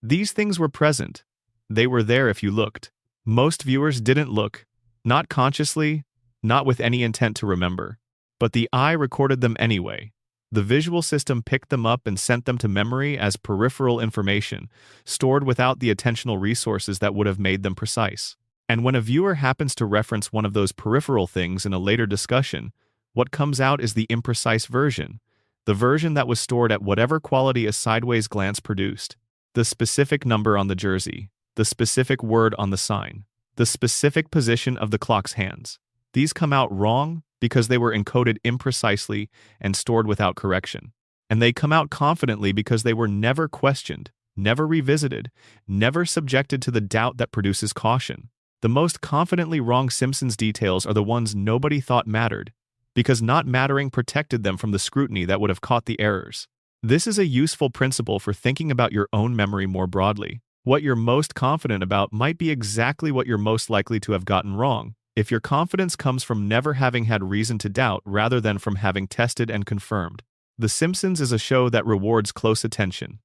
These things were present. They were there if you looked. Most viewers didn't look, not consciously, not with any intent to remember. But the eye recorded them anyway. The visual system picked them up and sent them to memory as peripheral information, stored without the attentional resources that would have made them precise. And when a viewer happens to reference one of those peripheral things in a later discussion, what comes out is the imprecise version, the version that was stored at whatever quality a sideways glance produced. The specific number on the jersey, the specific word on the sign, the specific position of the clock's hands. These come out wrong because they were encoded imprecisely and stored without correction. And they come out confidently because they were never questioned, never revisited, never subjected to the doubt that produces caution. The most confidently wrong Simpsons details are the ones nobody thought mattered, because not mattering protected them from the scrutiny that would have caught the errors. This is a useful principle for thinking about your own memory more broadly. What you're most confident about might be exactly what you're most likely to have gotten wrong, if your confidence comes from never having had reason to doubt rather than from having tested and confirmed. The Simpsons is a show that rewards close attention.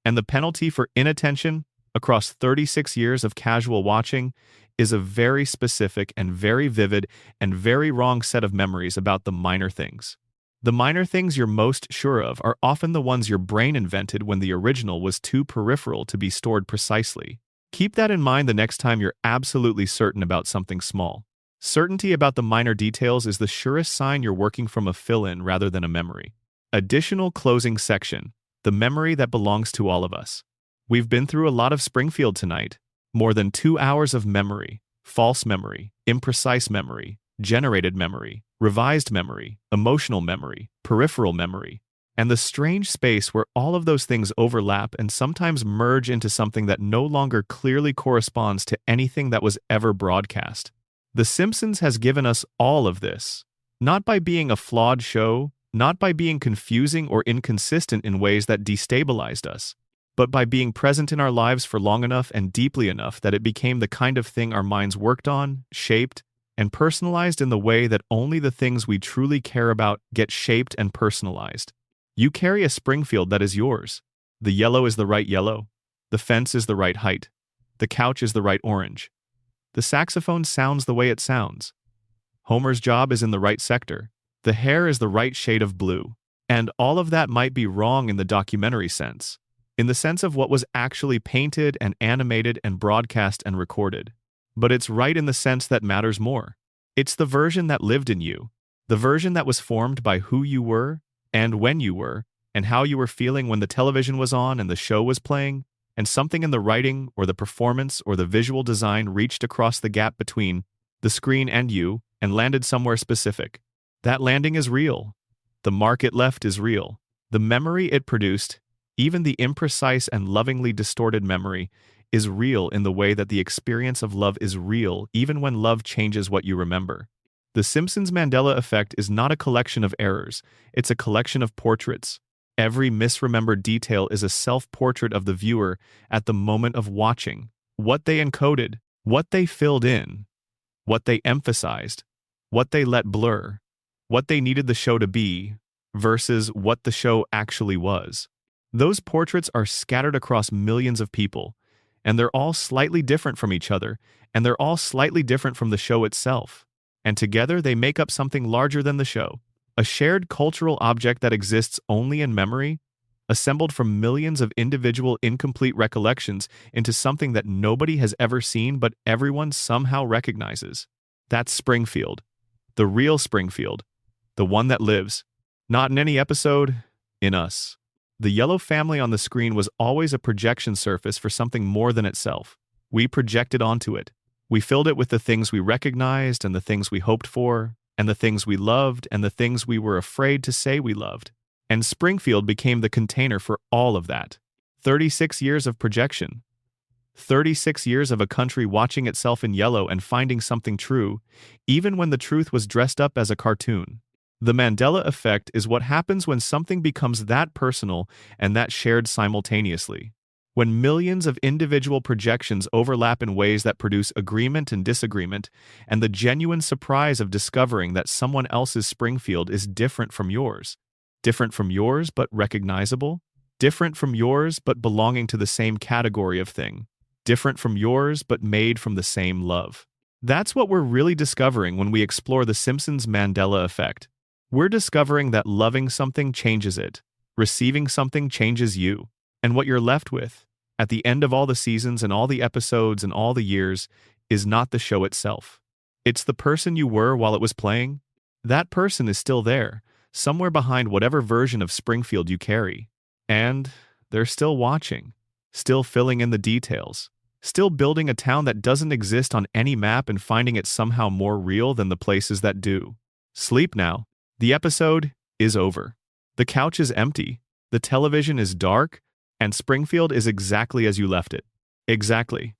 And the penalty for inattention, across 36 years of casual watching, is a very specific and very vivid and very wrong set of memories about the minor things. The minor things you're most sure of are often the ones your brain invented when the original was too peripheral to be stored precisely. Keep that in mind the next time you're absolutely certain about something small. Certainty about the minor details is the surest sign you're working from a fill-in rather than a memory. Additional closing section, the memory that belongs to all of us. We've been through a lot of Springfield tonight. More than 2 hours of memory, false memory, imprecise memory, generated memory, revised memory, emotional memory, peripheral memory, and the strange space where all of those things overlap and sometimes merge into something that no longer clearly corresponds to anything that was ever broadcast. The Simpsons has given us all of this, not by being a flawed show, not by being confusing or inconsistent in ways that destabilized us, but by being present in our lives for long enough and deeply enough that it became the kind of thing our minds worked on, shaped, and personalized in the way that only the things we truly care about get shaped and personalized. You carry a Springfield that is yours. The yellow is the right yellow. The fence is the right height. The couch is the right orange. The saxophone sounds the way it sounds. Homer's job is in the right sector. The hair is the right shade of blue. And all of that might be wrong in the documentary sense, in the sense of what was actually painted and animated and broadcast and recorded. But it's right in the sense that matters more. It's the version that lived in you, the version that was formed by who you were, and when you were, and how you were feeling when the television was on and the show was playing, and something in the writing or the performance or the visual design reached across the gap between the screen and you and landed somewhere specific. That landing is real. The mark it left is real. The memory it produced, even the imprecise and lovingly distorted memory, is real in the way that the experience of love is real even when love changes what you remember. The Simpsons Mandela effect is not a collection of errors, it's a collection of portraits. Every misremembered detail is a self-portrait of the viewer at the moment of watching. What they encoded, what they filled in, what they emphasized, what they let blur, what they needed the show to be, versus what the show actually was. Those portraits are scattered across millions of people, and they're all slightly different from each other, and they're all slightly different from the show itself. And together they make up something larger than the show, a shared cultural object that exists only in memory, assembled from millions of individual incomplete recollections into something that nobody has ever seen but everyone somehow recognizes. That's Springfield, the real Springfield, the one that lives, not in any episode, in us. The yellow family on the screen was always a projection surface for something more than itself. We projected onto it. We filled it with the things we recognized and the things we hoped for, and the things we loved and the things we were afraid to say we loved. And Springfield became the container for all of that. 36 years of projection. 36 years of a country watching itself in yellow and finding something true, even when the truth was dressed up as a cartoon. The Mandela effect is what happens when something becomes that personal and that shared simultaneously. When millions of individual projections overlap in ways that produce agreement and disagreement, and the genuine surprise of discovering that someone else's Springfield is different from yours. Different from yours but recognizable. Different from yours but belonging to the same category of thing. Different from yours but made from the same love. That's what we're really discovering when we explore the Simpsons Mandela effect. We're discovering that loving something changes it. Receiving something changes you. And what you're left with, at the end of all the seasons and all the episodes and all the years, is not the show itself. It's the person you were while it was playing. That person is still there, somewhere behind whatever version of Springfield you carry. And they're still watching, still filling in the details, still building a town that doesn't exist on any map and finding it somehow more real than the places that do. Sleep now. The episode is over. The couch is empty. The television is dark. And Springfield is exactly as you left it. Exactly.